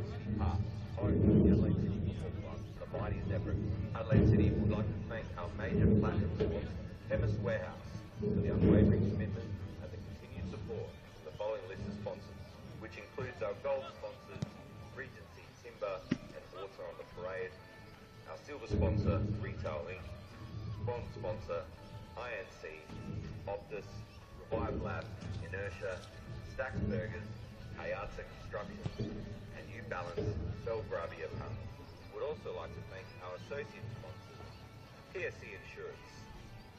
Adelaide City Park, home to the Adelaide City Football Club, the mighty Zebras. Adelaide City would like to thank our major platinum sponsor, Chemist Warehouse, for the unwavering commitment and the continued support of the following list of sponsors, which includes our gold sponsors, Regency, Timber and Water on the Parade, our silver sponsor, Retail Inc., bronze sponsor, INC, Optus, Revive Lab, Inertia, Stacks Burgers, Hayata Construction, and New Balance, Belgravia Pump. We'd also like to thank our associate sponsors, PSC Insurance,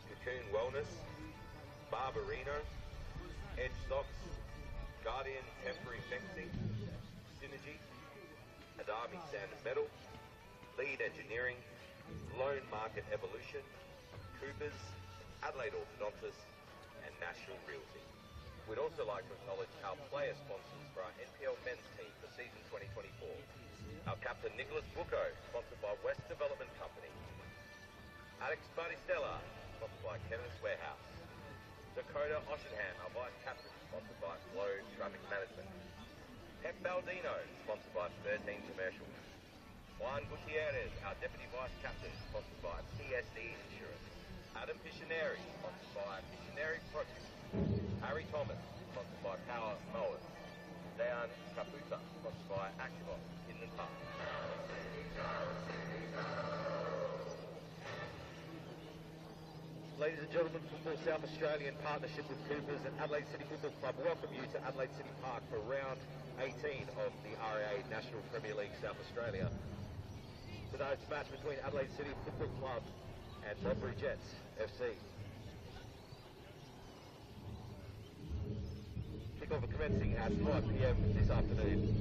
Cocoon Wellness, Barbarino, Edge Stocks, Guardian Temporary Fencing, Synergy, Adami Sand and Metal, Lead Engineering, Loan Market Evolution, Coopers, Adelaide Orthodontists, and National Realty. We'd also like to acknowledge our player sponsors for our NPL men's team for season 2024. Our captain Nicholas Bucco, sponsored by West Development Company. Alex Baristella, sponsored by Chemist Warehouse. Dakota Oshenham, our vice captain, sponsored by Flow Traffic Management. Pep Baldino, sponsored by 13 Commercial. Juan Gutierrez, our deputy vice captain, sponsored by PSD Insurance. Adam Piscineri, sponsored by Piscineri Produce. Harry Thomas, sponsored by Power Mowers. Dejan Kaputa, sponsored by Activos, Inland Park. Ladies and gentlemen, Football South Australia in partnership with Coopers and Adelaide City Football Club welcome you to Adelaide City Park for round 18 of the RA National Premier League South Australia. Tonight's match between Adelaide City Football Club and Modbury Jets FC. Kickoff commencing at 5 p.m. this afternoon.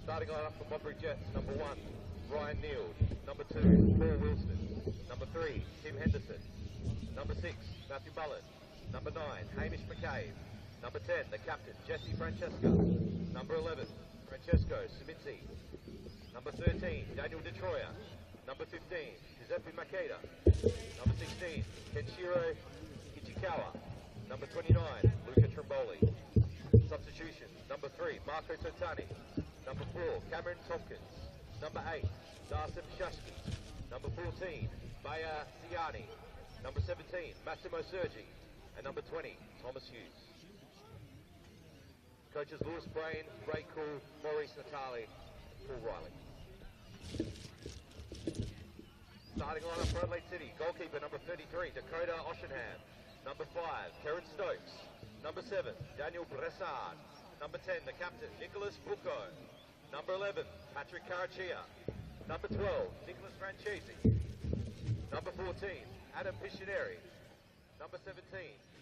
Starting lineup for Modbury Jets, number 1, Ryan Neal. Number 2, Paul Wilson. Number 3, Tim Henderson. Number 6, Matthew Mullen. Number 9, Hamish McCabe. Number 10, the captain, Jesse Francesca. Number 11, Francesco Sumitzi. Number 13, Daniel DeTroya. Number 15, Giuseppe Makeda. Number 16, Kenshiro Ichikawa. Number 29, Luca Trimboli. Substitution, number 3, Marco Totani. Number 4, Cameron Tompkins. Number 8, Darsim Shashki. Number 14, Maya Siani. Number 17, Massimo Sergi. And number 20, Thomas Hughes. Coaches Lewis Brain, Ray Cool, Maurice Natali, Paul Riley. Starting lineup for Adelaide City, goalkeeper number 33, Dakota Oshenham. Number 5, Karen Stokes. Number 7, Daniel Bressard. Number 10, the captain, Nicholas Bucco. Number 11, Patrick Carachia. Number 12, Nicholas Franchesi. Number 14, Adam Piscineri. Number 17,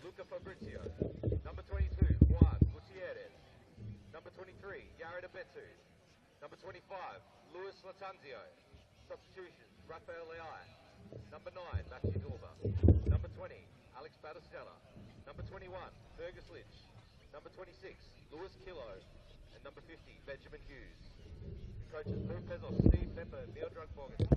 Luca Fabrizio. Number 22, Juan Gutierrez. Number 23, Jared Abetu. Number 25, Luis Latanzio. Substitutions, Rafael Leai. Number 9, Matthew Dorber. Number 20, Alex Batistella. Number 21, Fergus Lynch. Number 26, Lewis Kilo. And number 50, Benjamin Hughes. Coaches Paul Pezos, Steve Pepper, Neil Drugbogan.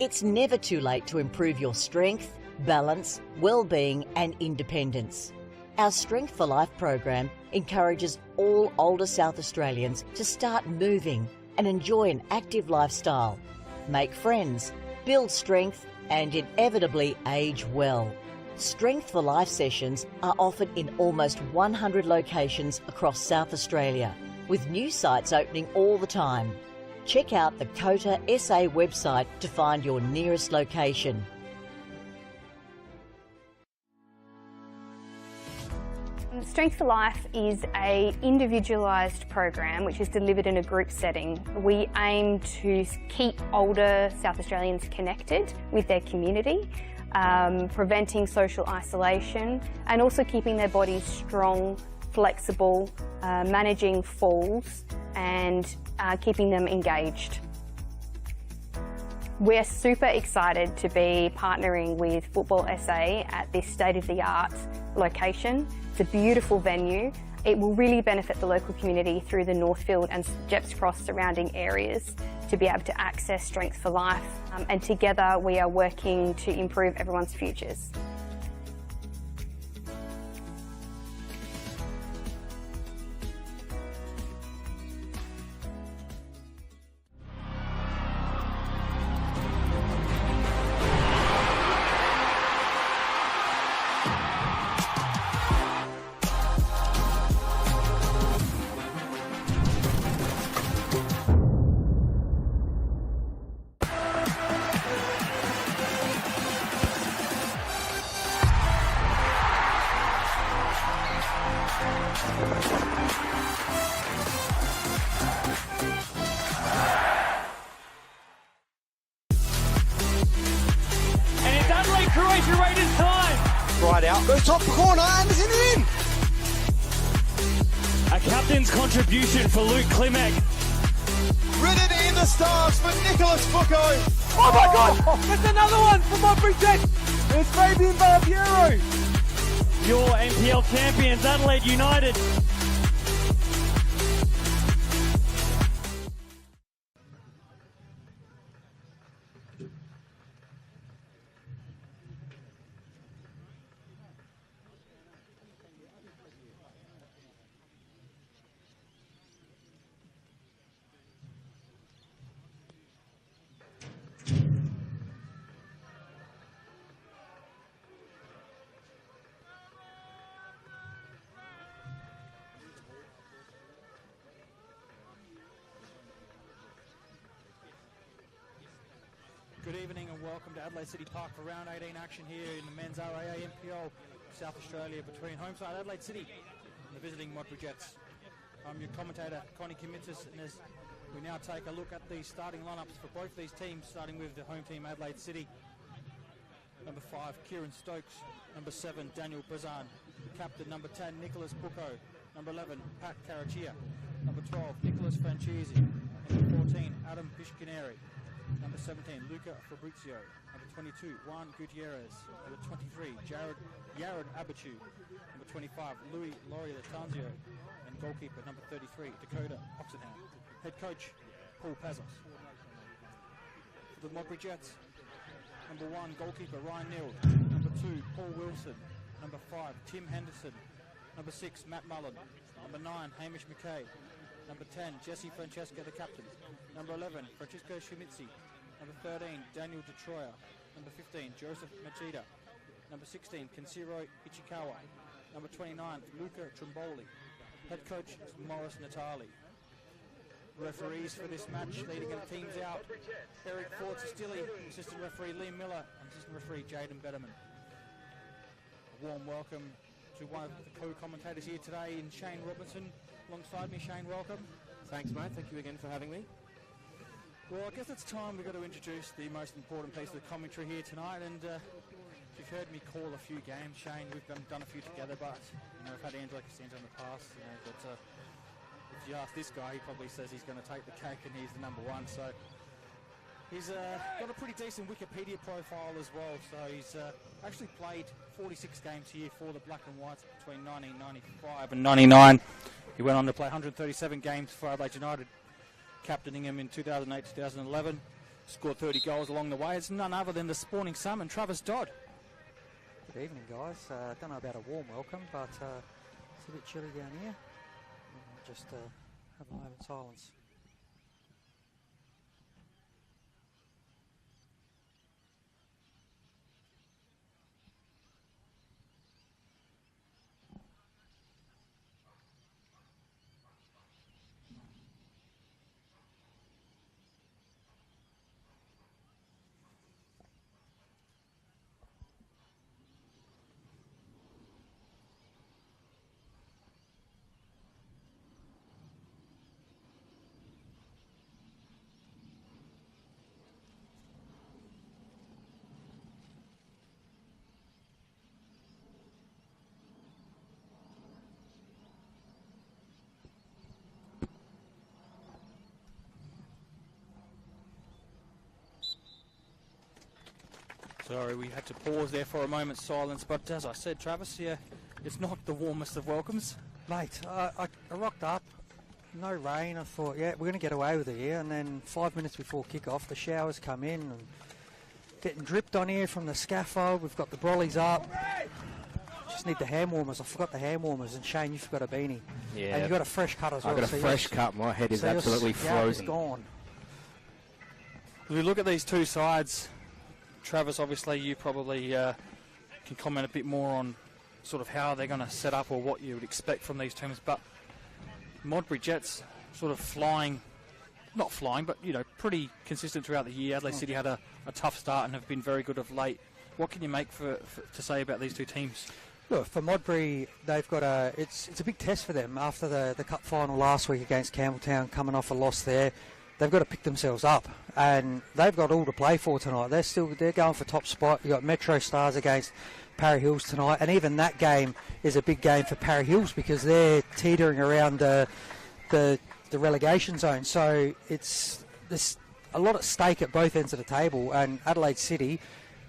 It's never too late to improve your strength, balance, well-being and independence. Our Strength for Life program encourages all older South Australians to start moving and enjoy an active lifestyle, make friends, build strength and inevitably age well. Strength for Life sessions are offered in almost 100 locations across South Australia, with new sites opening all the time. Check out the COTA SA website to find your nearest location. Strength for Life is an individualised program which is delivered in a group setting. We aim to keep older South Australians connected with their community, preventing social isolation and also keeping their bodies strong, flexible, managing falls and keeping them engaged. We're super excited to be partnering with Football SA at this state-of-the-art location. It's a beautiful venue. It will really benefit the local community through the Northfield and Jepps Cross surrounding areas to be able to access Strength for Life. And together we are working to improve everyone's futures. Croatia Raiders time. Right out, goes top corner, Anderson in. A captain's contribution for Luke Klimek. Written in the stars for Nicholas Bucco. Oh my God! That's another one for Modbury Jets. It's Fabian Barbiero. Your NPL champions, Adelaide United. Good evening and welcome to Adelaide City Park for round 18 action here in the men's RAA NPL South Australia between homeside Adelaide City and the visiting Modbury Jets. I'm your commentator Connie Kimitis, and as we now take a look at the starting lineups for both these teams, starting with the home team Adelaide City. Number 5 Kieran Stokes, number 7 Daniel Bazan, captain number 10 Nicholas Bucco, number 11 Pat Carachia, number 12 Nicholas Francesi, number 14 Adam Pishkineri, number 17, Luca Fabrizio. Number 22, Juan Gutierrez. Number 23, Yared Abichu. Number 25, Louis Laurier-Tanzio. And goalkeeper, number 33, Dakota Oxenham. Head coach, Paul Pazos. For the Modbury Jets, number 1, goalkeeper, Ryan Neild. Number 2, Paul Wilson. Number 5, Tim Henderson. Number 6, Matt Mullen. Number 9, Hamish McKay. Number 10, Jesse Francesca, the captain. Number 11, Francisco Schmitzi. Number 13, Daniel DeTroyer. Number 15, Joseph Machida. Number 16, Kenshiro Ichikawa. Number 29, Luca Trimboli. Head coach is Morris Natali. Referees for this match leading the teams out: Eric Fortistilli, assistant referee Liam Miller, and assistant referee Jaden Betterman. A warm welcome to one of the co-commentators here today in Shane Robinson. Alongside me, Shane, welcome. Thanks, mate. Thank you again for having me. Well, I guess it's time we've got to introduce the most important piece of the commentary here tonight. And you've heard me call a few games, Shane. We've done a few together, but I've had Angelo Costanza in the past. But if you ask this guy, he probably says he's going to take the cake and he's the number 1. So he's got a pretty decent Wikipedia profile as well. So he's actually played 46 games here for the Black and Whites between 1995 and 99. He went on to play 137 games for Adelaide United, captaining him in 2008-2011. scored 30 goals along the way. It's none other than the spawning salmon, Travis Dodd. Good evening, guys. Don't know about a warm welcome, but it's a bit chilly down here. Just have a moment of silence. Sorry, we had to pause there for a moment's silence, but as I said, Travis, yeah, it's not the warmest of welcomes. Mate, I rocked up, no rain. I thought, yeah, we're going to get away with it here. And then 5 minutes before kick-off, the showers come in and getting dripped on here from the scaffold. We've got the brollies up. Just need the hand warmers. I forgot the hand warmers. And Shane, you forgot a beanie. Yeah. And you've got a fresh cut as well. I've got a fresh cut. My head is absolutely frozen. It's gone. As we look at these two sides, Travis, obviously you probably can comment a bit more on sort of how they're going to set up or what you would expect from these teams, but Modbury Jets sort of not flying, but, you know, pretty consistent throughout the year. Adelaide City had a tough start and have been very good of late. What can you make to say about these two teams? Look, for Modbury, they've got it's a big test for them after the cup final last week against Campbelltown, coming off a loss there. They've got to pick themselves up, and they've got all to play for tonight. They're going for top spot. You've got Metro Stars against Parry Hills tonight, and even that game is a big game for Parry Hills because they're teetering around the relegation zone. So there's a lot at stake at both ends of the table, and Adelaide City,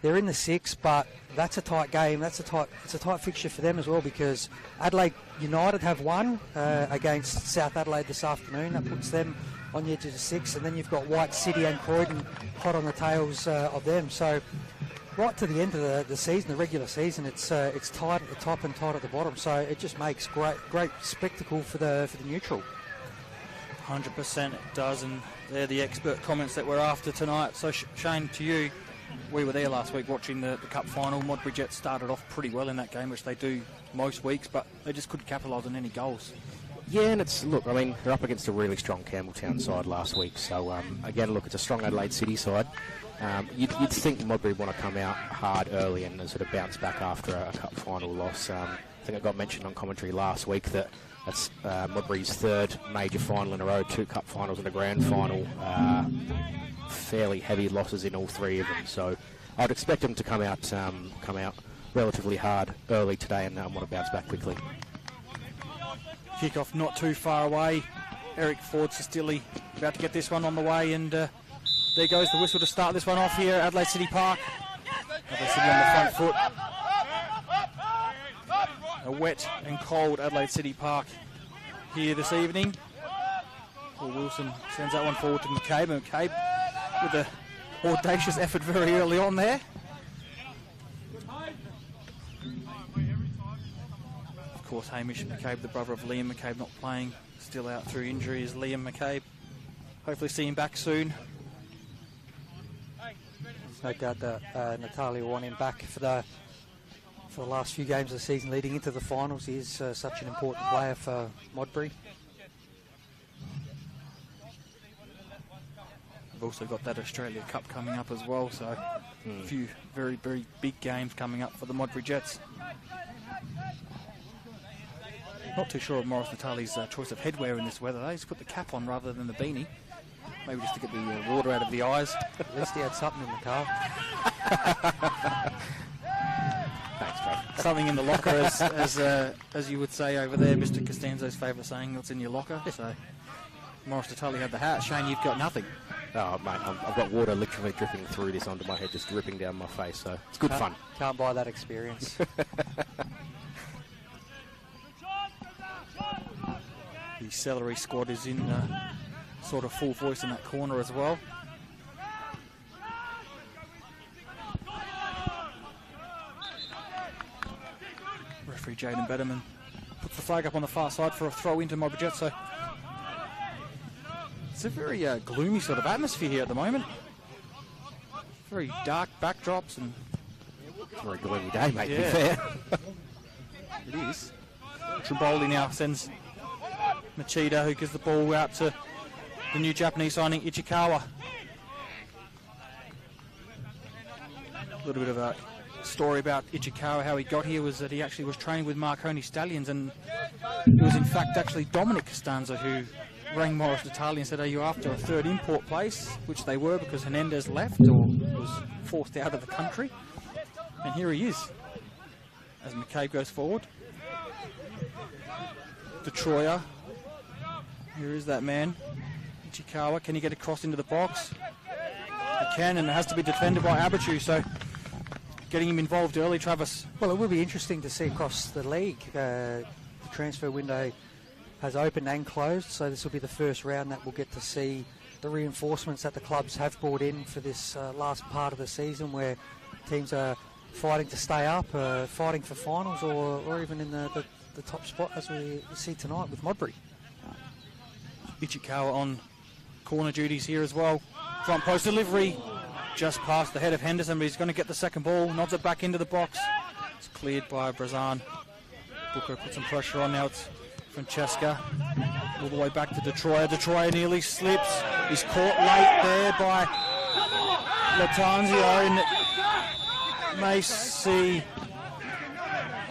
they're in the 6, but that's a tight game. It's a tight fixture for them as well because Adelaide United have won against South Adelaide this afternoon. That puts them on the edge of the 6, and then you've got White City and Croydon hot on the tails of them. So right to the end of the season, the regular season, it's tight at the top and tight at the bottom. So it just makes great spectacle for the neutral. 100% it does, and they're the expert comments that we're after tonight. So Shane, to you, we were there last week watching the cup final. Modbury Jets started off pretty well in that game, which they do most weeks, but they just couldn't capitalise on any goals. Yeah, and look, I mean, they're up against a really strong Campbelltown side last week. So, again, look, it's a strong Adelaide City side. You'd think Modbury want to come out hard early and sort of bounce back after a cup final loss. I think it got mentioned on commentary last week that that's Modbury's third major final in a row, 2 cup finals and a grand final. Fairly heavy losses in all 3 of them. So I'd expect them to come out relatively hard early today and want to bounce back quickly. Kickoff not too far away. Eric Ford-Sestilli about to get this one on the way, and there goes the whistle to start this one off here at Adelaide City Park. Adelaide City on the front foot. A wet and cold Adelaide City Park here this evening. Paul Wilson sends that one forward to McCabe, and McCabe with an audacious effort very early on there. Of course, Hamish McCabe, the brother of Liam McCabe, not playing, still out through injury, is Liam McCabe. Hopefully see him back soon. There's no doubt that Natalia will want him back for the last few games of the season leading into the finals. He is such an important player for Modbury. We've also got that Australia Cup coming up as well, so a few very, very big games coming up for the Modbury Jets. Not too sure of Morris Natali's choice of headwear in this weather. They just put the cap on rather than the beanie. Maybe just to get the water out of the eyes. At least he had something in the car. Thanks, Trav. Something in the locker, as you would say over there, Mr. Costanzo's favourite saying, what's in your locker. So Morris Natali had the hat. Shane, you've got nothing. Oh, mate, I've got water literally dripping through this onto my head, just dripping down my face, so it's good fun. Can't buy that experience. The celery squad is in sort of full voice in that corner as well. referee Jaden Betterman puts the flag up on the far side for a throw into Modbury Jets. So it's a very gloomy sort of atmosphere here at the moment. Very dark backdrops and It's a very gloomy day, mate, to be Yeah. fair. it is. Trimboli now sends Machida, who gives the ball out to the new Japanese signing Ichikawa. A little bit of a story about Ichikawa, how he got here was that he actually was training with Marconi Stallions, and it was in fact actually Dominic Costanza who rang Morris D'Italia and said, are you after a third import place? Which they were, because Hernandez left or was forced out of the country. And here he is as McCabe goes forward. Detroyer. Here is that man, Ichikawa. Can he get across into the box? He can, and it has to be defended by Abichu, so getting him involved early, Travis. Well, it will be interesting to see across the league. The transfer window has opened and closed, so this will be the first round that we'll get to see the reinforcements that the clubs have brought in for this last part of the season, where teams are fighting to stay up, fighting for finals, or even in the top spot, as we see tonight with Modbury. Ichikawa on corner duties here as well. Front post delivery, just past the head of Henderson, but he's going to get the second ball, nods it back into the box. It's cleared by Brazan. Booker puts some pressure on now. It's Francesca all the way back to Detroyer. Detroyer nearly slips. He's caught late there by Latanzio, and may see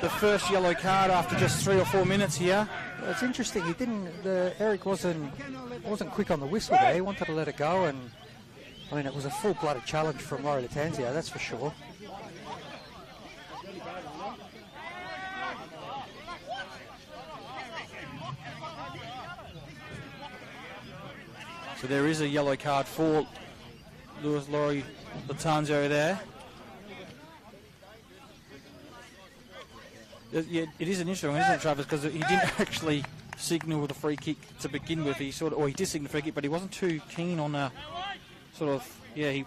the first yellow card after just 3 or 4 minutes here. It's interesting. He didn't. Eric wasn't quick on the whistle there. He wanted to let it go, and I mean, it was a full-blooded challenge from Laurie Latanzio, that's for sure. So there is a yellow card for Laurie Latanzio there. Yeah, it is an interesting one, isn't it, Travis? Because he didn't actually signal with a free kick to begin with. He did signal a free kick, but he wasn't too keen on he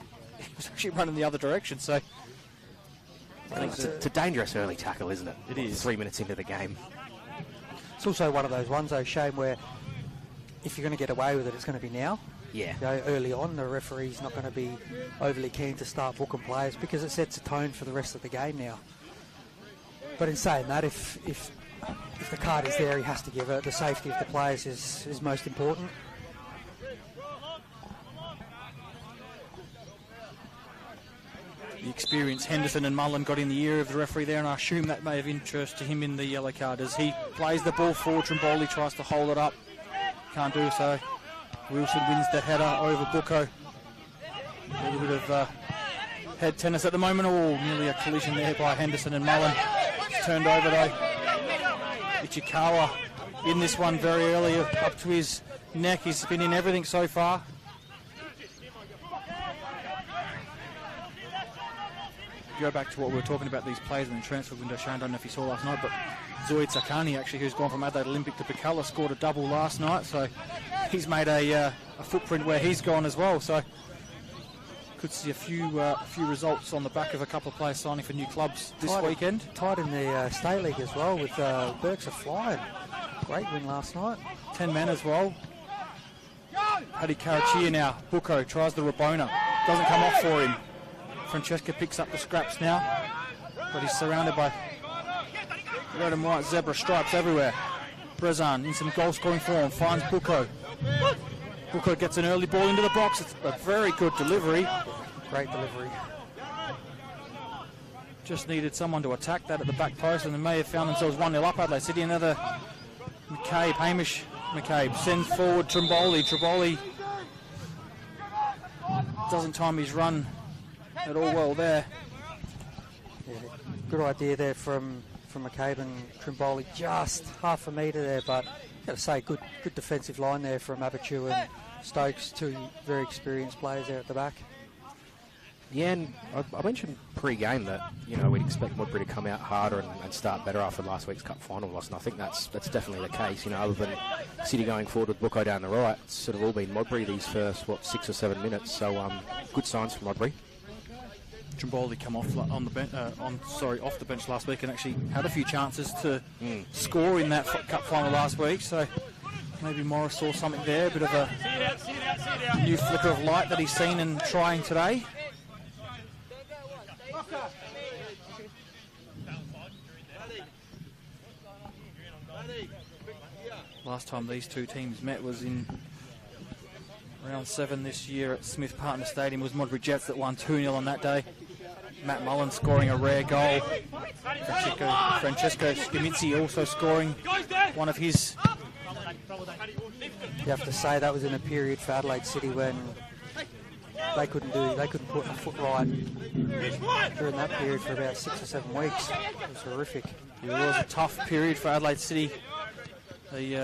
was actually running the other direction. So I think it's a dangerous early tackle, isn't it? It is. 3 minutes into the game. It's also one of those ones, though, Shane, where if you're going to get away with it, it's going to be now. Yeah. You know, early on, the referee's not going to be overly keen to start booking players because it sets a tone for the rest of the game now. But in saying that, if the card is there, he has to give it. The safety of the players is most important. the experienced Henderson and Mullen got in the ear of the referee there, and I assume that may have interest to him in the yellow card as he plays the ball forward. Trimboli tries to hold it up. Can't do so. Wilson wins the header over Bucco. A little bit of head tennis at the moment. Oh, nearly a collision there by Henderson and Mullen. It's turned over though. Ichikawa in this one very early, up to his neck. He's been in everything so far. Go back to what we were talking about, these players in the transfer window. Shane, I don't know if you saw last night, but Zoid Sakani, actually, who's gone from Adelaide Olympic to Bacala, scored a double last night, so he's made a footprint where he's gone as well. So could see a few results on the back of a couple of players signing for new clubs this weekend. Tied in the State League as well with Burks are flying. Great win last night. 10 men as well. Paddy Karachia now. Bucco tries the Rabona. Doesn't come off for him. Francesca picks up the scraps now, but he's surrounded by red and white zebra stripes everywhere. Brezan in some goal scoring form finds Bucco. Bucco gets an early ball into the box. It's a very good delivery. Great delivery. Just needed someone to attack that at the back post, and they may have found themselves 1-0 up. Adelaide City. Another McCabe, Hamish McCabe sends forward Trimboli. Trimboli doesn't time his run at all well there. Yeah, good idea there from McCabe and Trimboli, just half a metre there, but got to say, good defensive line there from Abichu and Stokes, two very experienced players there at the back. Yeah, and I mentioned pre-game that, you know, we'd expect Modbury to come out harder and start better after last week's cup final loss, and I think that's definitely the case. You know, other than City going forward with Bucco down the right, it's sort of all been Modbury these first 6 or 7 minutes. So good signs for Modbury. Trimboli come off on the bench, off the bench last week, and actually had a few chances to score in that cup final last week. So maybe Morris saw something there, a bit of a new flicker of light that he's seen and trying today. Last time these two teams met was in round 7 this year at Smith Partner Stadium. It was Modbury Jets that won 2-0 on that day. Matt Mullen scoring a rare goal. Francesco Scaminci also scoring one of his. You have to say that was in a period for Adelaide City when they couldn't put a foot right during that period for about 6 or 7 weeks. It was horrific. It was a tough period for Adelaide City. They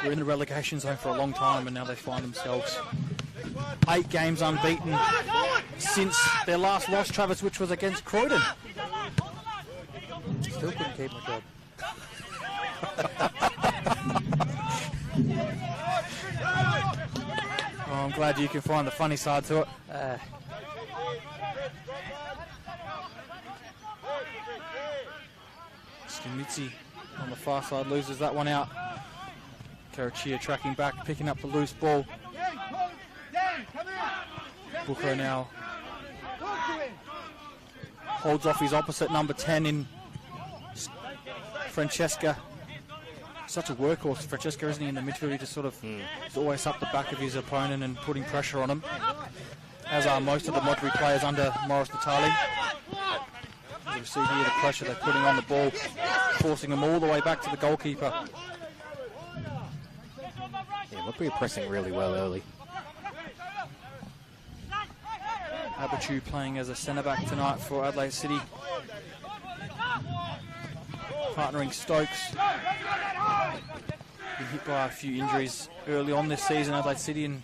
were in the relegation zone for a long time, and now they find themselves 8 games unbeaten since their last loss, Travis, which was against Croydon. Still couldn't keep my job. Oh, I'm glad you can find the funny side to it. Scaminci on the far side loses that one out. Karachia tracking back, picking up the loose ball. Booker now holds off his opposite, number 10 in Francesca. Such a workhorse, Francesca, isn't he, in the midfield? He just sort of is always up the back of his opponent and putting pressure on him, as are most of the Modbury players under Morris Natali. You see here the pressure they're putting on the ball, forcing them all the way back to the goalkeeper. Yeah, Modbury are pressing really well early. Abachu playing as a centre-back tonight for Adelaide City. Partnering Stokes. Been hit by a few injuries early on this season, Adelaide City, and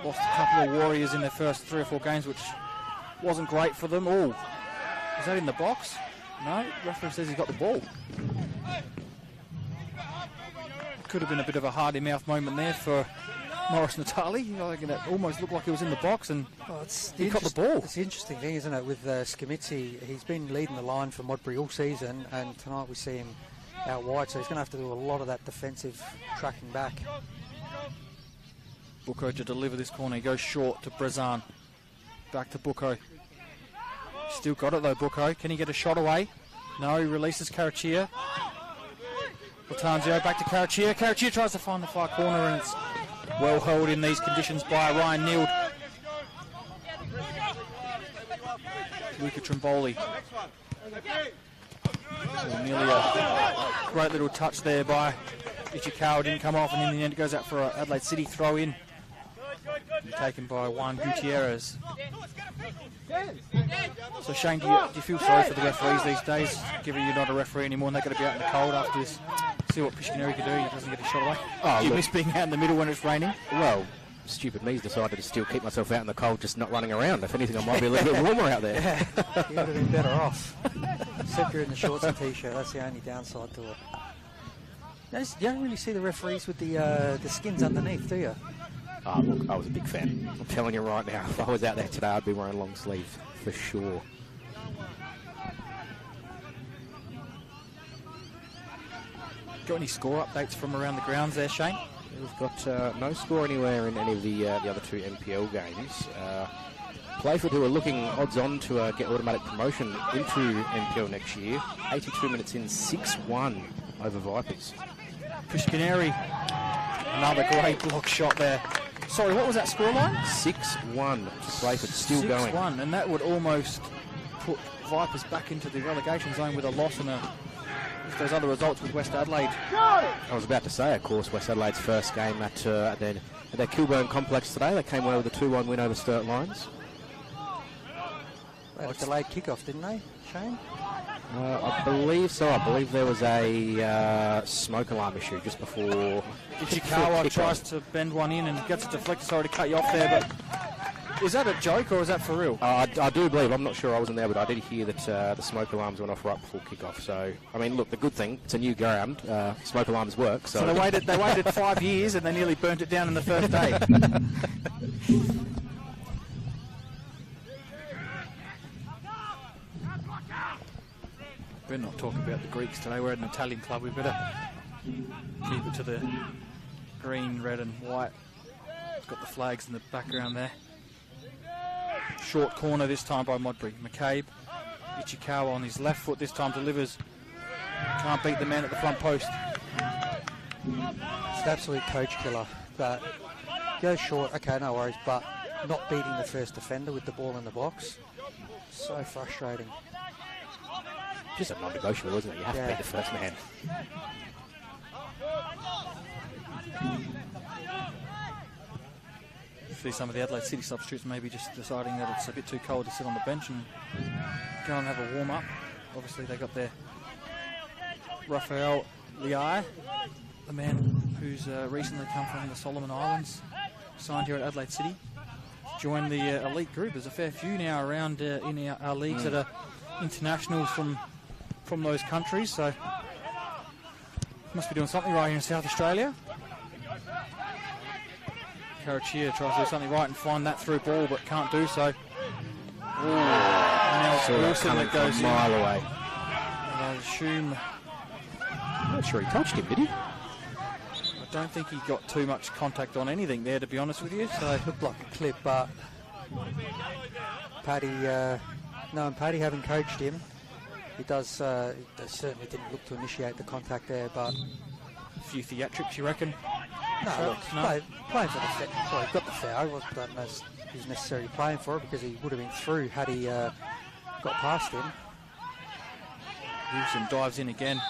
lost a couple of Warriors in their first 3 or 4 games, which wasn't great for them. Oh, is that in the box? No, referee says he's got the ball. Could have been a bit of a hardy-mouth moment there for Morris Natali. I think that almost looked like he was in the box, and he got the ball. It's the interesting thing, isn't it, with Scaminci. He's been leading the line for Modbury all season, and tonight we see him out wide, so he's going to have to do a lot of that defensive tracking back. Bucco to deliver this corner. He goes short to Brezan. Back to Bucco. Still got it though, Bucco. Can he get a shot away? No, he releases Karachia. Latanzio back to Karachia. Karachia tries to find the far corner, and it's well held in these conditions by Ryan Nield. Luca Trimboli. Nearly a great little touch there by Ichikawa. Didn't come off, and in the end it goes out for an Adelaide City throw in. Taken by Juan Gutierrez. So Shane, do you feel sorry for the referees these days, given you're not a referee anymore and they're going to be out in the cold after this? See what Piscaneri can do, he doesn't get a shot away. Oh, do you miss being out in the middle when it's raining? Well, stupid me's decided to still keep myself out in the cold, just not running around. If anything, I might be a little bit warmer out there. Yeah, you would have been better off. Except you're in the shorts and t-shirt, that's the only downside to it. You don't really see the referees with the skins underneath, do you? Oh, look, I was a big fan. I'm telling you right now, if I was out there today, I'd be wearing long sleeves, for sure. Got any score updates from around the grounds there, Shane? We've got no score anywhere in any of the other 2 NPL games. Playford, who are looking odds-on to get automatic promotion into NPL next year, 82 minutes in, 6-1 over Vipers. Piscaneri, another great block shot there. Sorry, what was that scoreline? 6-1 to Playford, still going. 6-1, and that would almost put Vipers back into the relegation zone with a loss and if those other results with West Adelaide. I was about to say, of course, West Adelaide's first game at their Kilburn complex today. They came away with a 2-1 win over Sturt Lions. They had a delayed kickoff, didn't they, Shane? I believe so. I believe there was a smoke alarm issue just before. Ichikawa tries to bend one in and gets a deflector. Sorry to cut you off there, but is that a joke or is that for real? I do believe. I'm not sure. I wasn't there, but I did hear that the smoke alarms went off right before kickoff. So, I mean, look, the good thing, it's a new ground. Smoke alarms work. So they waited 5 years and they nearly burnt it down in the first day. Better not talk about the Greeks today. We're at an Italian club. We better keep it to the green, red and white. It's got the flags in the background there. Short corner this time by Modbury. McCabe. Ichikawa on his left foot this time delivers. Can't beat the man at the front post. It's an absolute coach killer. But goes short, okay, no worries, but not beating the first defender with the ball in the box. So frustrating. Just a non-negotiable, isn't it? You have to beat the first man. See some of the Adelaide City substitutes maybe just deciding that it's a bit too cold to sit on the bench and go and have a warm-up. Obviously they got their Raphael Liai, the man who's recently come from the Solomon Islands, signed here at Adelaide City. Joined the elite group. There's a fair few now around in our leagues that are internationals from those countries, so must be doing something right here in South Australia. Karachia tries to do something right and find that through ball, but can't do so. Now it's Wilson that goes a mile away. And I assume... I'm not sure he touched him, did he? I don't think he got too much contact on anything there, to be honest with you. So it looked like a clip, but Paddy, knowing Paddy, having coached him, he certainly didn't look to initiate the contact there, but... A few theatrics, you reckon? No, look, playing for the foul. Well, he got the foul. I don't know if he was necessarily playing for it because he would have been through had he got past him. Wilson dives in again.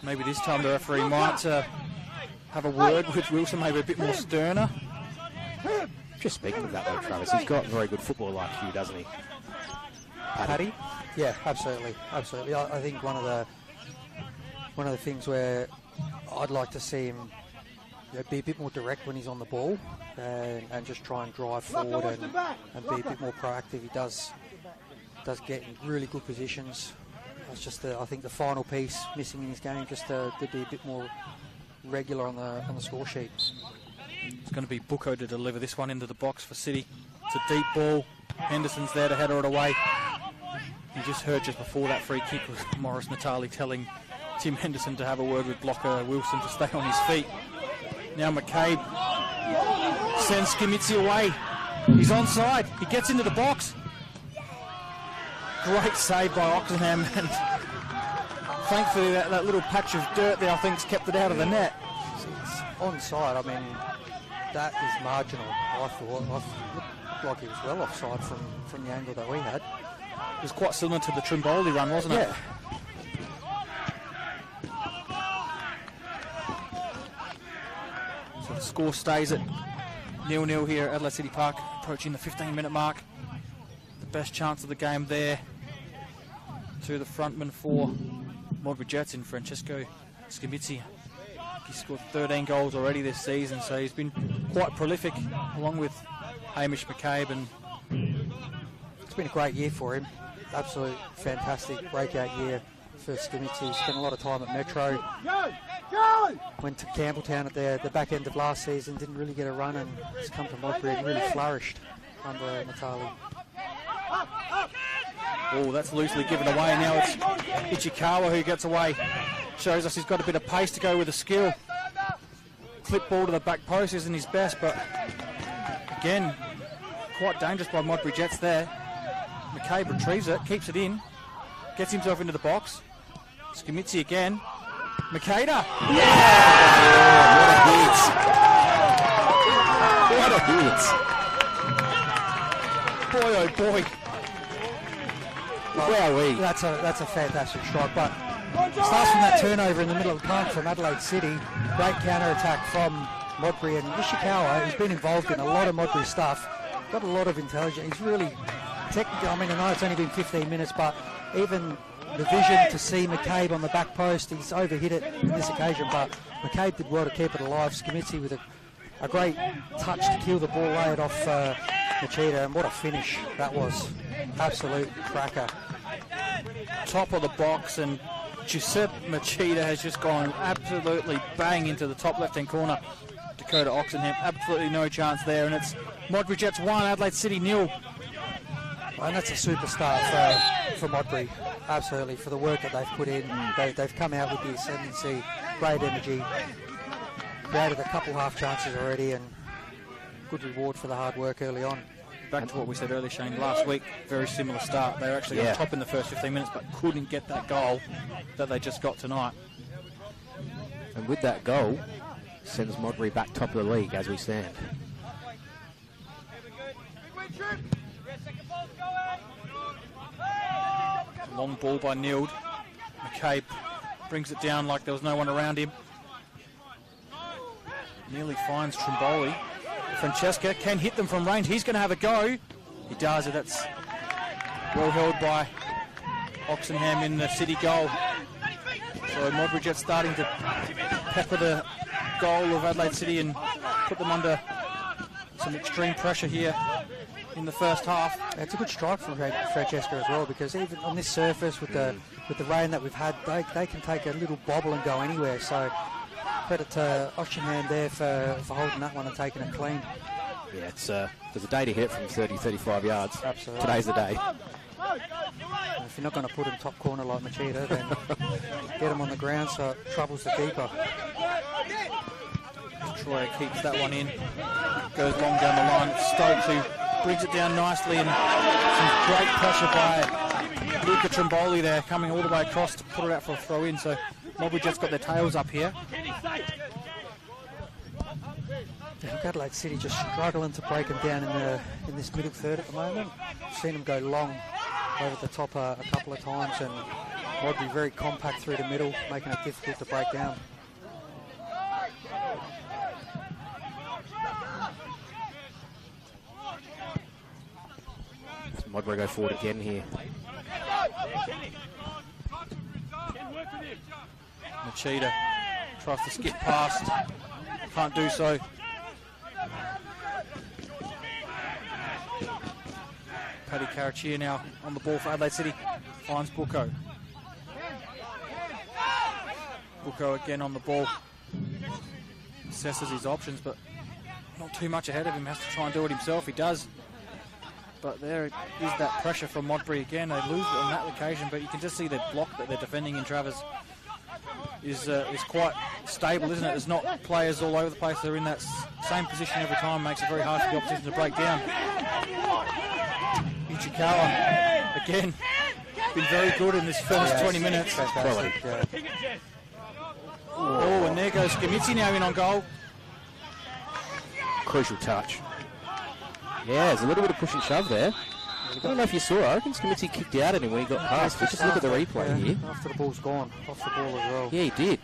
Maybe this time the referee might have a word with Wilson, maybe a bit more sterner. Just speaking of that though, Travis, he's got very good football IQ, doesn't he? Paddy? Yeah, absolutely, absolutely. I think one of the things where I'd like to see him be a bit more direct when he's on the ball and just try and drive forward and be a bit more proactive. He does get in really good positions. It's just I think the final piece missing in his game, just to be a bit more regular on the score sheet. It's going to be Bucco to deliver this one into the box for City. It's a deep ball. Henderson's there to header it away. You just heard just before that free kick was Morris Natali telling Tim Henderson to have a word with blocker Wilson to stay on his feet. Now McCabe sends Skimitzi away. He's onside. He gets into the box. Great save by Oxenham, and thankfully that little patch of dirt there I think's kept it out of the net. It's onside. I mean, that is marginal. I thought it looked like he was well offside from the angle that we had. It was quite similar to the Trimboli run, wasn't it? Yeah. So the score stays at 0-0 here at Adelaide City Park, approaching the 15-minute mark. The best chance of the game there to the frontman for Modbury Jets in Francesco Skimitzi. He scored 13 goals already this season, so he's been quite prolific, along with Hamish McCabe. And it's been a great year for him. Absolute fantastic breakout year for Skimitzi. Spent a lot of time at Metro. Went to Campbelltown at the back end of last season, didn't really get a run, and has come to Modbury and really flourished under Natali. Oh, that's loosely given away. Now it's Ichikawa who gets away. Shows us he's got a bit of pace to go with the skill. Clip ball to the back post isn't his best, but again, quite dangerous by Modbury Jets there. McCabe retrieves it, keeps it in, gets himself into the box. Skimitzi again. Makeda. Yeah! What a hit! Boy, oh boy. Wowee. That's a fantastic strike, but starts from that turnover in the middle of the park from Adelaide City. Great counter-attack from Modbury, and Ishikawa, who's been involved in a lot of Modbury stuff, got a lot of intelligence. He's really technical. I mean, I know it's only been 15 minutes, but even the vision to see McCabe on the back post, he's overhit it on this occasion, but McCabe did well to keep it alive. Skimitzi with a great touch to kill the ball, lay it off Machida, and what a finish that was. Absolute cracker. Top of the box, and Giuseppe Machida has just gone absolutely bang into the top left-hand corner. Dakota Oxenham, absolutely no chance there, and it's Modbury Jets 1, Adelaide City 0. And that's a superstar for Modbury. Absolutely, for the work that they've put in. They've come out with the ascendancy, great energy, created a couple half chances already, and good reward for the hard work early on. Back to what we said earlier, Shane, last week, very similar start. They were actually on top in the first 15 minutes, but couldn't get that goal that they just got tonight. And with that goal, sends Modbury back top of the league as we stand. Long ball by Nield. McCabe brings it down like there was no one around him. Nearly finds Trimboli. Francesca can hit them from range. He's going to have a go. He does it. That's well held by Oxenham in the City goal. So Modbury Jets starting to pepper the goal of Adelaide City and put them under some extreme pressure here in the first half. It's a good strike from Francesca as well, because even on this surface with the rain that we've had, they can take a little bobble and go anywhere. So credit to Oxenham there for holding that one and taking it clean. Yeah, it's there's a day to hit it from 30, 35 yards. Absolutely. Today's the day. If you're not going to put him top corner like Machida, then get him on the ground so it troubles the keeper. Troy keeps that one in, goes long down the line. Stokes, who brings it down nicely, and some great pressure by Luca Trimboli there, coming all the way across to put it out for a throw in. So Modbury Jets got their tails up here. Look, Adelaide City just struggling to break them down in this middle third at the moment. Seen them go long over the top a couple of times, and Modbury very compact through the middle, making it difficult to break down. Modbury go forward again here. Machida tries to skip past, can't do so. Paddy Carachia now on the ball for Adelaide City, finds Bucco. Bucco again on the ball, assesses his options, but not too much ahead of him, has to try and do it himself. He does, but there is that pressure from Modbury again. They lose on that occasion, but you can just see the block that they're defending in Travers is quite stable, isn't it? There's not players all over the place. They're in that same position every time, makes it very hard for the opposition to break down. Ichikawa again been very good in this first 20 minutes. Oh, and there goes Skamitsi now in on goal. Crucial touch. Yeah, there's a little bit of push and shove there. I don't know if you saw it. I reckon Skamitsi kicked out and when he got past. But just look at the replay here. After the ball's gone, off the ball as well. Yeah, he did.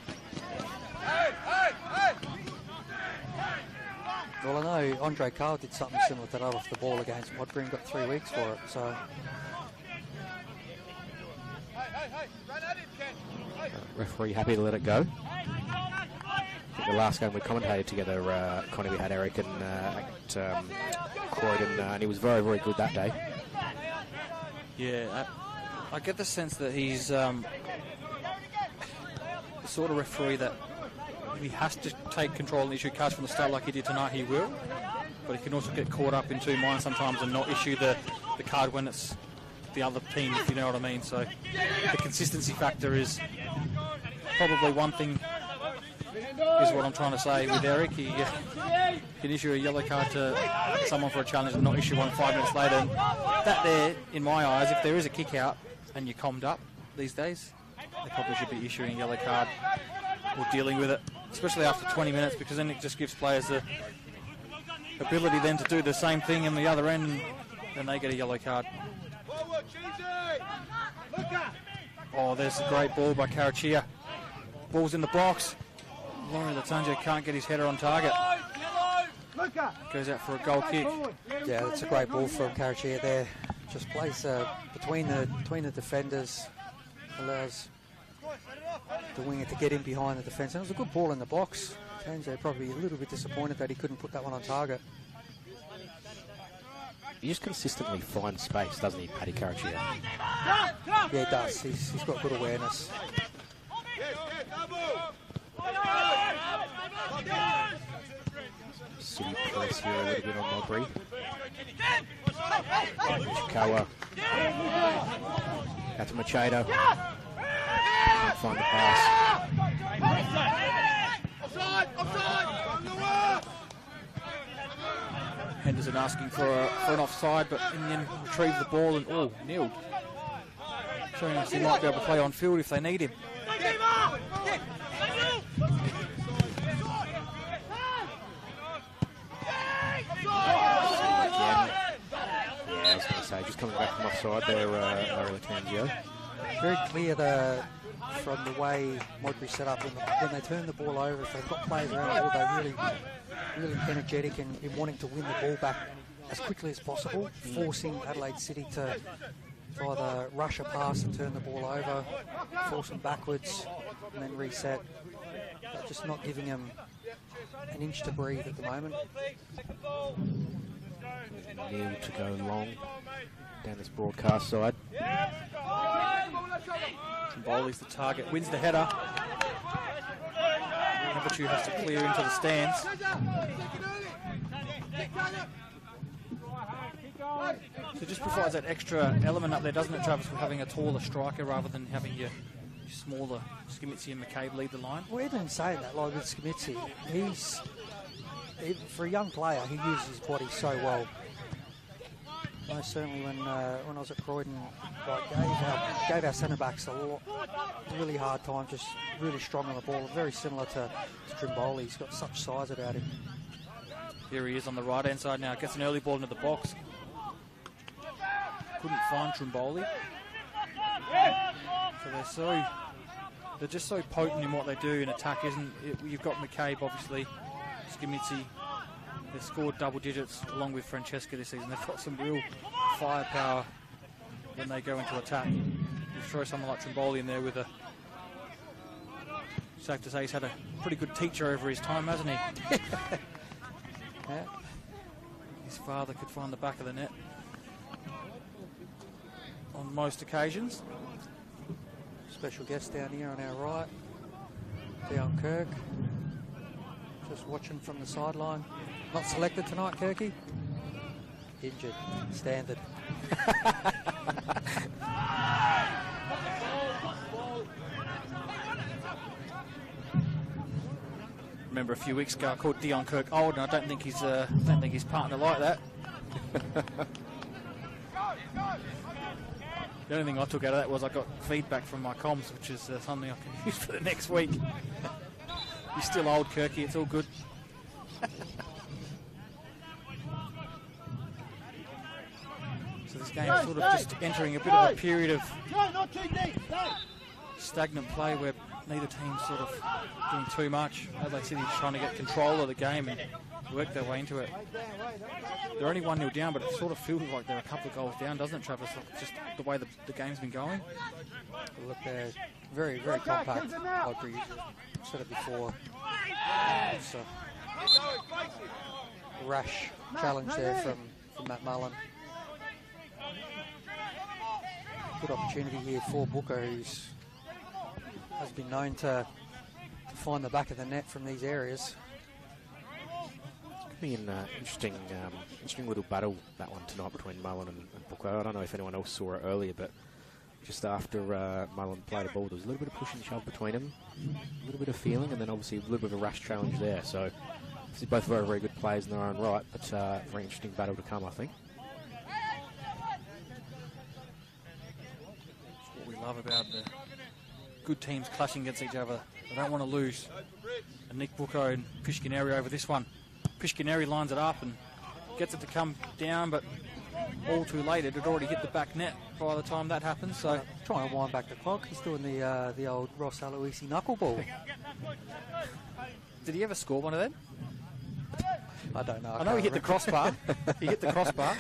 Well, I know Andre Carl did something similar to that off the ball against Modbury and got 3 weeks for it. So Referee happy to let it go. I think the last game we commentated together, Connie, we had Eric and Croydon, and he was very, very good that day. Yeah, I get the sense that he's the sort of referee that if he has to take control and issue cards from the start like he did tonight, he will. But he can also get caught up in two minds sometimes and not issue the card when it's the other team, if you know what I mean. So the consistency factor is probably one thing, is what I'm trying to say with Eric. He can issue a yellow card to someone for a challenge and not issue one 5 minutes later. And that there, in my eyes, if there is a kick out and you're commed up these days, they probably should be issuing a yellow card or dealing with it, especially after 20 minutes, because then it just gives players the ability then to do the same thing in the other end, and then they get a yellow card. Oh, there's a great ball by Carachia. Ball's in the box. Laurie Latange can't get his header on target. Goes out for a goal kick. yeah, that's a great ball from Carachia there. Just plays between the defenders, allows the winger to get in behind the defence. And it was a good ball in the box. Latange probably a little bit disappointed that he couldn't put that one on target. He just consistently finds space, doesn't he, Paddy Carachia? Yeah, he does. He's got good awareness. City press here a little bit on Modbury. Chikawa Out to Machado. Can't find the pass. Henderson asking for an offside, but in the end retrieved the ball and nilled. Showing us he might be able to play on field if they need him. I was going to say, just coming back from offside there, Larry Latanzio. Very clear from the way Modbury set up when they turn the ball over. If they've got players around the ball, they're really energetic in wanting to win the ball back as quickly as possible, forcing Adelaide City to either rush a pass and turn the ball over, force them backwards, and then reset. But just not giving them an inch to breathe at the moment. Neil to go long down this broadcast side. Bowley's the target, wins the header. Number 2 has to clear into the stands. So it just provides that extra element up there, doesn't it, Travis, with having a taller striker rather than having your smaller Schimitzi and McCabe lead the line? Well, even saying that, like with Schimitzi, for a young player, he uses his body so well. Most certainly when I was at Croydon, gave our centre backs a really hard time, just really strong on the ball, very similar to Trimboli. He's got such size about him. Here he is on the right hand side now, gets an early ball into the box. Couldn't find Trimboli. So they're just so potent in what they do in attack, isn't it? You've got McCabe, obviously, Schimitzi. They've scored double digits along with Francesca this season. They've got some real firepower when they go into attack. You throw someone like Trimboli in there with a... Safe to say he's had a pretty good teacher over his time, hasn't he? Yeah. His father could find the back of the net on most occasions. Special guest down here on our right, Dion Kirk. Just watching from the sideline. Not selected tonight, Kirky? Injured. Standard. Remember a few weeks ago I called Dion Kirk old, and I don't think his partner like that. The only thing I took out of that was I got feedback from my comms, which is something I can use for the next week. You're still old, Kirky. It's all good. So this game is sort of just entering a bit of a period of stagnant play where neither team's sort of doing too much. Adelaide City trying to get control of the game and work their way into it. They're only 1-0 down, but it sort of feels like they're a couple of goals down, doesn't it, Travis? Like just the way the game's been going. Look, they're very, very compact. I've said it before. It's a rash challenge there from Matt Mullen. Good opportunity here for Booker, who's has been known to find the back of the net from these areas. Could be an interesting little battle, that one tonight between Mullen and Booker. I don't know if anyone else saw it earlier, but just after Mullen played the ball, there was a little bit of push and shove between them, a little bit of feeling, and then obviously a little bit of a rash challenge there. So obviously both very, very good players in their own right, but very interesting battle to come, I think. That's what we love about the good teams clashing against each other. They don't want to lose. And Nick Booker and Pishkineri over this one. Pishkineri lines it up and gets it to come down, but all too late. It had already hit the back net by the time that happened. So trying to wind back the clock. He's doing the old Ross Aloisi knuckleball. Did he ever score one of them? I don't know. I know he hit the crossbar. He hit the crossbar.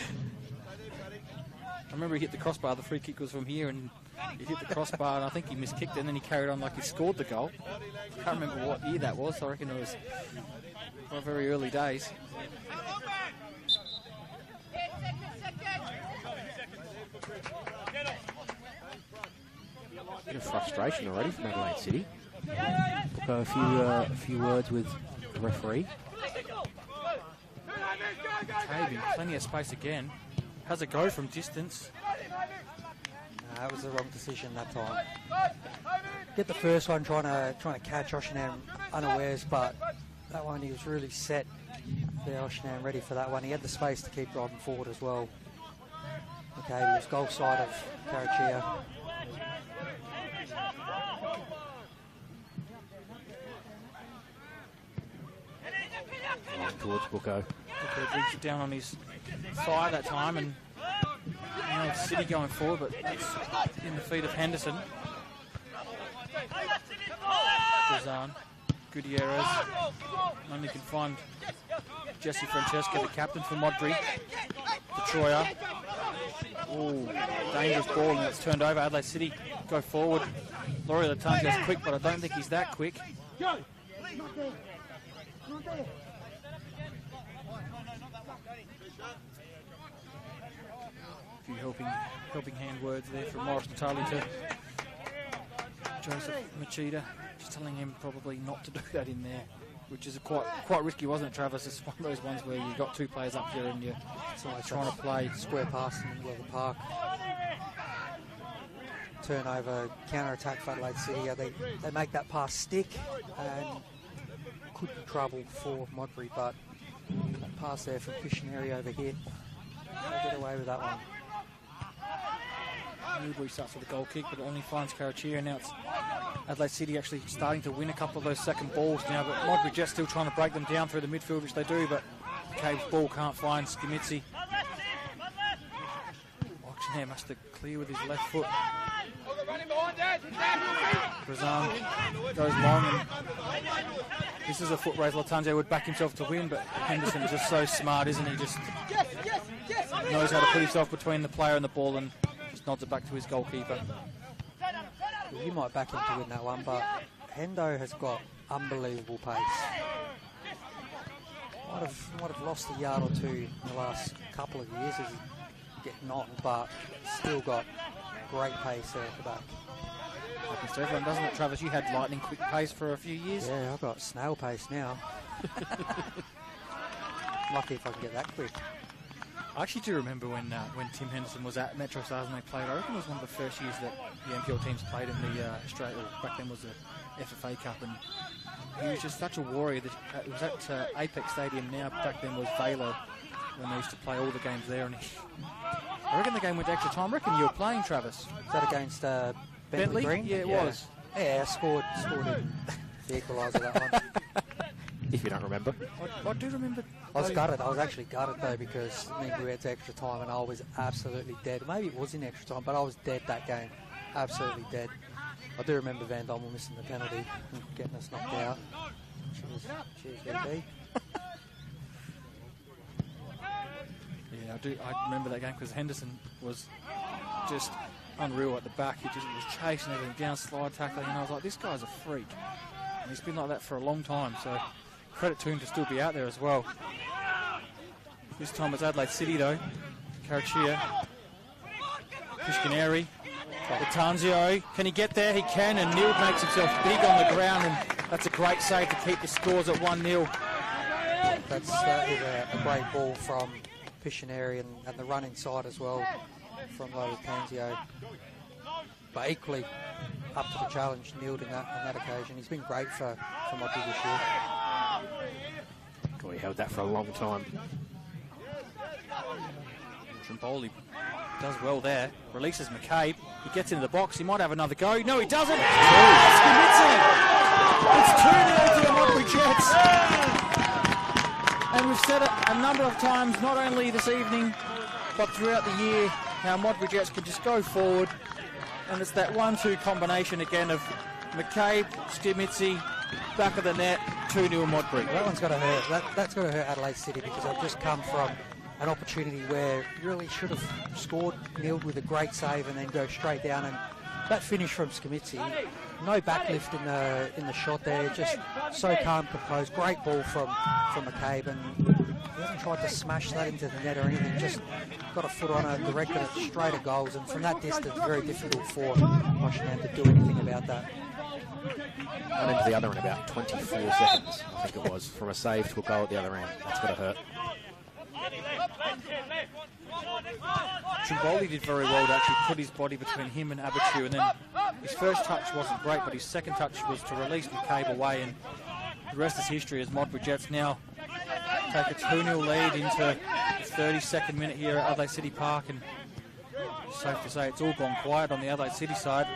I remember he hit the crossbar. The free kick was from here, and he hit the crossbar, and I think he miskicked it, and then he carried on like he scored the goal. I can't remember what year that was. I reckon it was very early days. Bit of frustration already from Adelaide City. A few words with the referee. Cave in plenty of space again. Has a go from distance. That was the wrong decision that time. Get the first one trying to catch Oshinam unawares, but that one he was really set there. Oshinam ready for that one. He had the space to keep driving forward as well. Okay, he was goal side of Karachia. Towards Bucco. Bucco brings it down on his thigh that time, and now it's City going forward, but that's in the feet of Henderson. Brazan, Gutierrez, only can find Jesse Francesca, the captain for Modbury. Detroyer. Oh, dangerous ball, and it's turned over. Adelaide City go forward. Laurie Latanzio's quick, but I don't think he's that quick. A few helping hand words there from Morris Natali to Joseph Machida, just telling him probably not to do that in there, which is quite risky, wasn't it, Travis? It's one of those ones where you've got two players up here and you're trying to play square pass in the middle of the park. Turnover, counter-attack for Adelaide City. They make that pass stick and could be trouble for Modbury, but that pass there from Pishineri over here, they'll get away with that one. Newbury starts with a goal kick, but it only finds Karachia. Now it's Adelaide City actually starting to win a couple of those second balls now, but Modbury just still trying to break them down through the midfield, which they do, but Cave's ball can't find Skimitzi. Auctioneer must have clear with his left foot. Brazan goes long, and this is a foot race Latanzio would back himself to win, but Henderson is just so smart, isn't he? Just knows how to put himself between the player and the ball and just nods it back to his goalkeeper. You might back him to win that one, but Hendo has got unbelievable pace. Might have lost a yard or two in the last couple of years as he's getting on, but still got great pace there at the back. Happens to everyone, doesn't it, Travis? You had lightning quick pace for a few years. Yeah, I've got snail pace now. Lucky if I can get that quick. I actually do remember when Tim Henderson was at Metro Stars and they played. I reckon it was one of the first years that the NPL teams played in the Australia. Back then was the FFA Cup, and he was just such a warrior. That it was at Apex Stadium now. Back then was Velo when they used to play all the games there. And I reckon the game went to extra time. I reckon you were playing, Travis. Was that against Bentley Green? Yeah, it was. Yeah, I scored in the equaliser that one. If you don't remember. I do remember. I was gutted. I was actually gutted though, because I mean, we went to extra time and I was absolutely dead. Maybe it was in extra time, but I was dead that game. Absolutely dead. I do remember Van Dommel missing the penalty and getting us knocked out. Cheers, VB. Yeah, I remember that game because Henderson was just unreal at the back. He just was chasing everything down, slide tackling, and I was like, this guy's a freak. And he's been like that for a long time, so credit to him to still be out there as well. This time it's Adelaide City though. Karachia, Pishineri, Latanzio. Can he get there? He can, and Neil makes himself big on the ground, and that's a great save to keep the scores at 1-0. That is a great ball from Pishineri and the run inside as well from Latanzio. But equally up to the challenge, Neil on that occasion. He's been great for Modbury this year. Well, he held that for a long time. Trimboli does well there. Releases McCabe. He gets into the box. He might have another go. No, he doesn't. It's 2-0 to the Modbury Jets. And we've said it a number of times, not only this evening, but throughout the year, how Modbury Jets can just go forward. And it's that 1-2 combination again of McCabe, Skimitzi, back of the net, 2-0 Modbury. That one's got to hurt. That's got to hurt Adelaide City, because they've just come from an opportunity where really should have scored, Neil with a great save, and then go straight down. And that finish from Skimitzi, no backlift in the shot there, just so calm, composed. Great ball from McCabe, and he hasn't tried to smash that into the net or anything. Just got a foot on it, directed it straight at goals, and from that distance, very difficult for Washington to do anything about that. Went into the other in about 24 seconds, I think it was, from a save to a goal at the other end. That's got to hurt. Trimboli did very well to actually put his body between him and Abatu, and then his first touch wasn't great, but his second touch was to release McCabe away, and the rest is history as Modbury Jets now take a 2-0 lead into the 32nd minute here at Adelaide City Park, and it's safe to say it's all gone quiet on the Adelaide City side.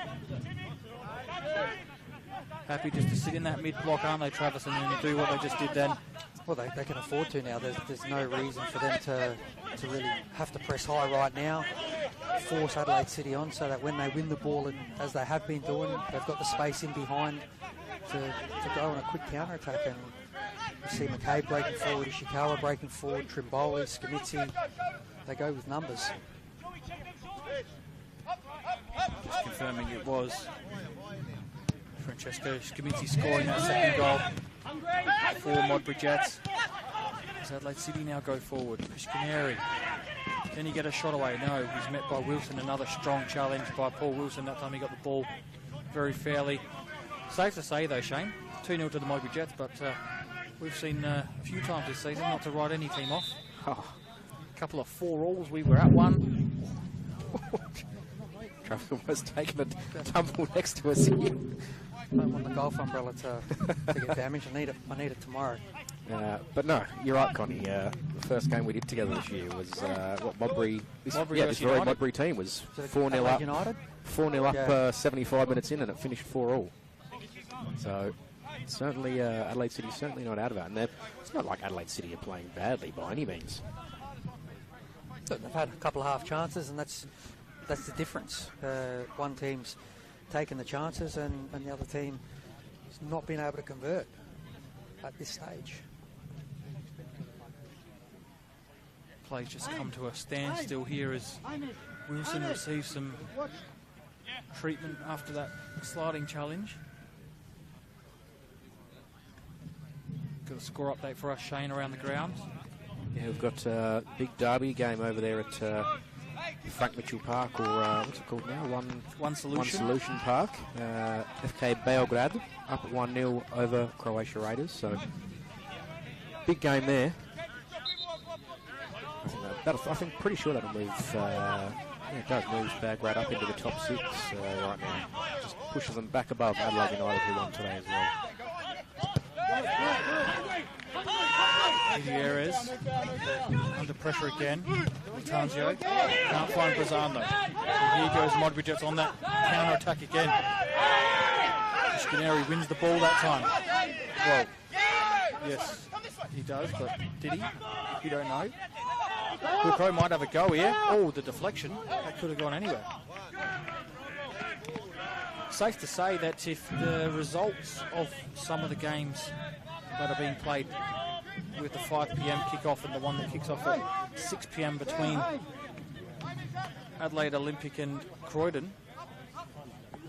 Happy just to sit in that mid-block, aren't they, Travis, and then do what they just did then. Well, they can afford to now. There's no reason for them to really have to press high right now, force Adelaide City on so that when they win the ball, and as they have been doing, they've got the space in behind to go on a quick counter-attack. And you see McCabe breaking forward, Ishikawa breaking forward, Trimboli, Scamitzi. They go with numbers. Just confirming it was Francesco Scamitzi scoring that second goal for Modbury Jets. As Adelaide City now go forward. Piscaneri, can he get a shot away? No, he's met by Wilson. Another strong challenge by Paul Wilson. That time he got the ball very fairly. Safe to say though, Shane, 2-0 to the Modbury Jets, but we've seen a few times this season not to write any team off. A couple of 4-alls, we were at one. Travis almost taking a tumble next to us here. I don't want the golf umbrella to get damaged. I need it tomorrow. But no, you're right, Connie. The first game we did together this year was Modbury. This very Modbury team was 4-0 up. United? 4-0 up 75 minutes in, and it finished 4-all. So certainly Adelaide City's certainly not out of it. And it's not like Adelaide City are playing badly by any means. They've had a couple of half chances, and that's the difference. One team's taken the chances, and the other team has not been able to convert at this stage. Play's just come to a standstill here as Wilson receives some treatment after that sliding challenge. Got a score update for us, Shane, around the ground. Yeah, we've got a big derby game over there at Frank Mitchell Park, or what's it called now? One Solution Park. FK Beograd up at 1-0 over Croatia Raiders. So big game there. I think pretty sure that'll move. It does move Beograd up into the top 6 right now. Just pushes them back above Adelaide United, who won today as well. Gutierrez under pressure again. Tanzio can't find Brazan though. So here goes Modbury Jets on that counter attack again. Piscaneri wins the ball that time. Well, yes, he does, but did he? You don't know. Bucco might have a go here. Oh, the deflection. That could have gone anywhere. Safe to say that if the results of some of the games that are being played with the 5 p.m. kickoff and the one that kicks off at 6 p.m. between Adelaide Olympic and Croydon,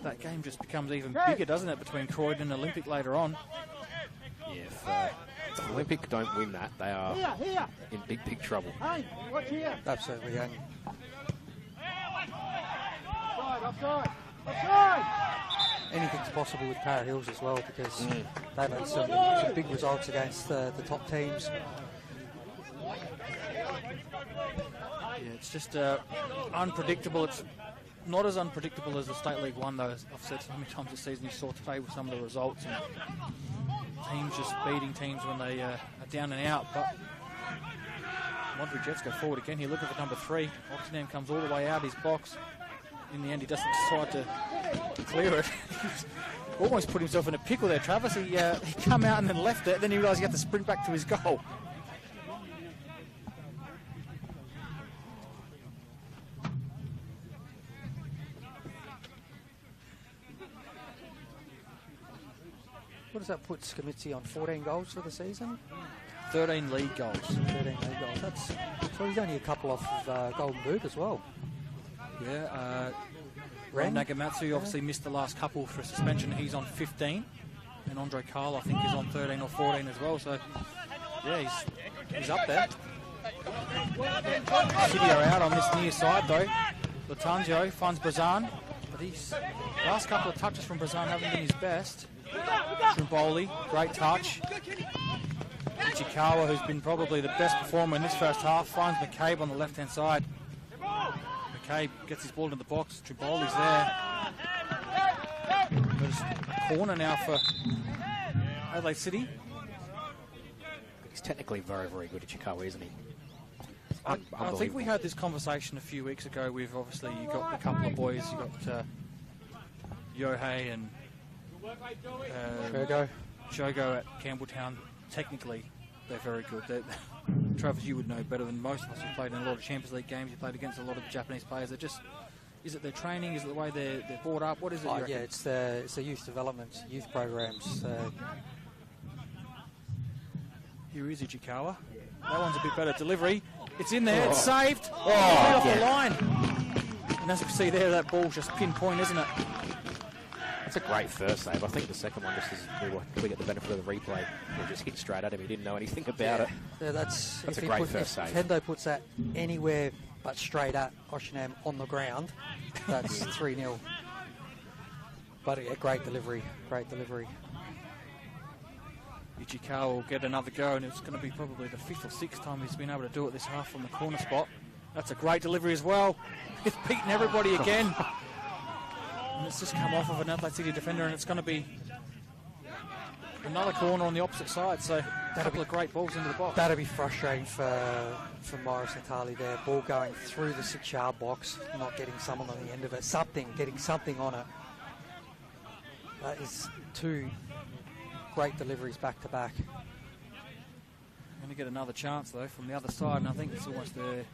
that game just becomes even bigger, doesn't it, between Croydon and Olympic later on? Yeah, if Olympic don't win that, they are in big, big trouble. Absolutely, and anything's possible with Para Hills as well, because they've had some big results against the top teams. Yeah, it's just unpredictable. It's not as unpredictable as the State League One, though. As I've said so many times this season, you saw today with some of the results, and teams just beating teams when they are down and out. But Modbury Jets go forward again. Here looking for number 3. Oxenham comes all the way out his box. In the end, he doesn't decide to clear it. He's almost put himself in a pickle there, Travis. He come out and then left it. Then he realised he had to sprint back to his goal. What does that put Scamitzi on? 14 goals for the season? 13 league goals. 13 league goals. So he's only a couple off of Golden Boot as well. Yeah, Ren Nagamatsu obviously missed the last couple for suspension. He's on 15. And Andre Carl, I think, is on 13 or 14 as well. So, yeah, he's up there. City are out on this near side, though. Latanzio finds Brazan. But his last couple of touches from Brazan haven't been his best. Trimboli, great touch. Ichikawa, who's been probably the best performer in this first half, finds McCabe on the left-hand side. McCabe gets his ball into the box. Triboli's there. There's a corner now for Adelaide City. He's technically very, very good at Chicago, isn't he? I think we had this conversation a few weeks ago. We've obviously got a couple of boys. You got Yohei and Shogo at Campbelltown. Technically, they're very good. Travis, you would know better than most of us. You've played in a lot of Champions League games. You played against a lot of the Japanese players. They're just, is it their training? Is it the way they're brought up? What is it? Yeah, it's the youth development, youth programs. Here is Ichikawa. That one's a bit better delivery. It's in there. It's saved. Off the line. And as you can see there, that ball's just pinpoint, isn't it? It's a great first save. I think the second one, just as we get the benefit of the replay, we just hit straight at him. He didn't know anything about it. Yeah, that's a great first save. If Hendo puts that anywhere but straight at Oshinam on the ground, that's 3-0. But yeah, great delivery. Ichikawa will get another go, and it's going to be probably the 5th or 6th time he's been able to do it this half from the corner spot. That's a great delivery as well. He's beaten everybody again. And it's just come off of an Adelaide City defender, and it's going to be another corner on the opposite side. So a couple of great balls into the box. That'll be frustrating for Morris Natali there. Ball going through the 6-yard box, not getting someone on the end of it. Getting something on it. That is 2 great deliveries back to back. Going to get another chance though from the other side, and I think it's almost their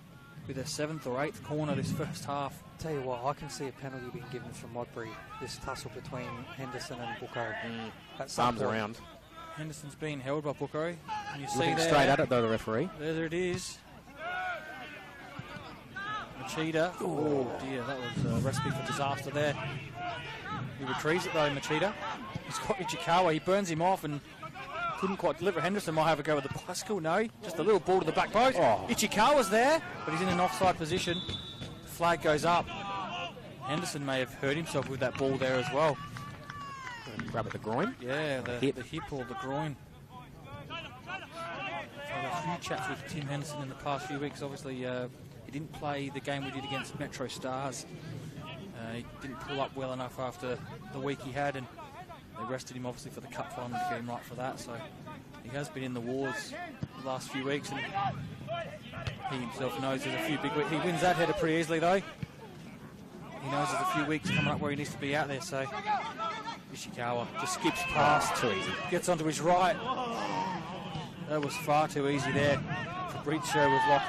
7th or 8th corner this first half. Tell you what, I can see a penalty being given from Modbury. This tussle between Henderson and Bucco. Arms around. Henderson's being held by Bucco. And you see looking there, straight at it though, the referee. There it is. Machida. Oh dear, that was a recipe for disaster there. He retrieves it though, Machida. He's got Ichikawa. He burns him off and couldn't quite deliver. Henderson might have a go with the bicycle. No, just a little ball to the back post. Ichikawa's there, but he's in an offside position. The flag goes up. Henderson may have hurt himself with that ball there as well. Grab at the groin? Yeah, the hip or the groin. So I've had a few chats with Tim Henderson in the past few weeks. Obviously, he didn't play the game we did against Metro Stars. He didn't pull up well enough after the week he had, and they rested him obviously for the cup final to get him right for that. So he has been in the wars the last few weeks, and he himself knows there's a few big weeks. He wins that header pretty easily though. He knows there's a few weeks coming up where he needs to be out there. So Ishikawa just skips past, too easy. Gets onto his right. That was far too easy there. Fabrizio was like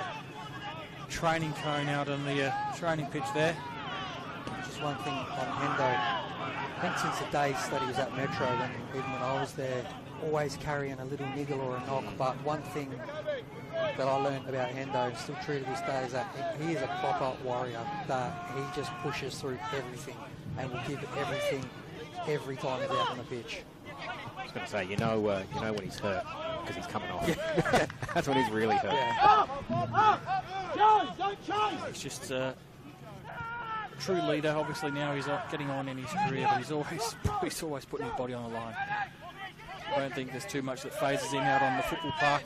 a training cone out on the training pitch there. Just one thing on Hendo. I think since the days that he was at Metro, even when I was there, always carrying a little niggle or a knock. But one thing that I learned about Hendo, and still true to this day, is that he is a proper warrior. That he just pushes through everything and will give everything every time he's out on the pitch. I was going to say, you know when he's hurt because he's coming off. That's when he's really hurt. Yeah. He's just true leader. Obviously now he's getting on in his career, but he's always putting his body on the line. I don't think there's too much that phases him out on the football park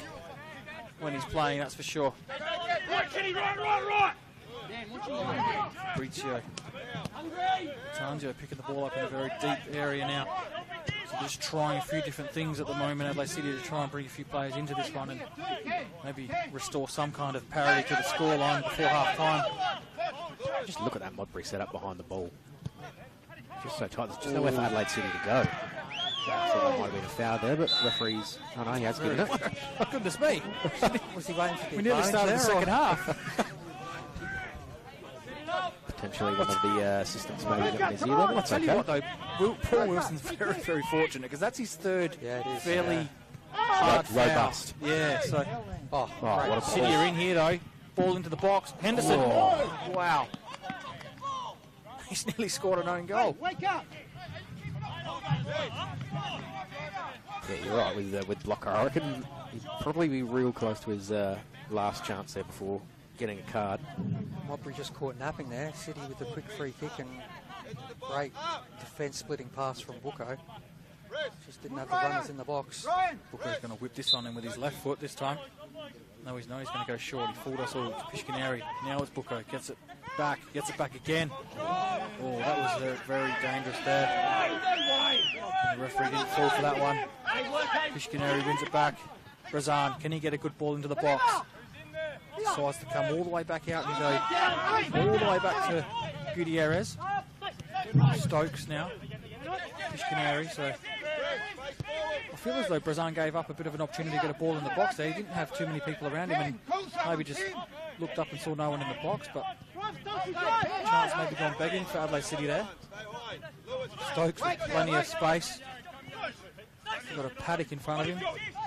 when he's playing, that's for sure. Right. Fabrizio. Tanzio picking the ball up in a very deep area now. So just trying a few different things at the moment, Adelaide City, to try and bring a few players into this one and maybe restore some kind of parity to the scoreline before half-time. Just look at that Modbury set up behind the ball. Just so tight. There's just nowhere for Adelaide City to go. So that might have been a foul there, but referees... Oh no, he has given it. Oh, goodness me. Was he waiting for we nearly started the second half. Potentially one of the assistants maybe got his ear there, but I'll tell you what though, Paul Wilson's very, very fortunate because that's his third fairly hard robust. Foul. Yeah, so... what a City are in here though. Ball into the box. Henderson. Oh. Wow. He's nearly scored an own goal. Wake up! Yeah, you're right with Blocker. I reckon he'd probably be real close to his last chance there before getting a card. Modbury just caught napping there. City with a quick free kick and great defence splitting pass from Bucco. Just didn't have the runners in the box. Bucco's going to whip this on him with his left foot this time. No, he's not. He's going to go short. He fooled us all. Pishkanari. Now it's Bucco. Gets it back, gets it back again. Oh, that was very dangerous there. And the referee didn't fall for that one. Pishkaneri wins it back. Brazan, can he get a good ball into the box? Decides to come all the way back out and go all the way back to Gutierrez. Stokes now. Pishkaneri, so I feel as though Brazan gave up a bit of an opportunity to get a ball in the box there. He didn't have too many people around him and maybe just looked up and saw no one in the box, but chance maybe gone begging for Adelaide City there. Stokes with plenty of space. He's got a paddock in front of him.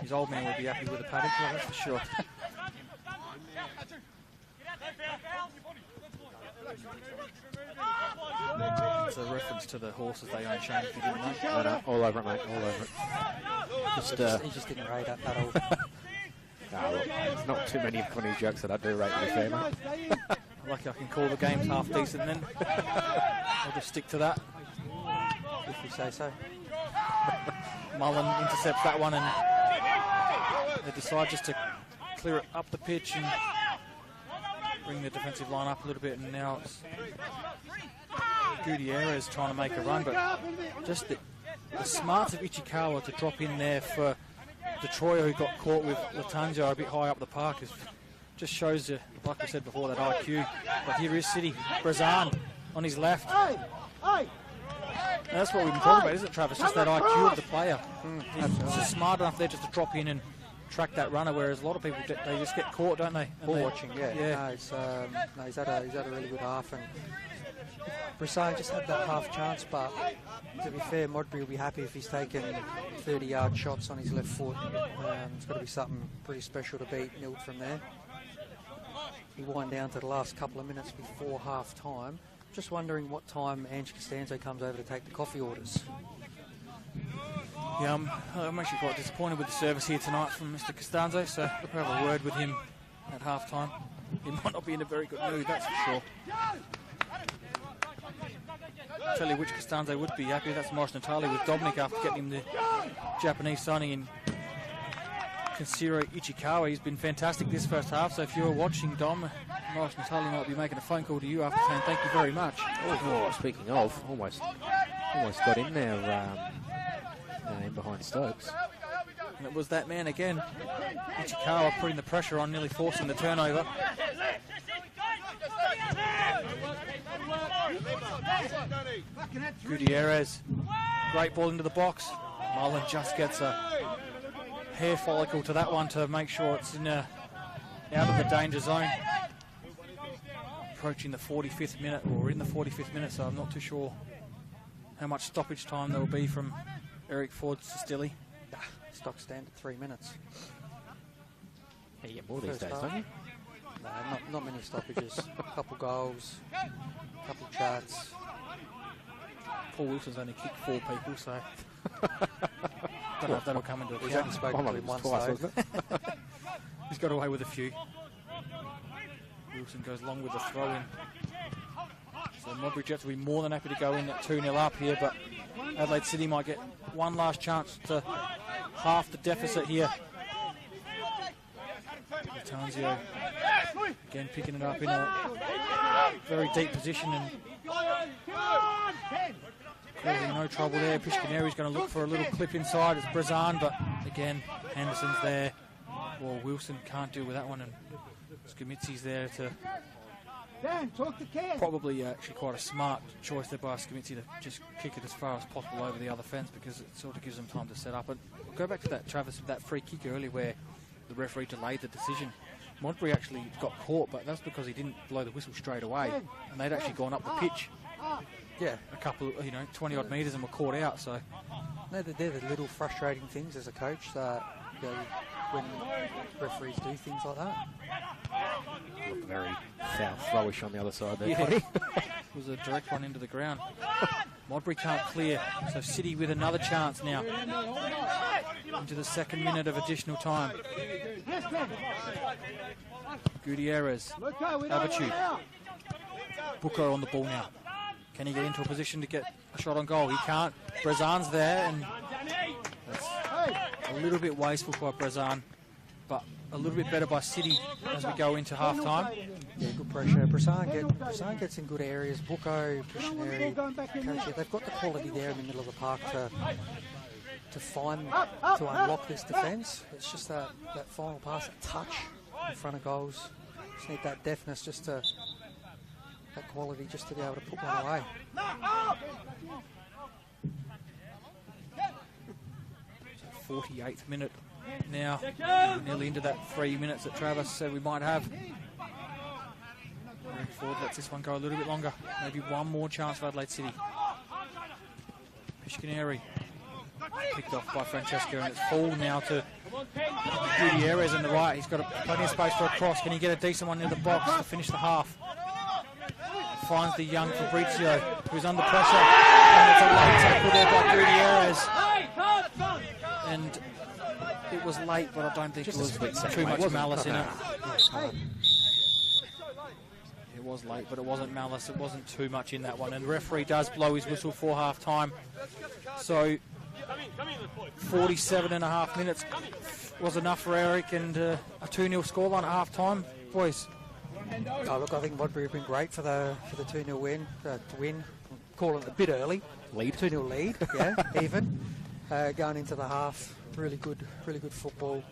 His old man would be happy with a paddock, yeah, that's for sure. It's a reference to the horses they own, Shane, if you didn't know. No, all over it, mate, all over it. He just didn't rate up that all. Nah, look, there's not too many funny jokes that I do rate, to be fair, mate. Lucky I can call the games half decent then. I'll just stick to that. If you say so. Mullen intercepts that one and they decide just to clear it up the pitch and bring the defensive line up a little bit, and now it's Gutierrez trying to make a run, but just the smarts of Ichikawa to drop in there for Detroit, who got caught with Latanzio a bit high up the park, just shows you, like we said before, that IQ. But here is City, Brazan on his left. And that's what we've been talking about, isn't it, Travis? Just that IQ of the player. He's just smart enough there just to drop in and track that runner, whereas a lot of people, they just get caught, don't they? Ball watching, yeah. No, he's had a really good half, and Brazan just had that half chance, but to be fair, Modbury will be happy if he's taken 30-yard shots on his left foot. It's got to be something pretty special to beat Nild from there. We wind down to the last couple of minutes before half-time. Just wondering what time Ange Costanzo comes over to take the coffee orders. Yeah, I'm actually quite disappointed with the service here tonight from Mr. Costanzo, so we'll have a word with him at half-time. He might not be in a very good mood, that's for sure. I'll tell you which Costanzo would be happy, that's Morris Natali with Dominic after getting him the Japanese signing in Kenshiro Ichikawa. He's been fantastic this first half, so if you're watching, Dom, Morris Natali might be making a phone call to you after saying thank you very much. Oh, speaking of, almost got in there in behind Stokes. And it was that man again, Ichikawa, putting the pressure on, nearly forcing the turnover. Gutierrez, great ball into the box. Mullen just gets a hair follicle to that one to make sure it's in out of the danger zone. Approaching the 45th minute, or in the 45th minute, so I'm not too sure how much stoppage time there will be from Eric Ford Sestilli. Stock standard 3 minutes. Yeah, you get more these days, don't you? No, not many stoppages. A couple goals, a couple chats. Paul Wilson's only kicked 4 people, so don't know if that'll come into account. He's only spoken to him once, wasn't it? He's got away with a few. Wilson goes long with the throw-in. So Modbury Jets will be more than happy to go in at 2-0 up here, but Adelaide City might get one last chance to half the deficit here. Latanzio again picking it up in a very deep position and causing no trouble there. Pishkaneri's going to look for a little clip inside. It's Brazan, but again, Henderson's there. Well, Wilson can't deal with that one, and Skamitzi's there to probably actually quite a smart choice there by Skamitzi to just kick it as far as possible over the other fence, because it sort of gives them time to set up. And we'll go back to that, Travis, that free kick earlier where the referee delayed the decision. Modbury actually got caught, but that's because he didn't blow the whistle straight away, and they'd actually gone up the pitch. Yeah, a couple, 20 odd metres and were caught out. So no, they're the little frustrating things as a coach that when referees do things like that. Look very foul throwish on the other side there. Yeah. It was a direct one into the ground. Modbury can't clear, so City with another chance now into the 2nd minute of additional time. Gutierrez, Abachu, Booker on the ball now. Can he get into a position to get a shot on goal? He can't. Brazan's there, and that's a little bit wasteful by Brazan, but a little bit better by City as we go into half-time. Yeah, good pressure. Brissan gets in good areas. Bucco, Missionary, Kochi, they've got the quality there in the middle of the park to unlock this defence. It's just that final pass, that touch in front of goals. Just need that deftness, that quality just to be able to put one away. 48th minute now, nearly into that 3 minutes that Travis said we might have. Ford lets this one go a little bit longer. Maybe one more chance for Adelaide City. Pishkineri picked off by Francesco, and it's full now to Gutierrez in the right. He's got plenty of space for a cross. Can he get a decent one in the box to finish the half? Finds the young Fabrizio, who's under pressure, and it's a late tackle there by Gutierrez. And it was late, but I don't think it was too much malice in it. It was late, but it wasn't malice. It wasn't too much in that one. And the referee does blow his whistle for half-time. So 47.5 minutes was enough for Eric, and a 2-0 scoreline at half-time. Boys. Oh, look, I think Modbury have been great for the 2-0 win. To win, calling it a bit early. Lead. 2-0 lead, yeah, even. Going into the half, really good football.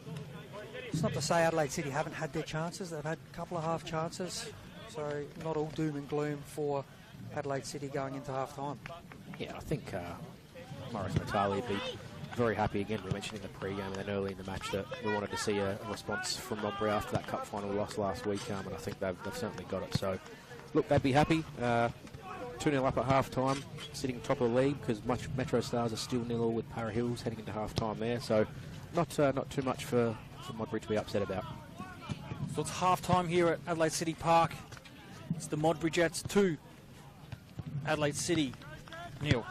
It's not to say Adelaide City haven't had their chances. They've had a couple of half chances. So not all doom and gloom for Adelaide City going into half-time. Yeah, I think Morris Matali would be very happy again. We mentioned in the pre-game and then early in the match that we wanted to see a response from Modbury after that cup final loss last week, and I think they've certainly got it. So, look, they'd be happy. 2-0 up at half-time, sitting top of the league, because Metro Stars are still 0-0 with Para Hills heading into half-time there. So, not too much for Modbury to be upset about. So it's half-time here at Adelaide City Park. It's the Modbury Jets 2, Adelaide City 0.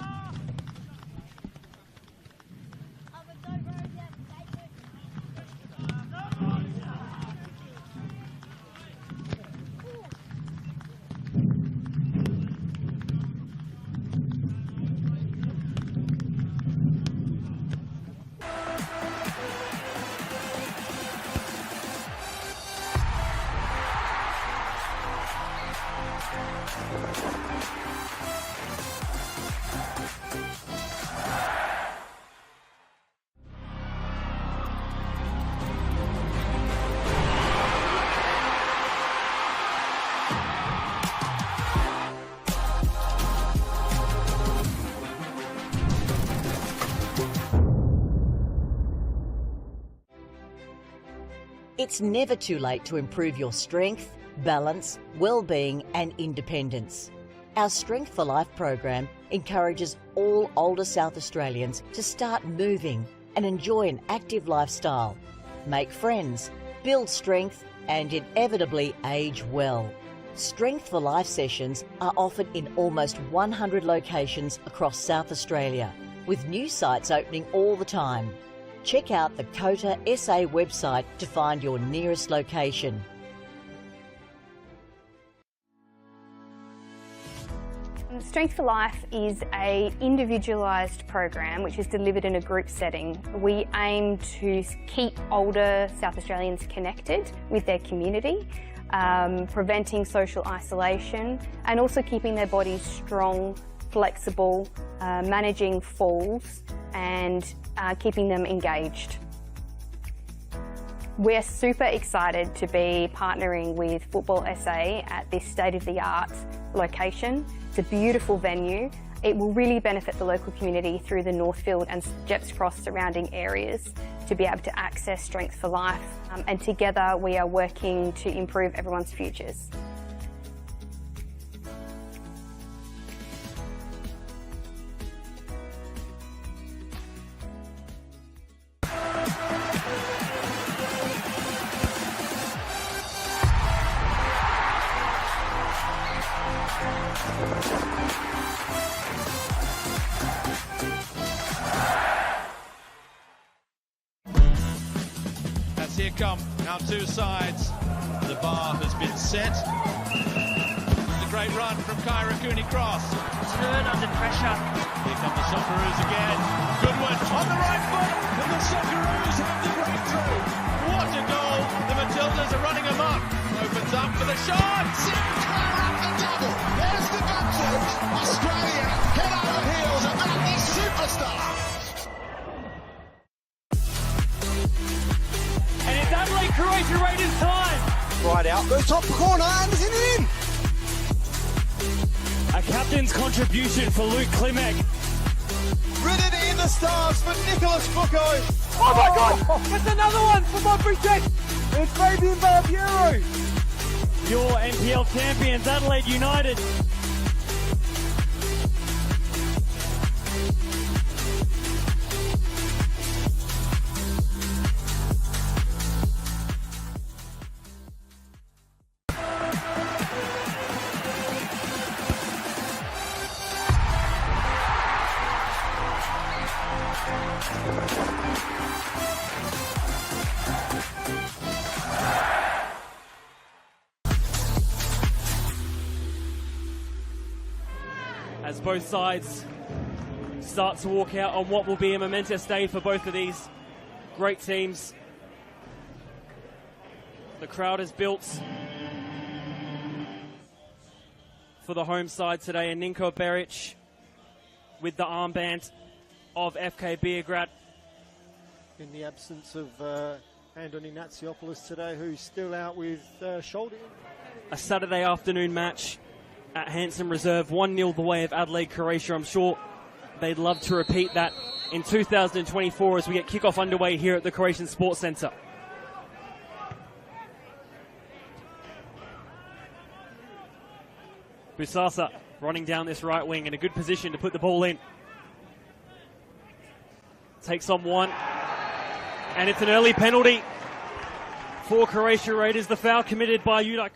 It's never too late to improve your strength, balance, well-being and independence. Our Strength for Life program encourages all older South Australians to start moving and enjoy an active lifestyle, make friends, build strength and inevitably age well. Strength for Life sessions are offered in almost 100 locations across South Australia, with new sites opening all the time. Check out the COTA SA website to find your nearest location. Strength for Life is an individualised program which is delivered in a group setting. We aim to keep older South Australians connected with their community, preventing social isolation and also keeping their bodies strong, flexible, managing falls and keeping them engaged. We're super excited to be partnering with Football SA at this state-of-the-art location. It's a beautiful venue. It will really benefit the local community through the Northfield and Jepps Cross surrounding areas to be able to access Strength for Life. And together we are working to improve everyone's futures. Here come our two sides. The bar has been set. It's a great run from Kyra Cooney-Cross. Turn under pressure. Here come the Socceroos again. Good one on the right foot, and the Socceroos have the breakthrough. What a goal. The Matildas are running amok. Opens up for the shot. Sinclair up the double. There's the gunfight. Australia head over heels about this superstar. And it's Adelaide Croatia Raiders time. Right out, goes top corner and is in. A captain's contribution for Luke Klimek. Written in the stars for Nicholas Bucco. Oh my God! It's another one for Modbury Jets. It's Fabian Barbiero. Your NPL champions, Adelaide United. As both sides start to walk out on what will be a momentous day for both of these great teams. The crowd is built for the home side today, and Ninko Beric with the armband of FK Beograd. In the absence of Andoni Natsiopoulos today, who's still out with shoulder. A Saturday afternoon match at Hanson Reserve, 1-0 the way of Adelaide Croatia. I'm sure they'd love to repeat that in 2024 as we get kickoff underway here at the Croatian Sports Centre. Busasa running down this right wing in a good position to put the ball in. Takes on one, and it's an early penalty for Croatia Raiders. The foul committed by Yuda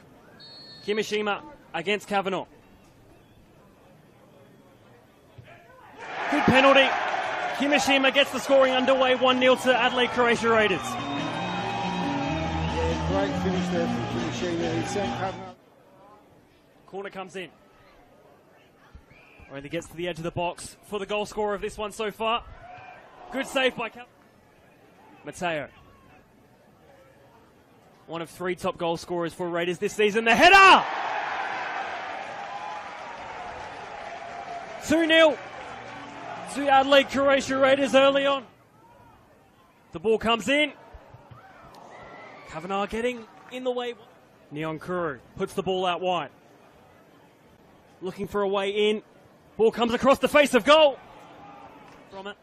Kimishima against Kavanagh. Good penalty. Kimishima gets the scoring underway, 1-0 to Adelaide Croatia Raiders. Yeah, great finish there from Kimishima. He sent Kavanagh. Corner comes in. Only gets to the edge of the box for the goal scorer of this one so far. Good save by Mateo. One of 3 top goal scorers for Raiders this season. The header! 2-0 to Adelaide Croatia Raiders early on. The ball comes in. Kavanagh getting in the way. Neon Kuru puts the ball out wide. Looking for a way in. Ball comes across the face of goal. From it.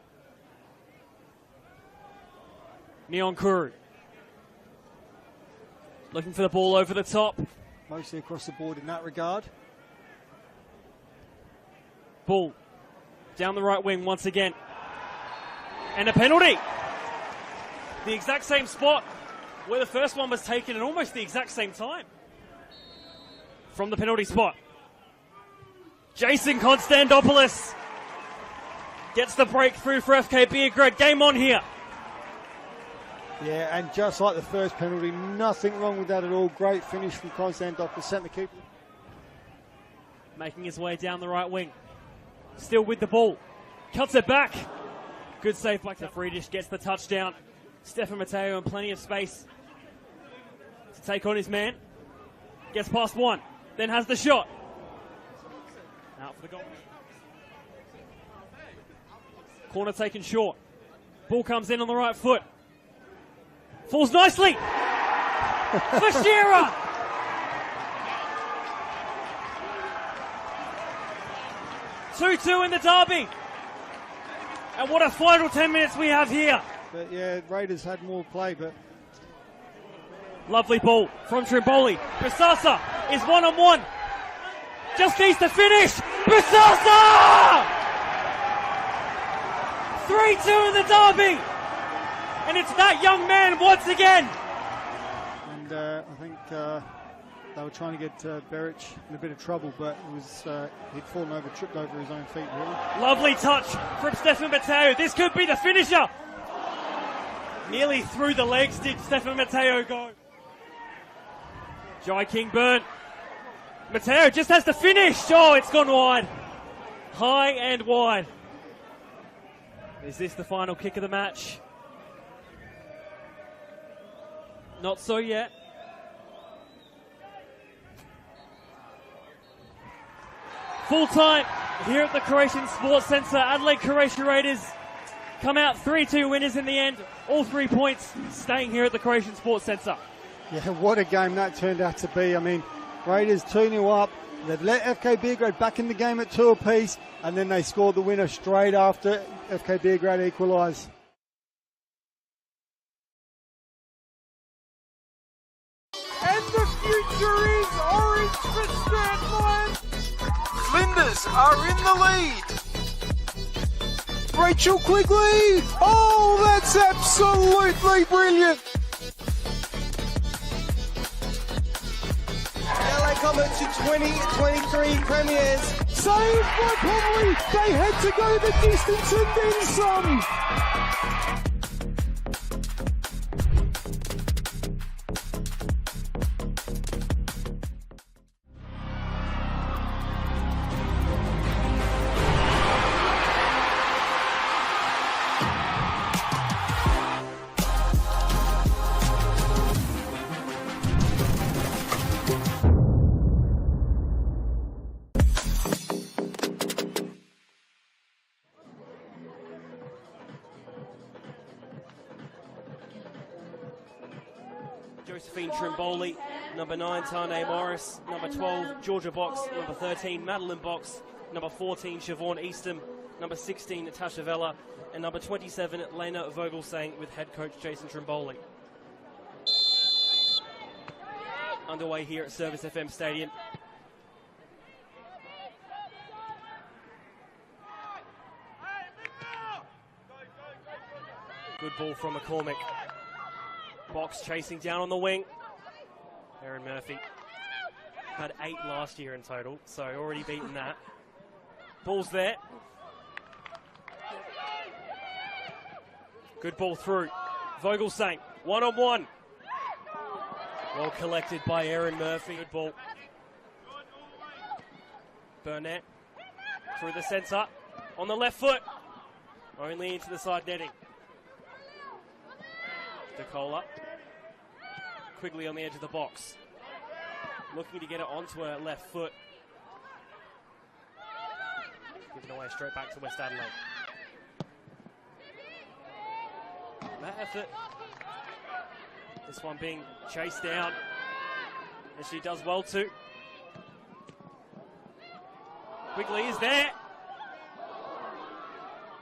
Neon Kuru. Looking for the ball over the top. Mostly across the board in that regard. Ball down the right wing once again. And a penalty. The exact same spot where the first one was taken at almost the exact same time. From the penalty spot. Jason Konstantopoulos gets the breakthrough for FK Beograd. Game on here. Yeah, and just like the first penalty, nothing wrong with that at all. Great finish from Konstantopoulos, sent the keeper. Making his way down the right wing. Still with the ball. Cuts it back. Good save by Friedrich, gets the touchdown. Stefan Mateo in plenty of space to take on his man. Gets past one. Then has the shot. Out for the goal. Corner taken short. Ball comes in on the right foot. Falls nicely. For Shearer. (2-2) in the derby. And what a final 10 minutes we have here. But yeah, Raiders had more play, but... Lovely ball from Trimboli. Busasa is one-on-one. Just needs to finish. Busasa! 3-2 in the derby. And it's that young man once again. And I think they were trying to get Beric in a bit of trouble, but it was he'd fallen over, tripped over his own feet, really. Lovely touch from Stefan Mateo. This could be the finisher. Nearly through the legs did Stefan Mateo go. Jai King-Burn. Mateo just has to finish. Oh, it's gone wide. High and wide. Is this the final kick of the match? Not so yet. Full time here at the Croatian Sports Centre. Adelaide Croatia Raiders come out 3-2 winners in the end. All 3 points staying here at the Croatian Sports Centre. Yeah, what a game that turned out to be. I mean, Raiders 2-0 up. They'd let FK Beograd back in the game at 2 apiece, and then they scored the winner straight after FK Beograd equalised. And the future is orange for Strathmore. Flinders are in the lead. Rachel Quigley. Oh, that's absolutely brilliant. LA Comets to 2023 premiers. Saved by Pomeroy. They had to go the distance and then some. Josephine Trimboli, number 9, Tane Morris, number 12, Georgia Box, number 13, Madeline Box, number 14, Siobhan Eastham, number 16, Natasha Vella, and number 27, Lena Vogelsang, with head coach Jason Trimboli. Underway here at Service FM Stadium. Good ball from McCormick. Box chasing down on the wing. Erin Murphy had 8 last year in total, so already beaten that. Ball's there. Good ball through. Vogelsang, 1-on-1. Well collected by Erin Murphy. Good ball. Burnett through the centre. On the left foot. Only into the side netting. DeCola. Quigley on the edge of the box. Looking to get it onto her left foot. Giving away straight back to West Adelaide. That effort. This one being chased down. And she does well too. Quigley is there.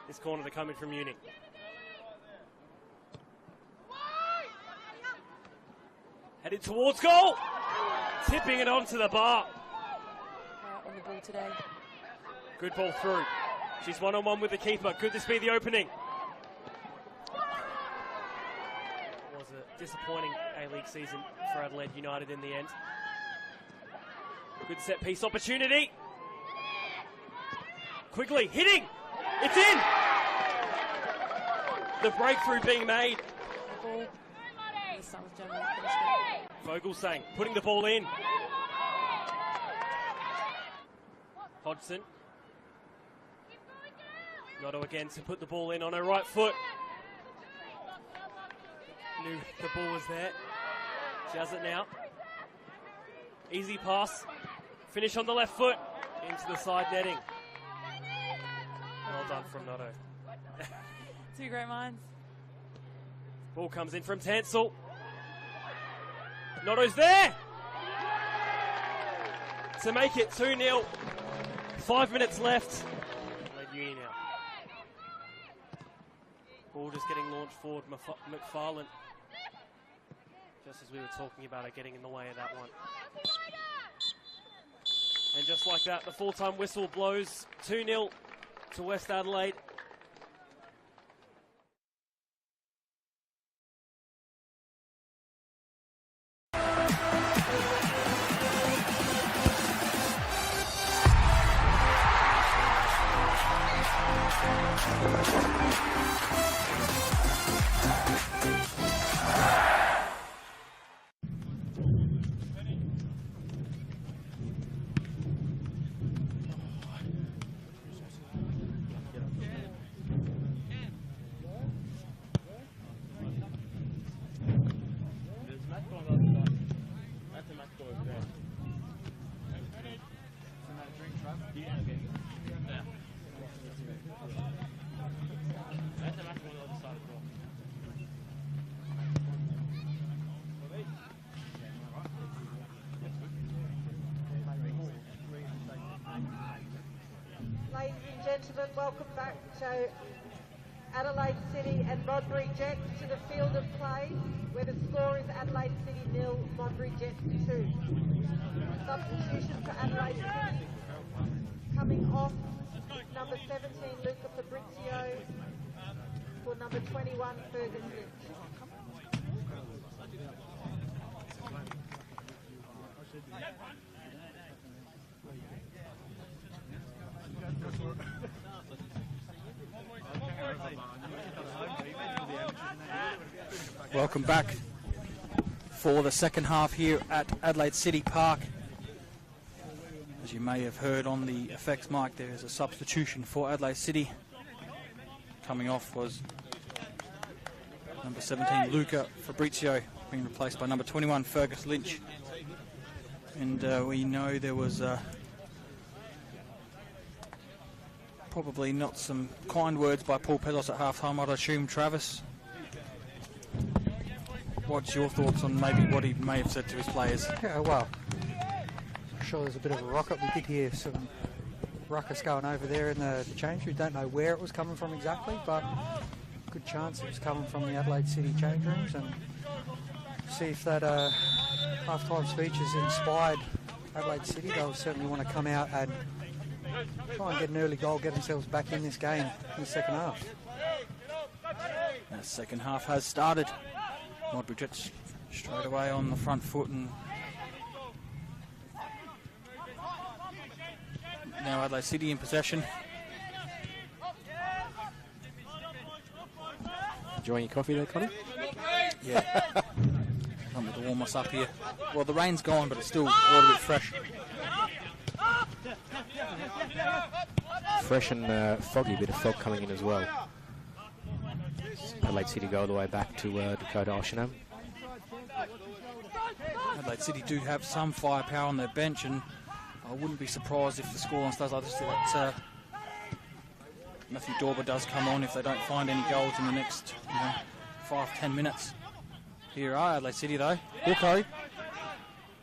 This corner to come in from Uni. Headed towards goal. Tipping it onto the bar. On the ball today. Good ball through. She's 1-on-1 with the keeper. Could this be the opening? Was a disappointing A-League season for Adelaide United in the end. Good set piece opportunity. Quigley hitting. It's in. The breakthrough being made. Vogelsang putting the ball in. Hodgson. Noto again to put the ball in on her right foot. Knew the ball was there. She has it now. Easy pass. Finish on the left foot. Into the side netting. Well done from Noto. Two great minds. Ball comes in from Tansel. Noto's there to make it 2-0. 5 minutes left. Uni now. Ball just getting launched forward. McFarlane. Just as we were talking about it, getting in the way of that one. And just like that, the full-time whistle blows. 2-0 to West Adelaide. and gentlemen, welcome back to Adelaide City and Modbury Jets to the field of play, where the score is Adelaide City 0, Modbury Jets 2. Substitution for Adelaide City, coming off number 17 Luca Fabrizio for number 21 Fergus Lynch. Welcome back for the second half here at Adelaide City Park. As you may have heard on the effects mic, there is a substitution for Adelaide City. Coming off was number 17 Luca Fabrizio, being replaced by number 21 Fergus Lynch. And we know there was probably not some kind words by Paul Pesos at half-time, I'd assume. Travis, what's your thoughts on maybe what he may have said to his players? Yeah, well, I'm sure there's a bit of a rocket. We did hear some ruckus going over there in the change. We don't know where it was coming from exactly, but good chance it was coming from the Adelaide City change rooms, and see if that half-time speech has inspired Adelaide City. They'll certainly want to come out and try and get an early goal, get themselves back in this game in the second half. The second half has started. Modbury Jets straight away on the front foot, and now Adelaide City in possession. Enjoying your coffee there, Connie? Yeah. I'm going to warm us up here. Well, the rain's gone, but it's still a little bit fresh. Fresh and foggy, a bit of fog coming in as well. Adelaide City go all the way back to Dakota Oshinam. Adelaide City do have some firepower on their bench, and I wouldn't be surprised if the scoreline stays like this, that Matthew Dorber does come on if they don't find any goals in the next 5-10 minutes. Here are Adelaide City though. Wilco.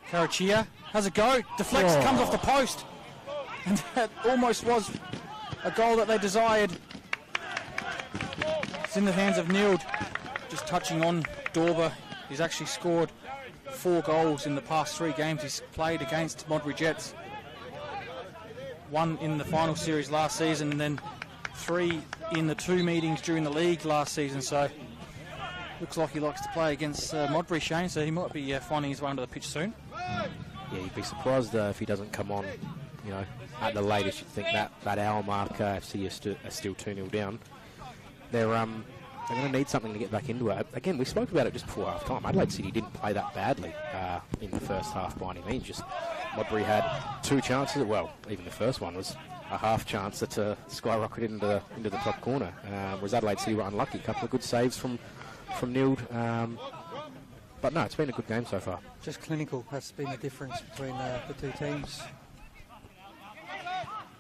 Karachia has a go. Deflects, comes off the post. And that almost was a goal that they desired. It's in the hands of Nield. Just touching on Dorber. He's actually scored 4 goals in the past 3 games he's played against Modbury Jets. 1 in the final series last season, and then 3 in the 2 meetings during the league last season. So looks like he likes to play against Modbury, Shane, so he might be finding his way onto the pitch soon. Yeah, you'd be surprised if he doesn't come on, at the latest. You'd think that hour mark, FC are still 2-0 down. They're going to need something to get back into it. Again, we spoke about it just before half-time. Adelaide City didn't play that badly in the first half by any means. Just Modbury had 2 chances. Well, even the first one was a half chance that skyrocketed into the top corner. Whereas Adelaide City were unlucky. A couple of good saves from Nield. But no, it's been a good game so far. Just clinical has been the difference between the 2 teams.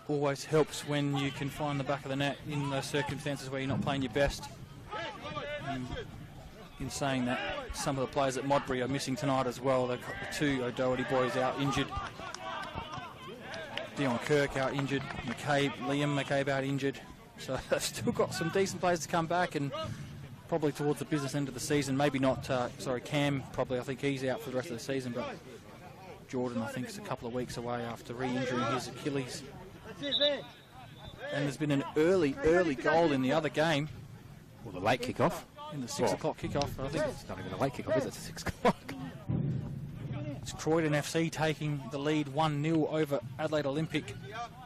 Always helps when you can find the back of the net in those circumstances where you're not playing your best. In saying that, some of the players at Modbury are missing tonight as well. They've got the 2 O'Doherty boys out injured. Dion Kirk out injured. Liam McCabe out injured. So they've still got some decent players to come back, and probably towards the business end of the season. Maybe not, Cam, probably. I think he's out for the rest of the season, but Jordan, I think, is a couple of weeks away after re-injuring his Achilles. And there's been an early goal in the other game. Well, the late kick-off. In the 6 o'clock kick-off. I think it's not even a late kick-off, is it? It's 6 o'clock. It's Croydon FC taking the lead 1-0 over Adelaide Olympic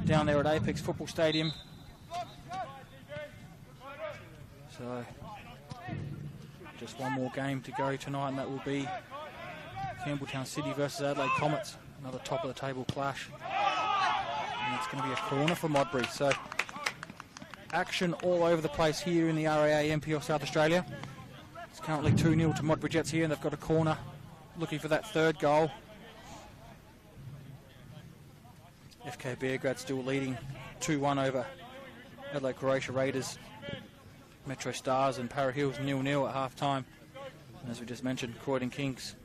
down there at Apex Football Stadium. So just one more game to go tonight, and that will be Campbelltown City versus Adelaide Comets. Another top-of-the-table clash. And it's going to be a corner for Modbury. So action all over the place here in the RAA NPL South Australia. It's currently 2-0 to Modbury Jets here, and they've got a corner looking for that 3rd goal. FK Beargrad still leading 2-1 over Adelaide Croatia Raiders. Metro Stars and Para Hills 0-0 at half-time. And as we just mentioned, Croydon Kings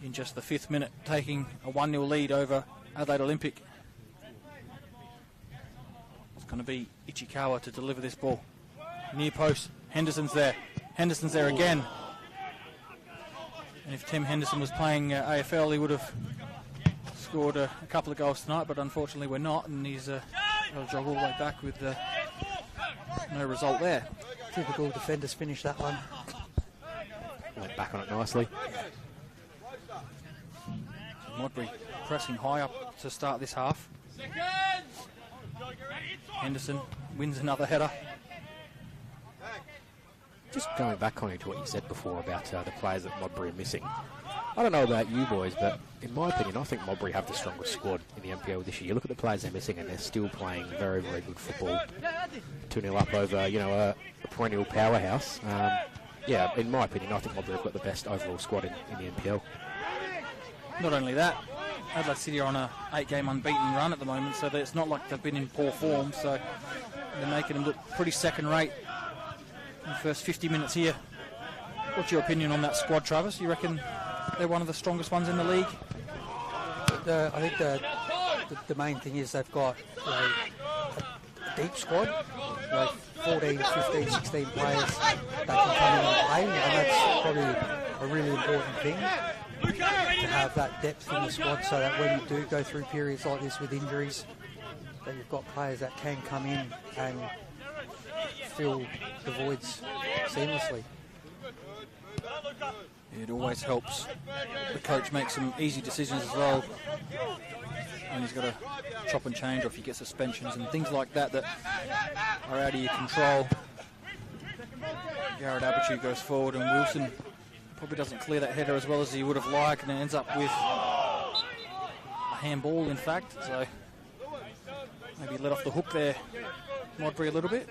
in just the 5th minute taking a 1-0 lead over Adelaide Olympic. going to be Ichikawa to deliver this ball. Near post, Henderson's there. Henderson's there again. And if Tim Henderson was playing AFL, he would have scored a couple of goals tonight, but unfortunately we're not, and he's got to jog all the way back with no result there. Typical defenders finish that one. Went back on it nicely. Modbury pressing high up to start this half. Henderson wins another header. Just going back, Connie, to what you said before about the players that Modbury are missing. I don't know about you boys, but in my opinion, I think Modbury have the strongest squad in the NPL this year. You look at the players they're missing, and they're still playing very, very good football. 2-0 up over, a perennial powerhouse. Yeah, in my opinion, I think Modbury have got the best overall squad in the NPL. Not only that, Adelaide City are on a 8-game unbeaten run at the moment, so that it's not like they've been in poor form, so they're making them look pretty second-rate in the first 50 minutes here. What's your opinion on that squad, Travis? You reckon they're one of the strongest ones in the league? I think the main thing is they've got a deep squad, 14, 15, 16 players that can come in and play, and that's probably a really important thing, to have that depth in the squad, so that when you do go through periods like this with injuries, that you've got players that can come in and fill the voids seamlessly. It always helps the coach make some easy decisions as well, and he's got to chop and change, or if you get suspensions and things like that that are out of your control. Garrett Abichu goes forward, and Wilson probably doesn't clear that header as well as he would have liked, and it ends up with a handball, in fact, so maybe let off the hook there, Modbury, a little bit.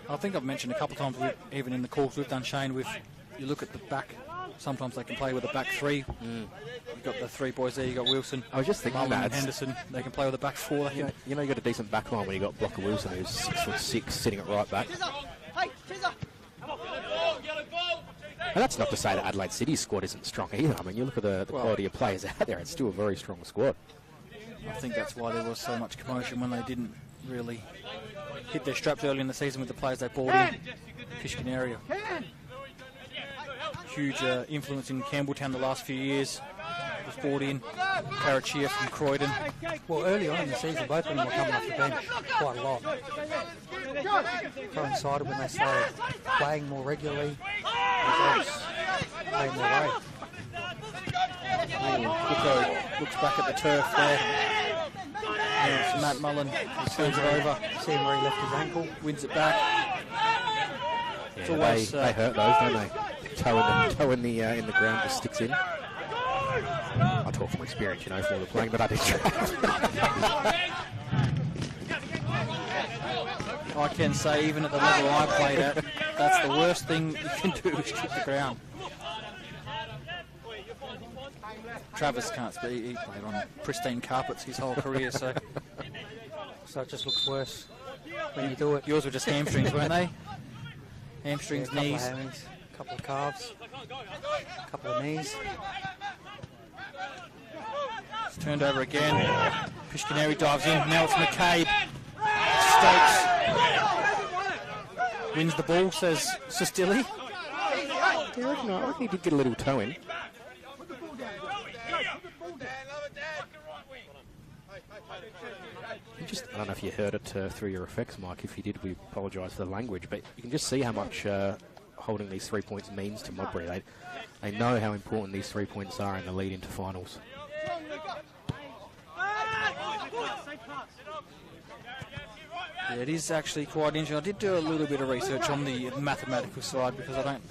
I think I've mentioned a couple of times, even in the calls we've done, Shane, you look at the back, sometimes they can play with a back three. You've got the three boys there, you've got Wilson, I was just thinking Mullen that and Henderson, they can play with a back four. You got a decent back line when you got Blocker Wilson, who's 6'6", sitting at right back. And that's not to say that Adelaide City's squad isn't strong either. I mean, you look at the quality of players out there, it's still a very strong squad. I think that's why there was so much commotion when they didn't really hit their straps early in the season with the players they brought in. Pishkinary, huge influence in Campbelltown the last few years, was brought in. Karachia from Croydon. Well, early on in the season, both of them were coming off the bench quite a lot. Coincided when they started playing more regularly, results playing their way. Bucco looks back at the turf there. It's Matt Mullen, he turns it over. Seeing where he left his ankle. Wins it back. Yeah, always, they hurt those, don't they? Toe in the ground just sticks in. I talk from experience, from all the playing, but I did. I can say, even at the level I played at, that's the worst thing you can do is kick the ground. Travis can't speak, he played on pristine carpets his whole career, so it just looks worse when you do it. Yours were just hamstrings, weren't they? Hamstrings, yeah, knees. A couple of calves, a couple of knees. It's turned over again. Pishkinary dives in. Now it's McCabe. Stokes wins the ball, says Sistilli. Yeah, I reckon he did get a little toe in. I don't know if you heard it through your effects, Mike. If you did, we apologise for the language, but you can just see how much holding these 3 points means to Modbury. They know how important these 3 points are in the lead into finals. Yeah, it is actually quite interesting. I did do a little bit of research on the mathematical side because I don't,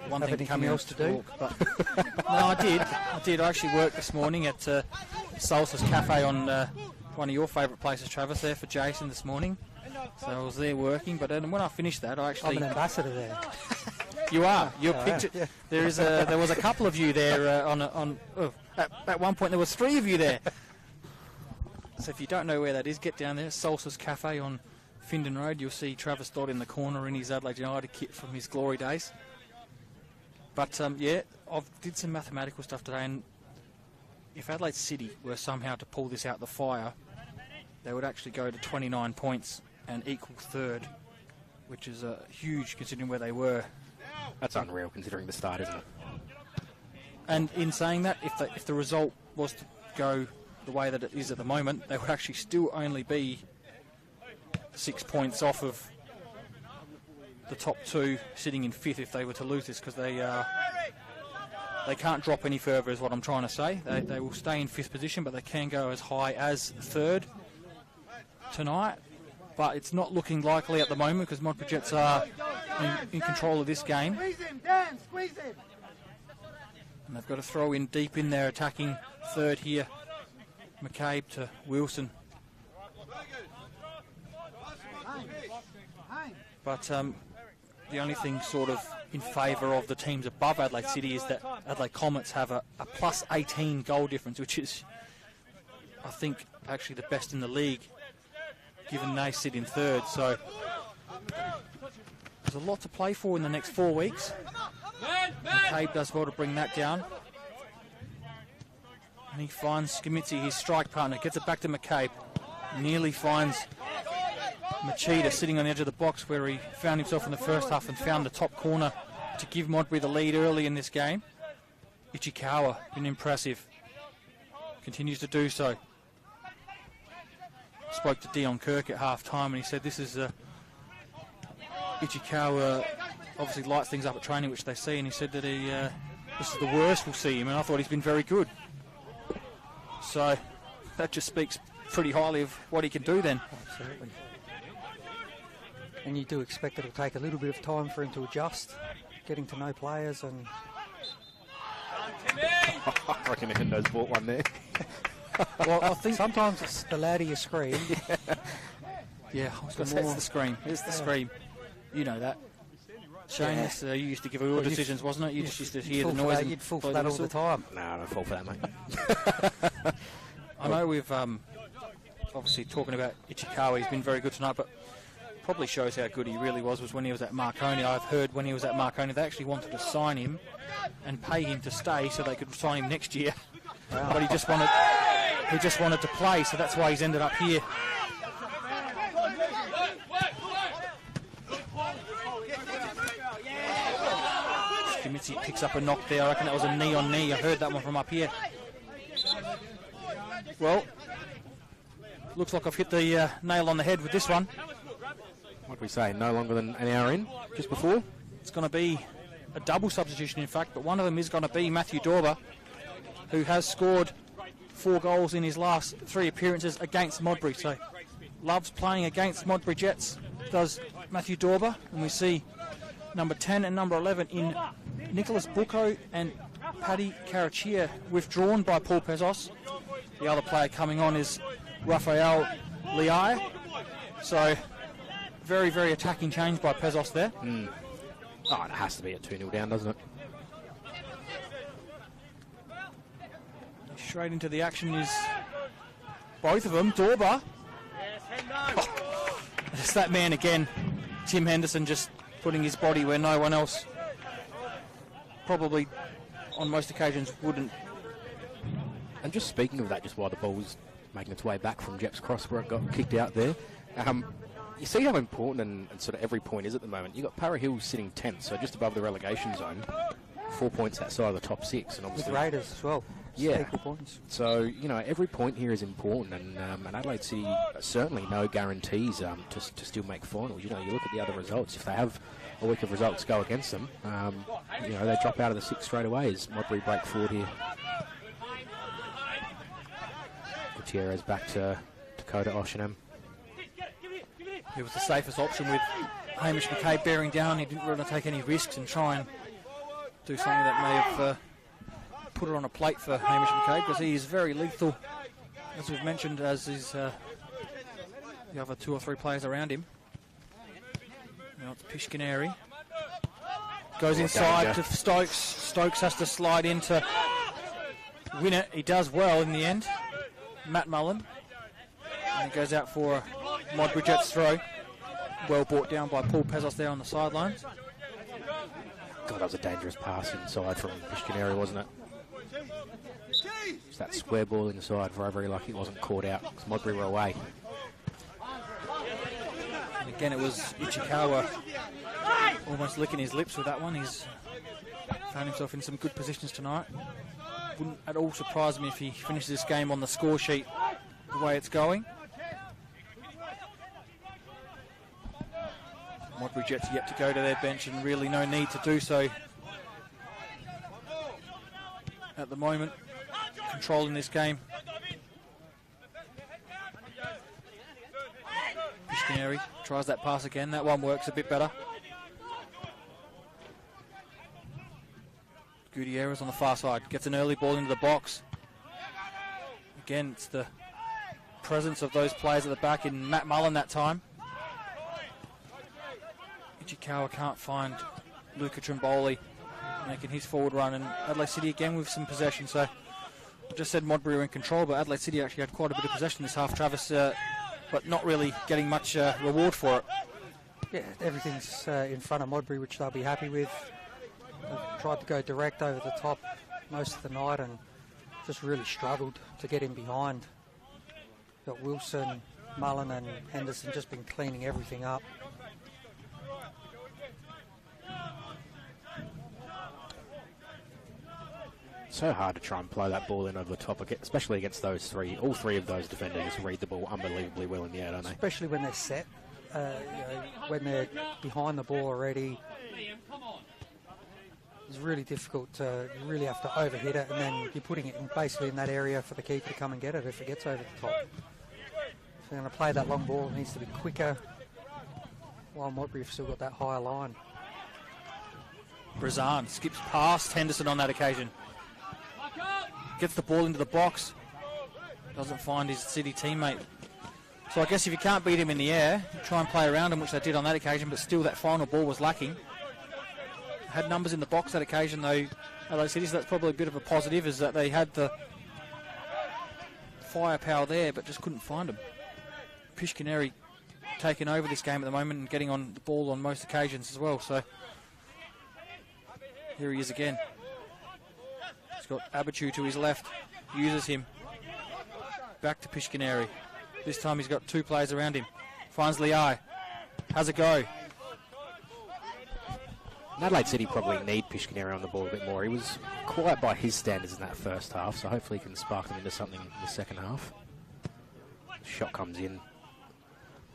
one thing coming else to do. But no, I did. I actually worked this morning at Salsa's Cafe on one of your favourite places, Travis, there for Jason this morning. So I was there working, but when I finished that, I actually... I'm an ambassador there. You are. You're pictured. Yeah. There was a couple of you there at one point there was 3 of you there. So if you don't know where that is, get down there. Salsa's Cafe on Findon Road. You'll see Travis Dodd in the corner in his Adelaide United kit from his glory days. But yeah, I've did some mathematical stuff today, and if Adelaide City were somehow to pull this out the fire, they would actually go to 29 points and equal third, which is huge considering where they were. That's unreal considering the start, isn't it? And in saying that, if the result was to go the way that it is at the moment, they would actually still only be 6 points off of the top two sitting in fifth if they were to lose this, because they can't drop any further is what I'm trying to say. They will stay in fifth position, but they can go as high as third tonight. But it's not looking likely at the moment because Modbury Jets are in control of this game. Squeeze him, Dan, squeeze him. And they've got to throw in deep in there, attacking third here. McCabe to Wilson. But the only thing sort of in favour of the teams above Adelaide City is that Adelaide Comets have a plus 18 goal difference, which is, I think, actually the best in the league, given they sit in third. So there's a lot to play for in the next 4 weeks. McCabe does well to bring that down. And he finds Scamitzi, his strike partner, gets it back to McCabe. Nearly finds Machida sitting on the edge of the box where he found himself in the first half and found the top corner to give Modbury the lead early in this game. Ichikawa, been impressive. Continues to do so. Spoke to Dion Kirk at half-time and he said this is Ichikawa obviously lights things up at training, which they see, and he said that this is the worst we'll see him, and I thought he's been very good. So that just speaks pretty highly of what he can do then. Absolutely. And you do expect it'll take a little bit of time for him to adjust, getting to know players and... I reckon Nintendo's bought one there. Well, I think sometimes it's the louder you scream. Yeah, I was going to say it's the scream. It's the scream. You know that. Shane, you used to give all decisions, wasn't it? You just used to hear the noise. You'd fall for that all the time. No, I don't fall for that, mate. I know we've obviously talking about Ichikawa, he's been very good tonight, but probably shows how good he really was when he was at Marconi. I've heard when he was at Marconi they actually wanted to sign him and pay him to stay so they could sign him next year. Wow. But he just wanted to play, so that's why he's ended up here. Scamitzi picks up a knock there. I reckon that was a knee on knee. I heard that one from up here. Well, looks like I've hit the nail on the head with this one. What do we say? No longer than an hour in, just before? It's going to be a double substitution, in fact, but one of them is going to be Matthew Dorber, who has scored 4 goals in his last 3 appearances against Modbury. So loves playing against Modbury Jets, does Matthew Dorber. And we see number 10 and number 11 in Nicholas Bucco and Paddy Carachia withdrawn by Paul Pezos. The other player coming on is Rafael Liai. So very, very attacking change by Pezos there. Oh, it has to be a 2-0 down, doesn't it? Straight into the action is both of them. Dorber. Oh, it's that man again. Tim Henderson just putting his body where no one else probably on most occasions wouldn't. And just speaking of that, just while the ball was making its way back from Jep's cross where it got kicked out there, you see how important and sort of every point is at the moment. You've got Para Hills sitting 10th, so just above the relegation zone, 4 points outside of the top 6. And obviously, with Raiders as well. Yeah. Equal points. So, you know, every point here is important, and Adelaide City certainly no guarantees to still make finals. You know, you look at the other results. If they have a week of results go against them, you know, they drop out of the 6 straight away as Modbury break forward here. Gutierrez back to Dakota Oshingham. It was the safest option with Hamish McCabe bearing down. He didn't want to take any risks and try and do something that may have put it on a plate for Hamish McCabe, because he is very lethal, as we've mentioned, as is the other 2 or 3 players around him. Now it's Pishkineri. Goes inside to Stokes. Stokes has to slide in to win it. He does well in the end. Matt Mullen. And he goes out for a Modbury Jets throw. Well brought down by Paul Pezos there on the sidelines. God, that was a dangerous pass inside from Pishkineri, wasn't it? It's that square ball inside. Very, very lucky it wasn't caught out because Modbury were away. Again, it was Ichikawa almost licking his lips with that one. He's found himself in some good positions tonight. Wouldn't at all surprise me if he finishes this game on the score sheet the way it's going. Modbury Jets yet to go to their bench, and really no need to do so at the moment. Controlling this game. Pishkineri tries that pass again. That one works a bit better. Gutierrez on the far side. Gets an early ball into the box. Again, it's the presence of those players at the back in Matt Mullen that time. Ichikawa can't find Luca Trimboli making his forward run, and Adelaide City again with some possession. So I just said Modbury were in control, but Adelaide City actually had quite a bit of possession this half, Travis, but not really getting much reward for it. Yeah, everything's in front of Modbury, which they'll be happy with. They've tried to go direct over the top most of the night and just really struggled to get in behind. Got Wilson, Mullen and Henderson just been cleaning everything up. So hard to try and play that ball in over the top, especially against those three. All three of those defenders read the ball unbelievably well in the air, don't they? Especially when they're set, when they're behind the ball already. It's really difficult to, you really have to overhit it, and then you're putting it basically in that area for the keeper to come and get it if it gets over the top. If they're going to play that long ball, it needs to be quicker, while Modbury have still got that higher line. Brazan skips past Henderson on that occasion. Gets the ball into the box. Doesn't find his City teammate. So I guess if you can't beat him in the air, you try and play around him, which they did on that occasion, but still that final ball was lacking. Had numbers in the box that occasion though, Adelaide City, so that's probably a bit of a positive, is that they had the firepower there but just couldn't find him. Pishkineri taking over this game at the moment and getting on the ball on most occasions as well, so here he is again. He's got Abichu to his left, uses him. Back to Pishkineri. This time he's got two players around him. Finds Liai, has a go. Adelaide City probably need Pishkineri on the ball a bit more. He was quiet by his standards in that first half, so hopefully he can spark them into something in the second half. Shot comes in.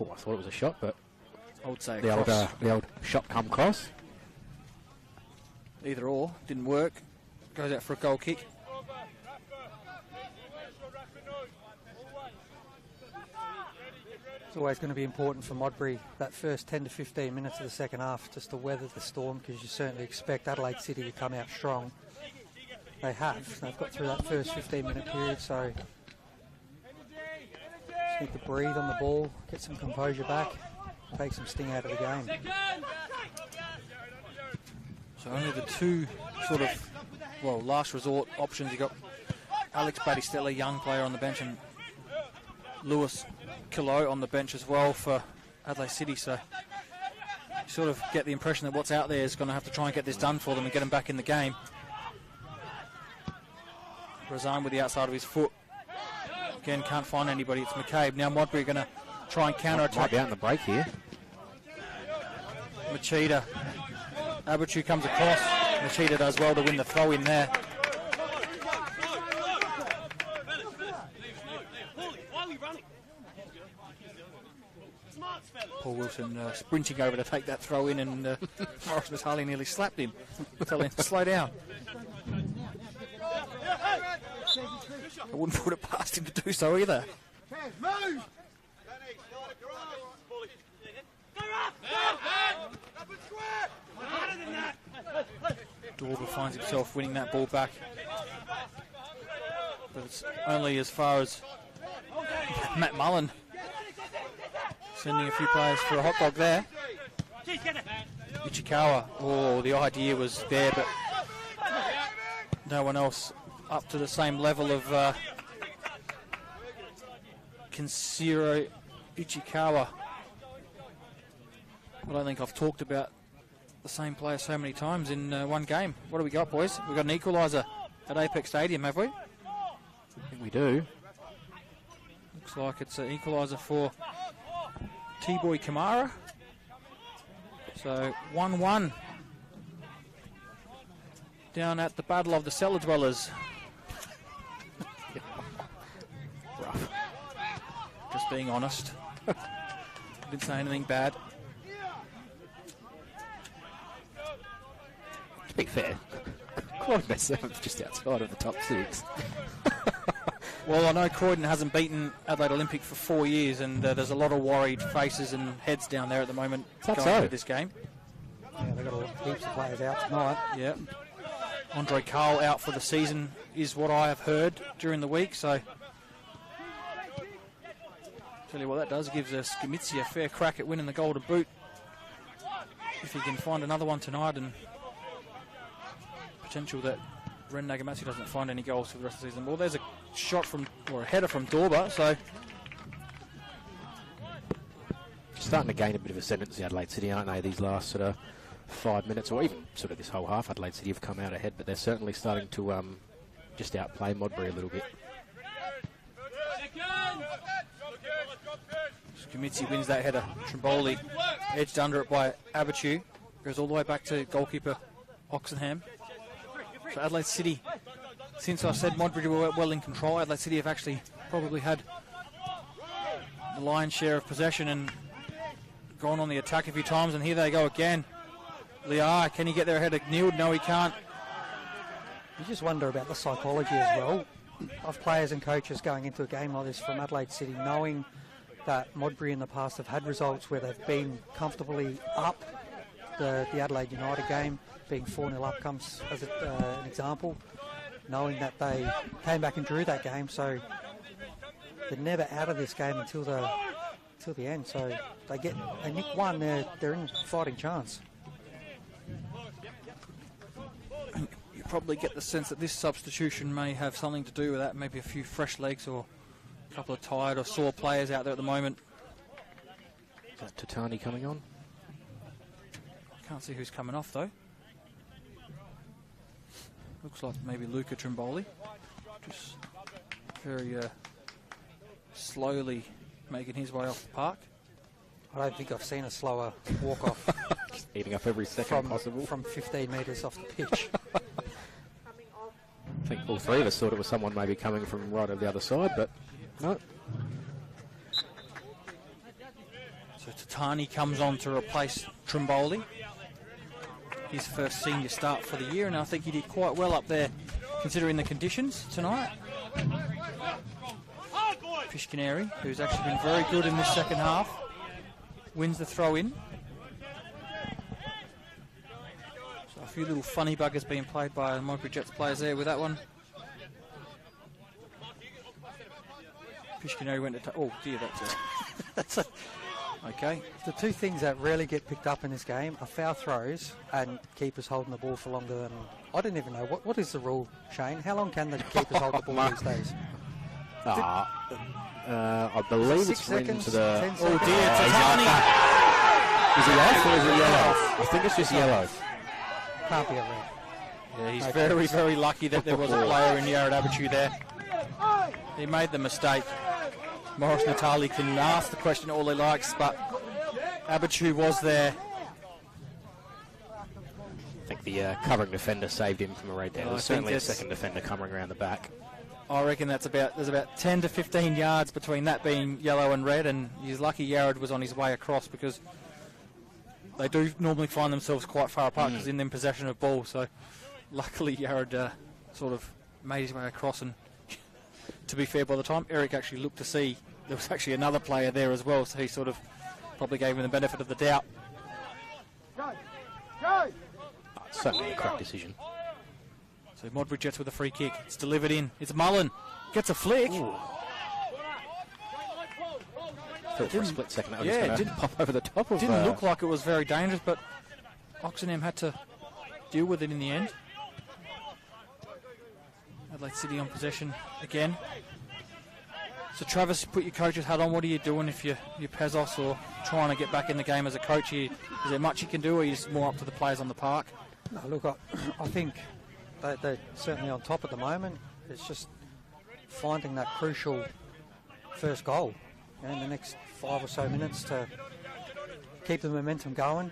Oh, I thought it was a shot, but I would say the old shot come cross. Either or, didn't work. Goes out for a goal kick. It's always going to be important for Modbury, that first 10 to 15 minutes of the second half, just to weather the storm, because you certainly expect Adelaide City to come out strong. They have. They've got through that first 15-minute period, so just need to breathe on the ball, get some composure back, take some sting out of the game. So only the two sort of, well, last resort options. You got Alex Battistella, young player on the bench, and Lewis Kilo on the bench as well for Adelaide City, so you sort of get the impression that what's out there is going to have to try and get this done for them and get them back in the game. Brazan with the outside of his foot. Again, can't find anybody. It's McCabe. Now Modbury going to try and counter-attack. Might be out in the break here. Machida. Abichu comes across. Machida does well to win the throw in there. Paul Wilson sprinting over to take that throw in, and Morris Vitali nearly slapped him, telling him to slow down. I wouldn't put it past him to do so either. Dorber finds himself winning that ball back, but it's only as far as Matt Mullen sending a few players for a hot dog there. Ichikawa, oh, the idea was there, but no one else up to the same level of Kenshiro Ichikawa. I don't think I've talked about the same player so many times in one game. What do we got, boys? We've got an equaliser at Apex Stadium, have we? I think we do. Looks like it's an equaliser for T-Boy Kamara. So 1-1 down at the Battle of the Cellar Dwellers. Rough. Just being honest. Didn't say anything bad. To be fair, Croydon are 7th, just outside of the top 6. Well, I know Croydon hasn't beaten Adelaide Olympic for 4 years, and there's a lot of worried faces and heads down there at the moment going into this game. Yeah, they've got heaps of players out tonight. Yeah. Andre Carl out for the season is what I have heard during the week, so tell you what that does, gives Skamitsi a fair crack at winning the Golden Boot if he can find another one tonight, and potential that Ren Nagamatsu doesn't find any goals for the rest of the season. Well, there's a shot from, or a header from Dorba, so starting to gain a bit of ascendancy, Adelaide City, aren't they, these last sort of 5 minutes, or even sort of this whole half. Adelaide City have come out ahead, but they're certainly starting to just outplay Modbury a little bit. Skamitsi wins that header. Trimboli edged under it by Abichu. Goes all the way back to goalkeeper Oxenham. So Adelaide City, since I said Modbury were well in control, Adelaide City have actually probably had the lion's share of possession and gone on the attack a few times, and here they go again. Liar, can he get there ahead of Nield? No, he can't. You just wonder about the psychology as well of players and coaches going into a game like this from Adelaide City, knowing that Modbury in the past have had results where they've been comfortably up. The Adelaide United game being 4-0 up comes as an example, knowing that they came back and drew that game, so they're never out of this game until the end. So they nick one, they're in fighting chance. You probably get the sense that this substitution may have something to do with that, maybe a few fresh legs or a couple of tired or sore players out there at the moment. Is that Tatani coming on? Can't see who's coming off though. Looks like maybe Luca Trimboli. Just very slowly making his way off the park. I don't think I've seen a slower walk-off. Just eating up every second possible. From 15 metres off the pitch. I think all three of us thought it was someone maybe coming from right on the other side, but no. So Tatani comes on to replace Trimboli. His first senior start for the year, and I think he did quite well up there considering the conditions tonight. Pishkineri, who's actually been very good in this second half, wins the throw-in. So a few little funny buggers being played by the Modbury Jets players there with that one. Pishkineri went to... oh dear, that's it. Okay. The two things that rarely get picked up in this game are foul throws and keepers holding the ball for longer than... I don't even know. What is the rule, Shane? How long can the keepers hold the ball these days? I believe it's written to the... Oh dear, Tatani! Is he off or is it yellow? I think it's just yellow. Can't be a red. Yeah, he's very, very lucky that there was a player in Yared Abichu there. He made the mistake. Morris Natali can ask the question all he likes, but Abichu was there. I think the covering defender saved him from a red there. There's certainly a second defender coming around the back. I reckon there's about 10 to 15 yards between that being yellow and red, and he's lucky Yared was on his way across, because they do normally find themselves quite far apart because in possession of ball. So luckily Yared sort of made his way across, and to be fair, by the time Eric actually looked to see, there was actually another player there as well, so he sort of probably gave him the benefit of the doubt. Certainly a correct decision. So Modbury Jets with a free kick. It's delivered in. It's Mullen. Gets a flick. Thought for a split second that was going to pop over the top of... Didn't look like it was very dangerous, but Oxenham had to deal with it in the end. Adelaide City on possession again. So Travis, put your coach's hat on. What are you doing if you're Pezos or trying to get back in the game as a coach? Is there much you can do, or are you just more up to the players on the park? No, look, I think they're certainly on top at the moment. It's just finding that crucial first goal in the next 5 or so minutes to keep the momentum going.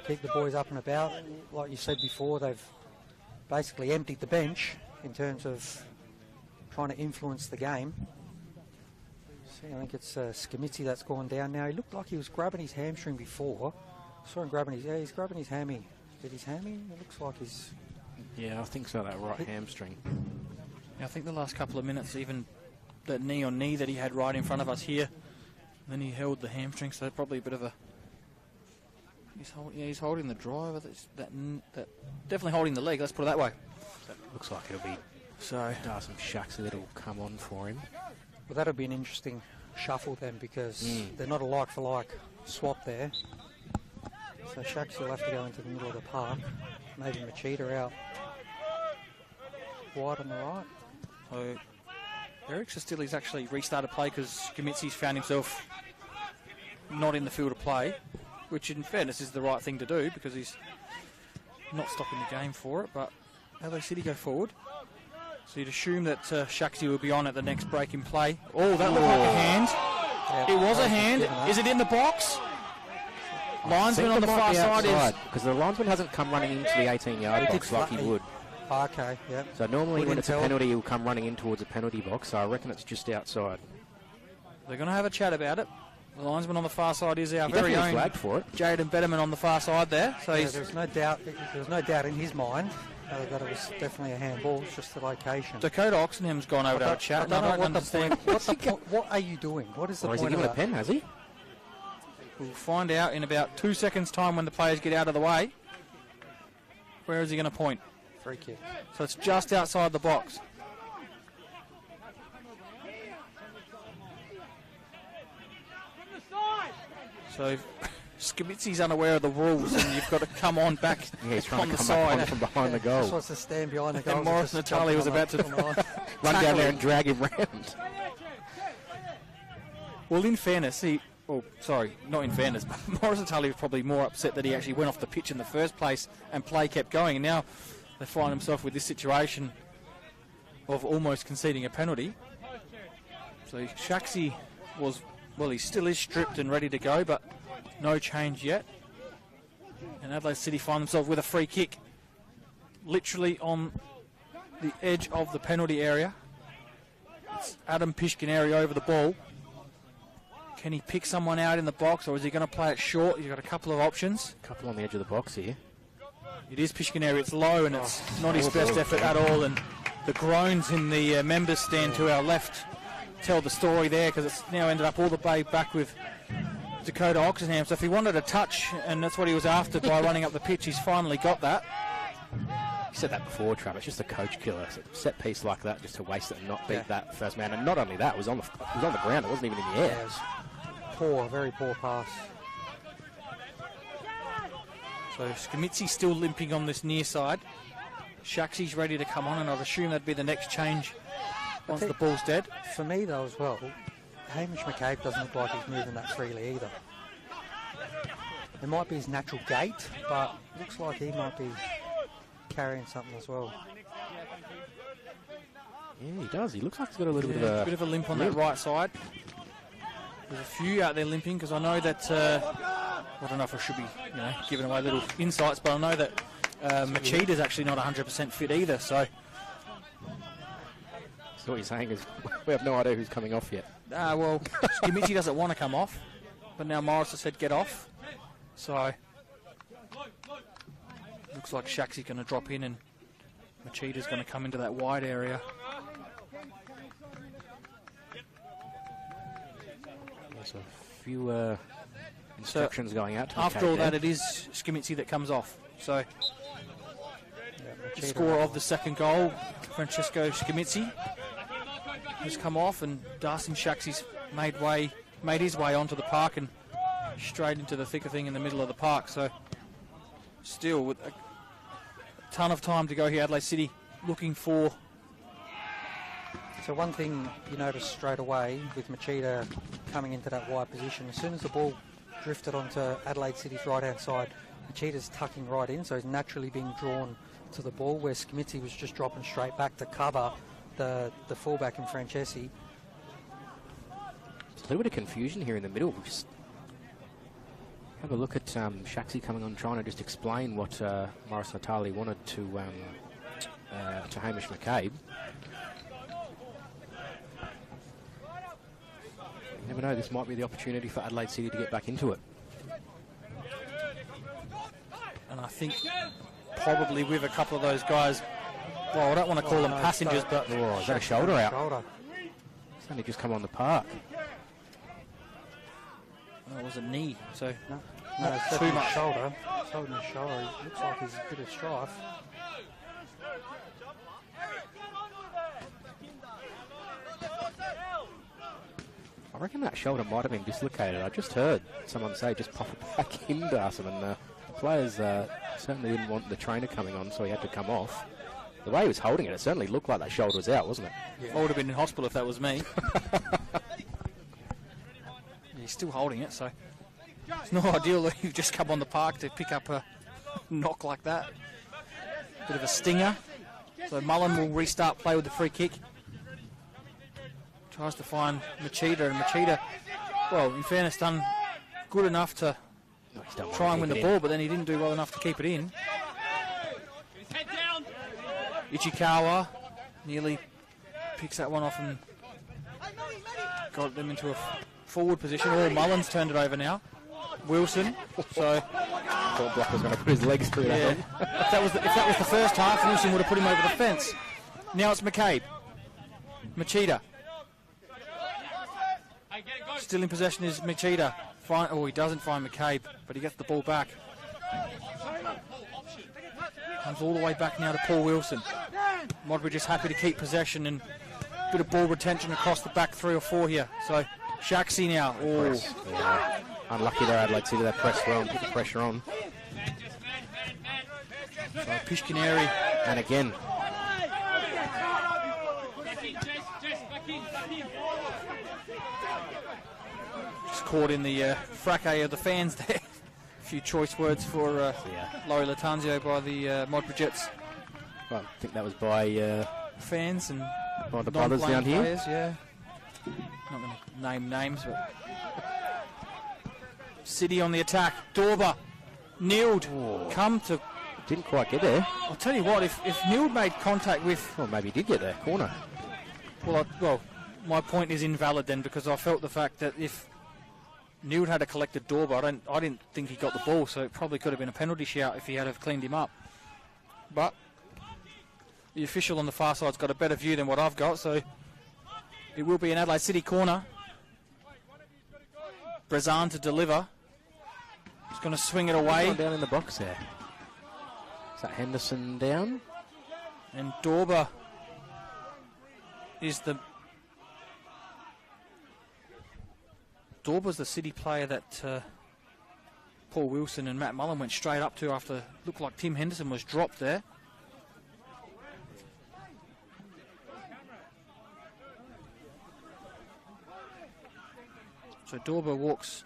keep the boys up and about. Like you said before, they've basically emptied the bench in terms of trying to influence the game. See, I think it's Scamitzi that's gone down now. He looked like he was grabbing his hamstring before. I saw him grabbing his, he's grabbing his hammy. Is it his hammy? It looks like his... Yeah, I think so, that right hamstring. I think the last couple of minutes, even that knee on knee that he had right in front of us here, then he held the hamstring, so probably a bit of a... He's holding the driver. That definitely holding the leg. Let's put it that way. That looks like it'll be so some Shaxi that'll come on for him. Well, that'll be an interesting shuffle then, because they're not a like-for-like swap there. So Shaxi will have to go into the middle of the park. Maybe Machida out wide on the right. So Eric Sestili's actually restarted play because Skamitzi's found himself not in the field of play, which in fairness is the right thing to do because he's not stopping the game for it. But Adelaide City go forward. So you'd assume that Shaxi will be on at the next break in play. Oh, that looked like a hand. Yep, it was a hand. Is it in the box? Linesman on the far side is... Because the linesman hasn't come running into the 18-yard box like he would. Okay, yeah. So normally when it's a penalty, he'll come running in towards a penalty box, so I reckon it's just outside. They're going to have a chat about it. The linesman on the far side is our He very own flagged for it. Jaden Betterman on the far side there. So yeah, there's no doubt in his mind that it was definitely a handball. It's just the location. Dakota Oxenham's gone over to have a chat. I don't understand. What are you doing? What is the point Has he given a pen, has he? We'll find out in about 2 seconds' time when the players get out of the way. Where is he going to point? Free kick. So it's just outside the box. So Skamitzi's unaware of the rules, and you've got to come on back he's trying on to the come side. back on from behind the goal. Just wants to stand behind the goal. And Morris Natali was about to run down there and drag him round. Well, in fairness, not in fairness, but Morris Natali was probably more upset that he actually went off the pitch in the first place and play kept going, and now they find himself with this situation of almost conceding a penalty. So Shaxi was... Well, he still is stripped and ready to go, but no change yet. And Adelaide City find themselves with a free kick, literally on the edge of the penalty area. It's Adam Pishkineri over the ball. Can he pick someone out in the box, or is he going to play it short? He's got a couple of options. A couple on the edge of the box here. It is Pishkineri. It's low, and it's not his best effort at all. And the groans in the members stand to our left tell the story there, because it's now ended up all the way back with Dakota Oxenham. So if he wanted a touch, and that's what he was after by running up the pitch, he's finally got that. You said that before, Travis. Just a coach killer. A set piece like that, just to waste it and not beat that first man. And not only that, it was on the ground. It wasn't even in the air. Yeah, it was poor, very poor pass. So Skamitzi's still limping on this near side. Shaxi's ready to come on, and I'd assume that'd be the next change once the ball's dead. For me, though, as well, Hamish McCabe doesn't look like he's moving that freely either. It might be his natural gait, but it looks like he might be carrying something as well. Yeah, he does. He looks like he's got a little bit of a limp on that right side. There's a few out there limping, because I know that I don't know if I should be giving away little insights, but I know that Machida's actually not 100% fit either. So what you're saying is we have no idea who's coming off yet. Well, Skimichi doesn't want to come off, but now Morris has said get off. So looks like Shaxi's going to drop in, and Machida's going to come into that wide area. There's a few instructions going out. After all that, it is Skimichi that comes off. So the scorer of the second goal, Francesco Skimichi, has come off, and Darcy Shaxi's made his way onto the park and straight into the thick of thing in the middle of the park. So still with a ton of time to go here, Adelaide City looking for... So one thing you notice straight away with Machida coming into that wide position, as soon as the ball drifted onto Adelaide City's right-hand side, Machida's tucking right in, so he's naturally being drawn to the ball, where Skamitzi was just dropping straight back to cover the fullback in Francesi. There's a little bit of confusion here in the middle. Just Have a look at Shaxi coming on, trying to just explain what Morris Natali wanted to Hamish McCabe. You never know, this might be the opportunity for Adelaide City to get back into it. And I think probably with a couple of those guys, well, I don't want to call them passengers, but... Oh, is that a shoulder out? It's only just come on the park. Well, it was a knee, so No, not it's too much. shoulder. It's holding his shoulder. It looks like he's a bit of strife. I reckon that shoulder might have been dislocated. I just heard someone say just pop it back in, Darcy, and the players certainly didn't want the trainer coming on, so he had to come off. The way he was holding it, it certainly looked like that shoulder was out, wasn't it? Yeah. I would have been in hospital if that was me. He's still holding it, so it's not ideal that you've just come on the park to pick up a knock like that. Bit of a stinger. So Mullen will restart play with the free kick. Tries to find Machida, and Machida, well, in fairness, done good enough to try and win the ball, but then he didn't do well enough to keep it in. Ichikawa nearly picks that one off and got them into a forward position. Oh, Mullins turned it over now. Wilson, so... Thought Block was going to put his legs through that. If that was the first half, Wilson would have put him over the fence. Now it's McCabe. Machida. Still in possession is Machida. He doesn't find McCabe, but he gets the ball back. Comes all the way back now to Paul Wilson. Modbury just happy to keep possession and a bit of ball retention across the back 3 or 4 here. So Shaxi now. Oh. Yeah. Unlucky there, Adelaide City. They pressed well and put the pressure on. So Pishkineri. And again. Just caught in the fracas of the fans there. A few choice words for Laurie Latanzio by the Modbury Jets. Well, I think that was by fans and by the brothers down players, here. Yeah. Not going to name names, but City on the attack. Dorber, Nield, come to. Didn't quite get there. I'll tell you what, if Nield made contact with. Well, maybe he did get there. Corner. Well, my point is invalid then, because I felt the fact that if Nield had a collected Dorber, I didn't think he got the ball, so it probably could have been a penalty shout if he had have cleaned him up. But the official on the far side's got a better view than what I've got, so it will be an Adelaide City corner. Brazan to deliver. He's going to swing it away. Down in the box there. Is that Henderson down? And Dorber is the... Dorber's the City player that Paul Wilson and Matt Mullen went straight up to after it looked like Tim Henderson was dropped there. So Dorber walks.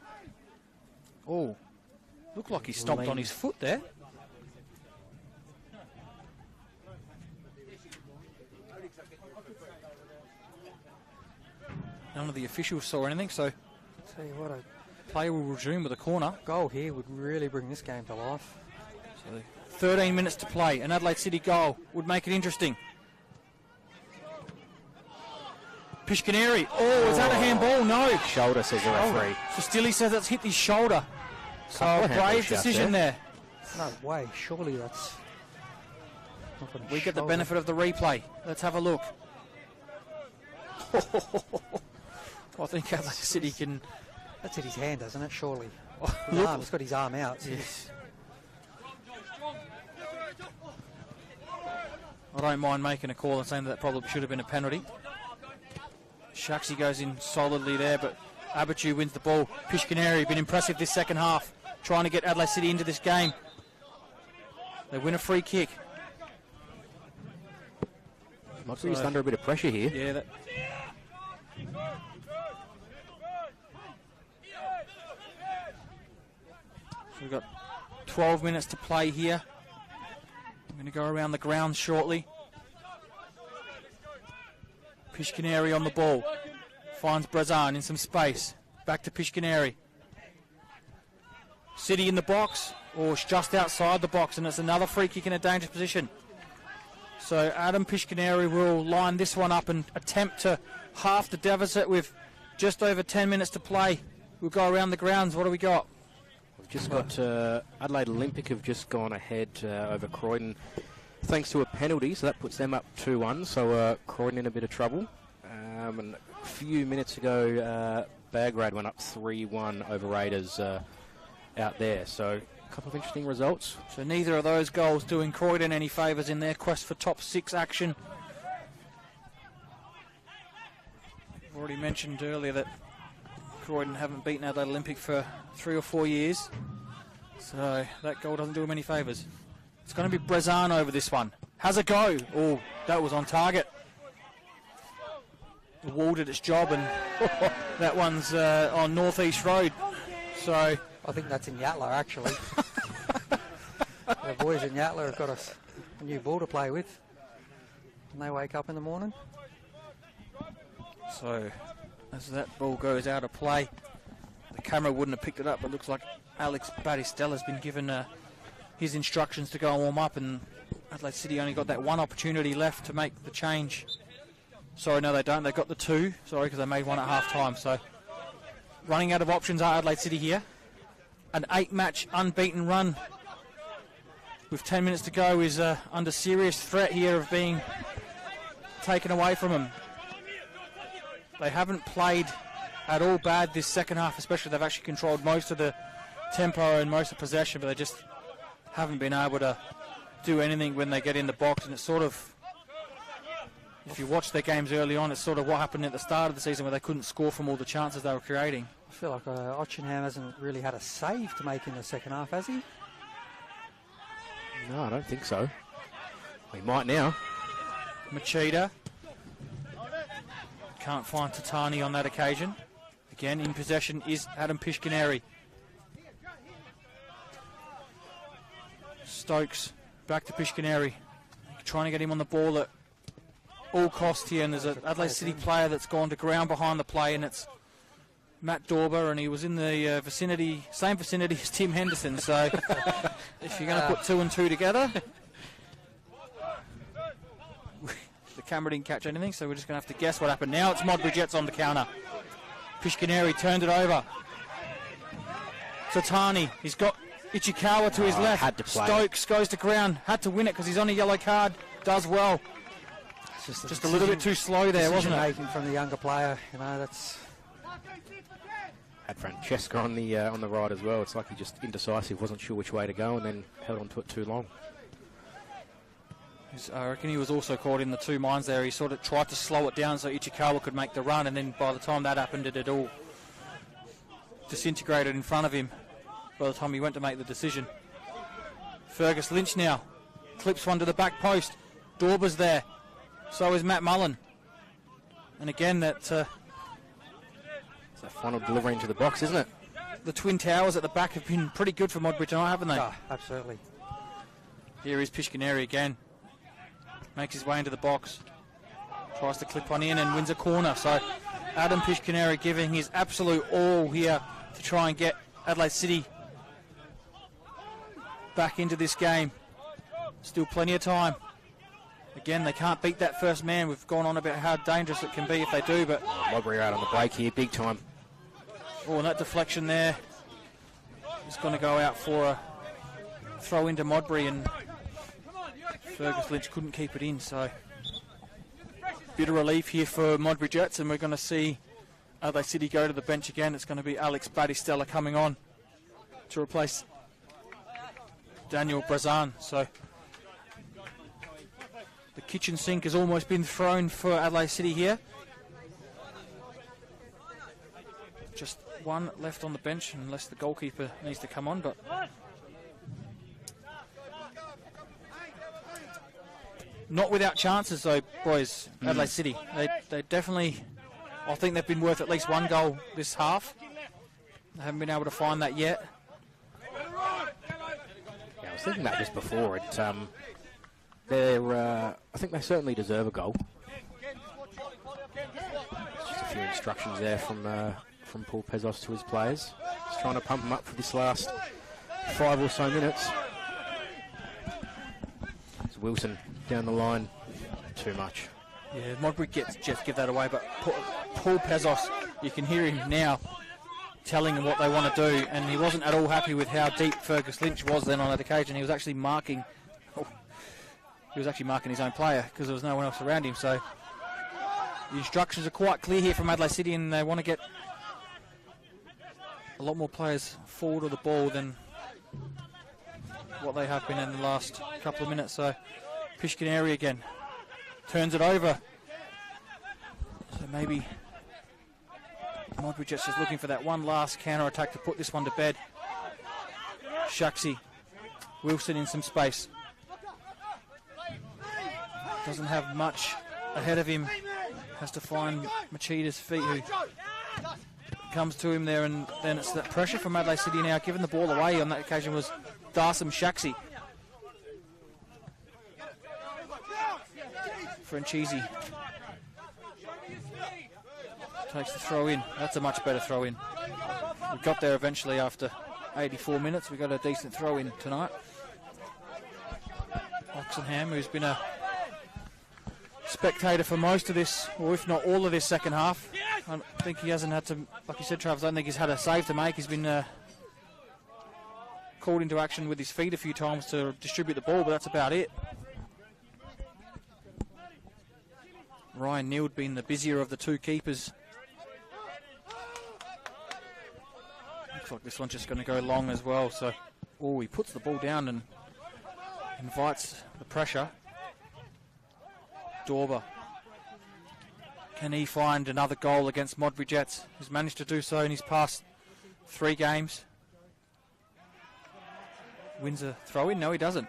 Oh, looked like he stomped on his foot there. None of the officials saw anything, so Tell you what, a play will resume with a corner. Goal here would really bring this game to life. So 13 minutes to play. An Adelaide City goal would make it interesting. Pishkineri. Oh, is that a handball? No. Shoulder, says the referee. So Stilly says that's hit his shoulder. So a brave decision there. No way. Surely that's... We get the benefit of the replay. Let's have a look. I think Adelaide City can... That's hit his hand, doesn't it? Surely. Look. He's got his arm out. So yes. I don't mind making a call and saying that probably should have been a penalty. Shaxi goes in solidly there, but Abichu wins the ball. Pishkineri been impressive this second half, trying to get Adelaide City into this game. They win a free kick. Modbury's under a bit of pressure here. Yeah, that... So we've got 12 minutes to play here. I'm going to go around the ground shortly. Pishkineri on the ball. Finds Brazan in some space. Back to Pishkineri. City in the box, or just outside the box, and it's another free kick in a dangerous position. So Adam Pishkaneri will line this one up and attempt to half the deficit with just over 10 minutes to play. We'll go around the grounds. What do we got? We've just got Adelaide Olympic have just gone ahead over Croydon thanks to a penalty, so that puts them up 2-1. So Croydon in a bit of trouble. And a few minutes ago, Belgrade went up 3-1 over Raiders out there. So a couple of interesting results. So neither of those goals doing Croydon any favours in their quest for top 6 action. I've already mentioned earlier that Croydon haven't beaten Adelaide Olympic for 3 or 4 years. So that goal doesn't do them any favours. It's going to be Brezan over this one. Has a go. Oh, that was on target. The wall did its job, and that one's on North East Road. So I think that's in Yatla, actually. The boys in Yatla have got a new ball to play with when they wake up in the morning. So as that ball goes out of play, the camera wouldn't have picked it up, but it looks like Alex Batistella has been given his instructions to go and warm up, and Adelaide City only got that one opportunity left to make the change. Sorry, no, they don't. They've got the 2. Sorry, because they made one at half-time. So running out of options are Adelaide City here. An 8-match unbeaten run with 10 minutes to go is under serious threat here of being taken away from them. They haven't played at all bad this second half, especially. They've actually controlled most of the tempo and most of possession, but they just haven't been able to do anything when they get in the box. And it's sort of, if you watch their games early on, it's sort of what happened at the start of the season where they couldn't score from all the chances they were creating. I feel like Ochenham hasn't really had a save to make in the second half, has he? No, I don't think so. He might now. Machida. Can't find Tatani on that occasion. Again, in possession is Adam Pishkaneri. Stokes back to Pishkaneri. Trying to get him on the ball at all cost here, and there's an Adelaide City player that's gone to ground behind the play, and it's Matt Dorber, and he was in the same vicinity as Tim Henderson. So if you're going to put 2 and 2 together, the camera didn't catch anything, so we're just going to have to guess what happened. Now it's Modbury Jets on the counter. Pishkaneri turned it over. Tatani, he's got Ichikawa to his left. Had to play. Stokes goes to ground, had to win it because he's on a yellow card. Does well. Just a little bit too slow there, wasn't it? Making from the younger player, you know, that's. Had Francesca on the right as well. It's like he just indecisive, wasn't sure which way to go, and then held on to it too long. I reckon he was also caught in the two minds there. He sort of tried to slow it down so Ichikawa could make the run, and then by the time that happened, it had all disintegrated in front of him by the time he went to make the decision. Fergus Lynch now clips one to the back post. Dorber's there. So is Matt Mullen. And again, it's a final delivery into the box, isn't it? The Twin Towers at the back have been pretty good for Modbury tonight, haven't they? Oh, absolutely. Here is Pishkaneri again. Makes his way into the box. Tries to clip one in and wins a corner. So Adam Pishkaneri giving his absolute all here to try and get Adelaide City back into this game. Still plenty of time. Again, they can't beat that first man. We've gone on about how dangerous it can be if they do, but Modbury out on the break here, big time. Oh, and that deflection there is going to go out for a throw into Modbury, and Fergus Lynch couldn't keep it in, so bit of relief here for Modbury Jets, and we're going to see Adelaide City go to the bench again. It's going to be Alex Batistella coming on to replace Daniel Brezan. So the kitchen sink has almost been thrown for Adelaide City here. Just one left on the bench, unless the goalkeeper needs to come on, but not without chances though, boys. Adelaide City, they definitely, I think they've been worth at least one goal this half. They haven't been able to find that yet. Yeah, I was thinking that just before. I think they certainly deserve a goal. Just a few instructions there from Paul Pezos to his players. Just trying to pump them up for this last 5 or so minutes. It's Wilson down the line, too much. Yeah, Modbury Jets give that away, but Paul Pezos, you can hear him now telling them what they want to do, and he wasn't at all happy with how deep Fergus Lynch was then on that occasion. He was actually marking his own player because there was no one else around him. So the instructions are quite clear here from Adelaide City, and they want to get a lot more players forward of the ball than what they have been in the last couple of minutes. So Pishkineri again turns it over. So maybe Modbury Jets just looking for that one last counter-attack to put this one to bed. Shaxi, Wilson in some space. Doesn't have much ahead of him. Has to find Machida's feet, who comes to him there, and then it's that pressure from Adelaide City now. Giving the ball away on that occasion was Darsam Shaxi. Franchisi takes the throw in. That's a much better throw in. We got there eventually after 84 minutes. We got a decent throw in tonight. Oxenham, who's been a spectator for most of this, or if not all of this second half. I think he hasn't had to, like you said, Travis, I don't think he's had a save to make. He's been called into action with his feet a few times to distribute the ball, but that's about it. Ryan Neild being the busier of the two keepers. Looks like this one's just going to go long as well. So, he puts the ball down and invites the pressure. Dorber. Can he find another goal against Modbury Jets? He's managed to do so in his past 3 games. Wins a throw in? No, he doesn't.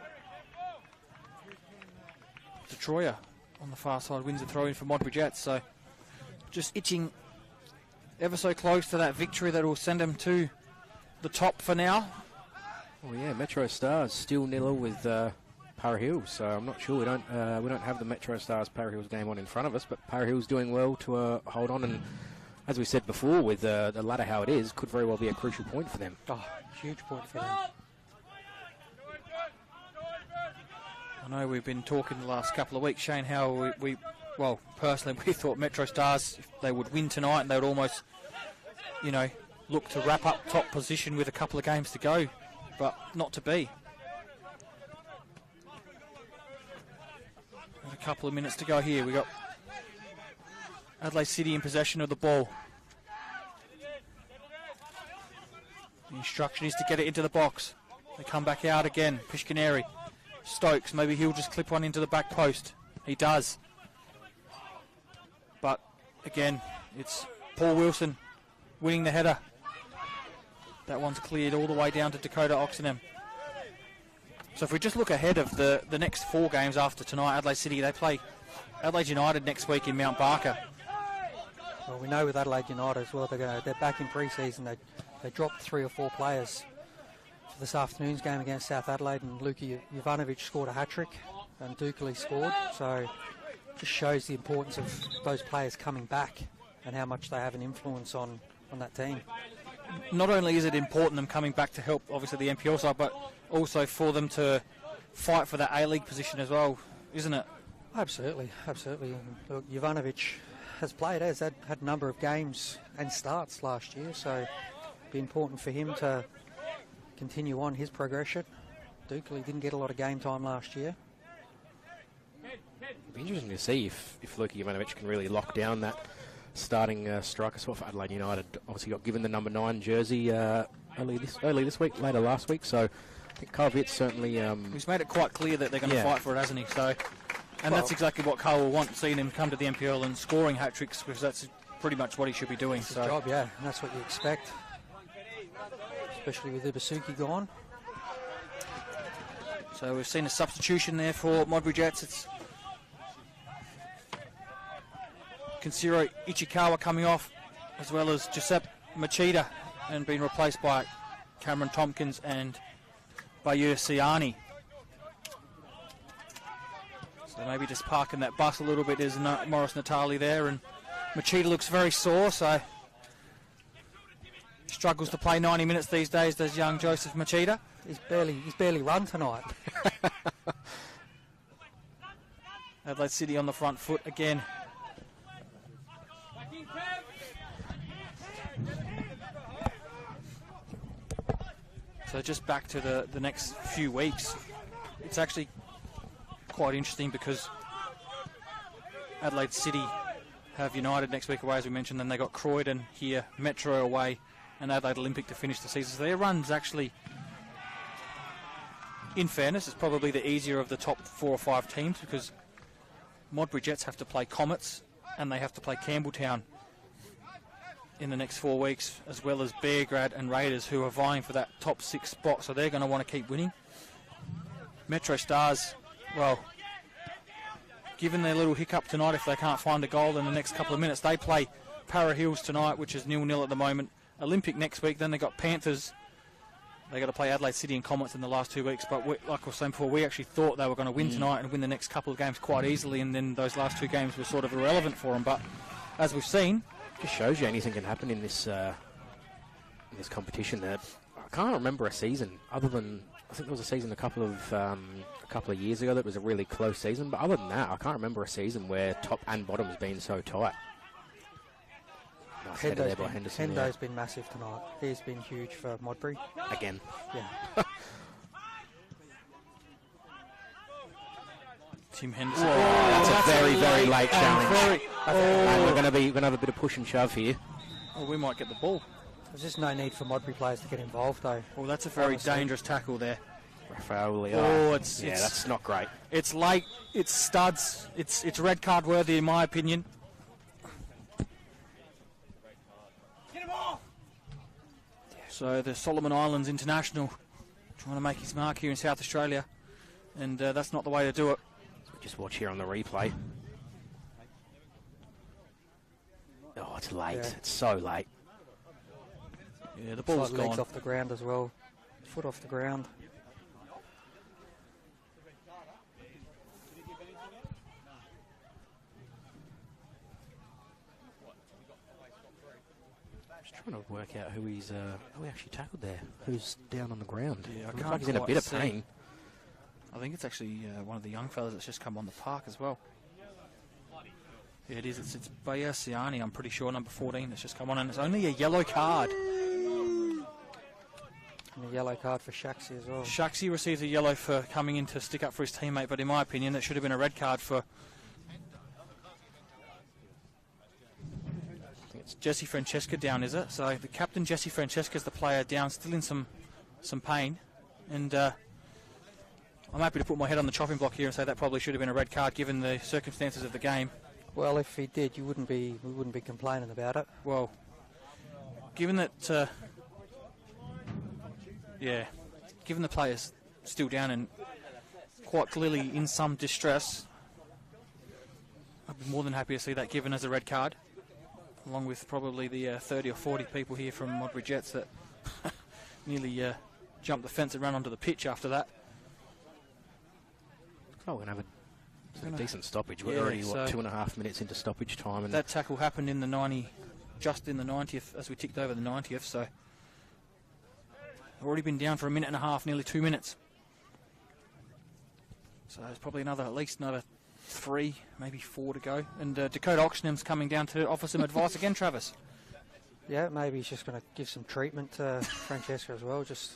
Detroyer on the far side wins a throw in for Modbury Jets. So just itching ever so close to that victory that will send them to the top for now. Oh yeah, Metro Stars still 0 with Para Hills, so I'm not sure. We don't have the Metro Stars Para Hills game on in front of us, but Para Hills doing well to hold on, and as we said before, with the ladder how it is, could very well be a crucial point for them. Oh, huge point for them. I know we've been talking the last couple of weeks, Shane, how well, personally, we thought Metro Stars, if they would win tonight, and they would almost, look to wrap up top position with a couple of games to go, but not to be. A couple of minutes to go here. We got Adelaide City in possession of the ball. The instruction is to get it into the box. They come back out again. Pishkineri. Stokes, maybe he'll just clip one into the back post. He does. But again, it's Paul Wilson winning the header. That one's cleared all the way down to Dakota Oxenham. So if we just look ahead of the next 4 games after tonight, Adelaide City, they play Adelaide United next week in Mount Barker. Well, we know with Adelaide United as well, they're back in pre-season. They dropped 3 or 4 players for this afternoon's game against South Adelaide, and Luka Jovanovic scored a hat-trick and Dukali scored. So it just shows the importance of those players coming back and how much they have an influence on that team. Not only is it important them coming back to help, obviously, the NPL side, but also for them to fight for that A-League position as well, isn't it? Absolutely, absolutely. Look, Jovanovic has played, had a number of games and starts last year, so it'd be important for him to continue on his progression. Dukali didn't get a lot of game time last year. It'd be interesting to see if Luka Jovanovic can really lock down that starting striker spot for Adelaide United. Obviously got given the number 9 jersey early this week, later last week, so I think Carl Witt certainly... He's made it quite clear that they're going to fight for it, hasn't he? So, and that's exactly what Carl will want, seeing him come to the NPL and scoring hat-tricks, because that's pretty much what he should be doing. It's his job, yeah, and that's what you expect, especially with Ibasuki gone. So we've seen a substitution there for Modbury Jets. It's Kenshiro Ichikawa coming off, as well as Giuseppe Machida, and being replaced by Cameron Tompkins and Bayur Siani. So maybe just parking that bus a little bit. There's Morris Natali there, and Machida looks very sore, so he's struggles to play 90 minutes these days, does young Joseph Machida. He's barely run tonight. Adelaide City on the front foot again. So just back to the next few weeks, it's actually quite interesting because Adelaide City have United next week away, as we mentioned, then they got Croydon here, Metro away, and Adelaide Olympic to finish the season. So their run's actually, in fairness, is probably the easier of the top 4 or 5 teams, because Modbury Jets have to play Comets and they have to play Campbelltown in the next 4 weeks, as well as Beargrad and Raiders, who are vying for that top 6 spot, so they're going to want to keep winning. Metro Stars, well, given their little hiccup tonight, if they can't find a goal in the next couple of minutes, they play Para Hills tonight, which is 0-0 at the moment. Olympic next week, then they got Panthers. They got to play Adelaide City and Comets in the last 2 weeks, but like I was saying before, we actually thought they were going to win tonight and win the next couple of games quite easily, and then those last 2 games were sort of irrelevant for them. But as we've seen, just shows you anything can happen in this competition. That I can't remember a season other than, I think there was a season a couple of years ago that was a really close season, but other than that, I can't remember a season where top and bottom has been so tight. Nice header there by Henderson. Hendo's been massive tonight. He's been huge for Modbury. Again. Yeah. Tim Henderson. Whoa, that's a very, very late challenge. And we're going to have a bit of push and shove here. Oh, we might get the ball. There's just no need for Modbury players to get involved, though. Well, that's a very dangerous tackle there. Rafael That's not great. It's late. It's studs. It's red card worthy, in my opinion. So the Solomon Islands International trying to make his mark here in South Australia, and that's not the way to do it. Just watch here on the replay. Oh, it's late. Yeah. It's so late. Yeah, the ball's gone. Legs off the ground as well. Foot off the ground. Just trying to work out who he actually tackled there. Who's down on the ground? Yeah, I Looks can't like he's in a bit of see. pain. I think it's actually one of the young fellas that's just come on the park as well. Yeah, it is. It's Baya Siani, I'm pretty sure, number 14, that's just come on, and it's only a yellow card. And a yellow card for Shaxi as well. Shaxi receives a yellow for coming in to stick up for his teammate, but in my opinion, that should have been a red card for... I think it's Jesse Francesca down, is it? So the captain, Jesse Francesca, is the player down, still in some pain, and... I'm happy to put my head on the chopping block here and say that probably should have been a red card given the circumstances of the game. Well, if he did, we wouldn't be complaining about it. Well, given that, given the player's still down and quite clearly in some distress, I'd be more than happy to see that given as a red card, along with probably the 30 or 40 people here from Modbury Jets that nearly jumped the fence and ran onto the pitch after that. Oh, we're going to have a decent stoppage. We're already, 2.5 minutes into stoppage time. And that tackle happened in the just in the 90th, as we ticked over the 90th, so already been down for a minute and a half, nearly 2 minutes. So there's probably at least another 3, maybe 4 to go. And Dakota Oxenham's coming down to offer some advice again, Travis. Yeah, maybe he's just going to give some treatment to Francesca as well, just...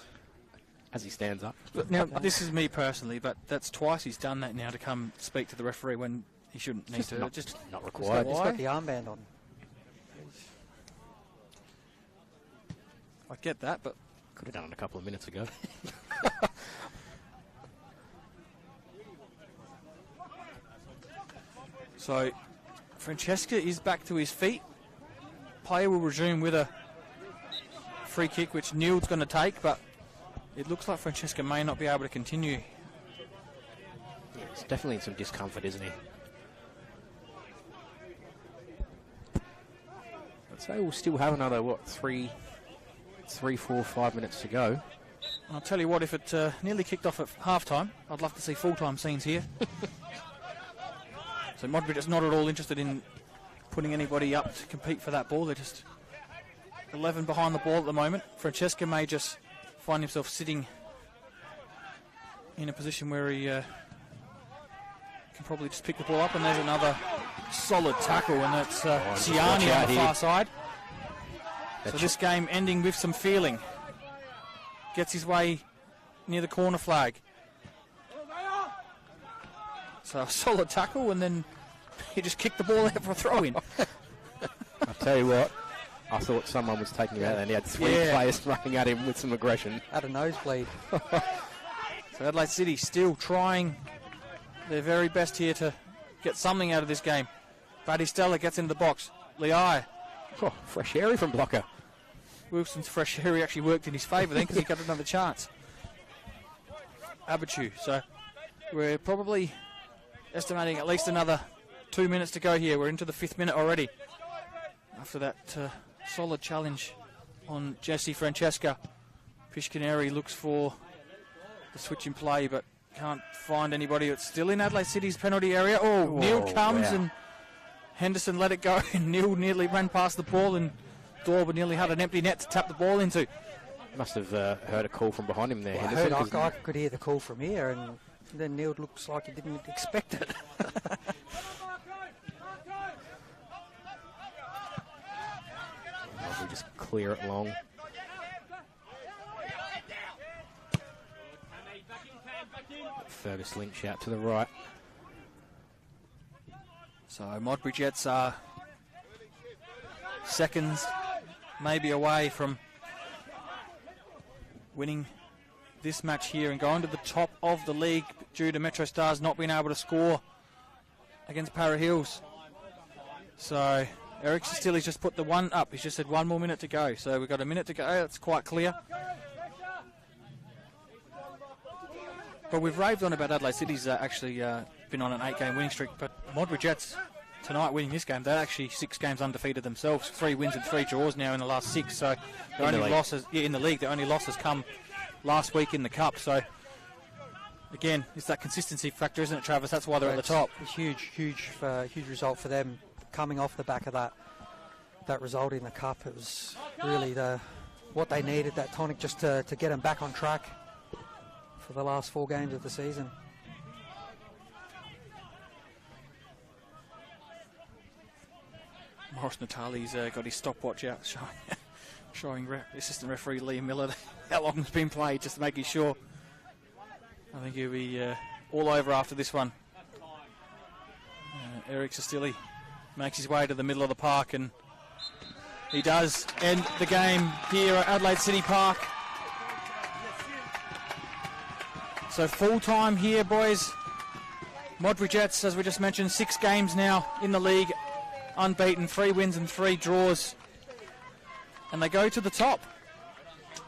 as he stands up. But now, this is me personally, but that's twice he's done that now to come speak to the referee when he shouldn't need to. Just not required. He's got the armband on. I get that, but... could have done it a couple of minutes ago. So, Francesca is back to his feet. Player will resume with a free kick, which Neil's going to take, but it looks like Francesca may not be able to continue. Yeah, he's definitely in some discomfort, isn't he? I'd say we'll still have another, 3, 4, 5 minutes to go. I'll tell you what, if it nearly kicked off at half-time, I'd love to see full-time scenes here. So Modbury just not at all interested in putting anybody up to compete for that ball. They're just 11 behind the ball at the moment. Francesca may just find himself sitting in a position where he can probably just pick the ball up, and there's another solid tackle, and that's Ciani on the far side. So this game ending with some feeling. Gets his way near the corner flag. So a solid tackle, and then he just kicked the ball out for a throw-in. I'll tell you what, I thought someone was taking him out, and he had 3 players running at him with some aggression. Had a nosebleed. So Adelaide City still trying their very best here to get something out of this game. Battistella gets into the box. Liai. Oh, fresh area from blocker. Wilson's fresh area actually worked in his favour then because he got another chance. Abachu. So we're probably estimating at least another 2 minutes to go here. We're into the 5th minute already. After that solid challenge on Jessie Francesca, Pishkaneri looks for the switch in play, but can't find anybody. It's still in Adelaide City's penalty area. Oh, Neil comes and Henderson let it go, and Neil nearly ran past the ball, and Dorber nearly had an empty net to tap the ball into. Must have heard a call from behind him there, Well, Henderson. I could hear the call from here, and then Neil looks like he didn't expect it. We just clear it long. Fergus Lynch out to the right. So Modbury Jets are seconds maybe away from winning this match here and going to the top of the league due to Metro Stars not being able to score against Para Hills. So Eric Sestilli's just put the one up. He's just said 1 more minute to go. So we've got a minute to go. That's quite clear. But we've raved on about Adelaide City's actually been on an 8-game winning streak. But Modbury Jets tonight winning this game, they're actually 6 games undefeated themselves. 3 wins and 3 draws now in the last 6. So their only losses in the league, their only losses come last week in the cup. So again, it's that consistency factor, isn't it, Travis? That's why they're at the top. It's huge result for them coming off the back of that result in the cup. It was really what they needed, that tonic, just to get them back on track for the last 4 games of the season. Morris Natali's got his stopwatch out, showing assistant referee Liam Miller how long it's been played, just making sure. I think he'll be all over after this one. Eric Sestilli makes his way to the middle of the park, and he does end the game here at Adelaide City Park. So full time here, boys. Modbury Jets, as we just mentioned, 6 games now in the league, unbeaten, 3 wins and 3 draws, and they go to the top.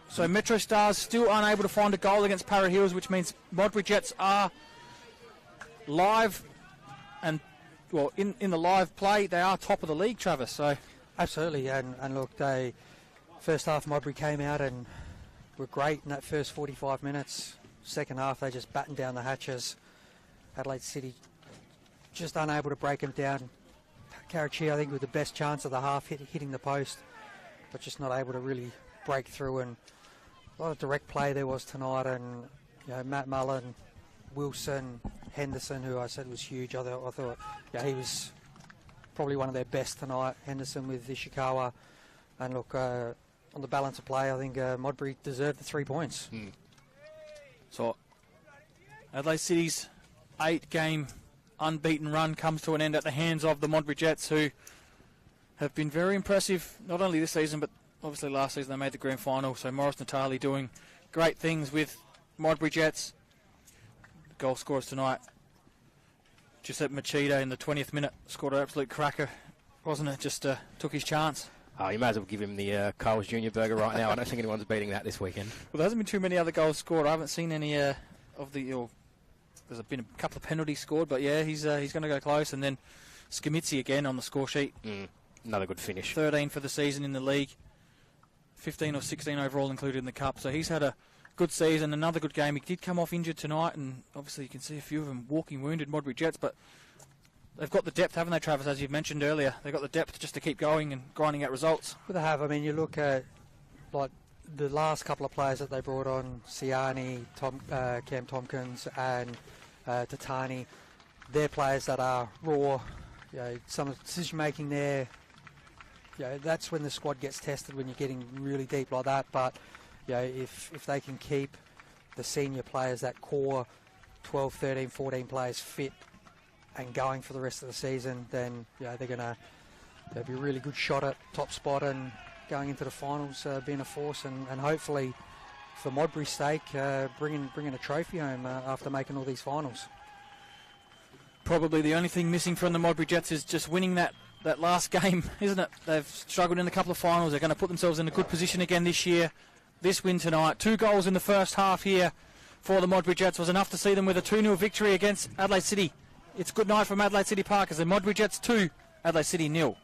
So Metro Stars still unable to find a goal against Para Hills, which means Modbury Jets are live, and well, in the live play, they are top of the league, Travis. So absolutely, and look, first half Modbury came out and were great in that first 45 minutes. Second half, they just battened down the hatches. Adelaide City just unable to break them down. Karachi, I think, with the best chance of the half, hitting the post, but just not able to really break through. And a lot of direct play there was tonight, and Matt Mullen, Wilson, Henderson, who I said was huge. I thought he was probably one of their best tonight. Henderson with Ishikawa, and look, on the balance of play, I think Modbury deserved the 3 points. So Adelaide City's 8-game unbeaten run comes to an end at the hands of the Modbury Jets, who have been very impressive, not only this season, but obviously last season they made the grand final. So Morris Natali doing great things with Modbury Jets. The goal scorers tonight, Giuseppe Machida in the 20th minute scored an absolute cracker, wasn't it? Just took his chance. Oh, you may as well give him the Carl's Jr. burger right now. I don't think anyone's beating that this weekend. Well, there hasn't been too many other goals scored. I haven't seen any of the... there's been a couple of penalties scored, but yeah, he's going to go close. And then Skamitzi again on the score sheet. Another good finish. 13 for the season in the league. 15 or 16 overall included in the cup. So he's had a good season, another good game. He did come off injured tonight, and obviously you can see a few of them walking wounded, Modbury Jets, but they've got the depth, haven't they, Travis, as you've mentioned earlier? They've got the depth just to keep going and grinding out results. Well, they have. I mean, you look at like the last couple of players that they brought on, Siani, Cam Tompkins and Tatani. They're players that are raw. You know, some of the decision making there, you know, that's when the squad gets tested, when you're getting really deep like that. But you know, if they can keep the senior players, that core 12, 13, 14 players fit and going for the rest of the season, then you know, they'll be a really good shot at top spot and going into the finals, being a force, and hopefully for Modbury's sake, bringing a trophy home after making all these finals. Probably the only thing missing from the Modbury Jets is just winning that last game, isn't it? They've struggled in a couple of finals. They're going to put themselves in a good position again this year. This win tonight, 2 goals in the first half here for the Modbury Jets was enough to see them with a 2-0 victory against Adelaide City. It's good night from Adelaide City Park as the Modbury Jets 2, Adelaide City 0.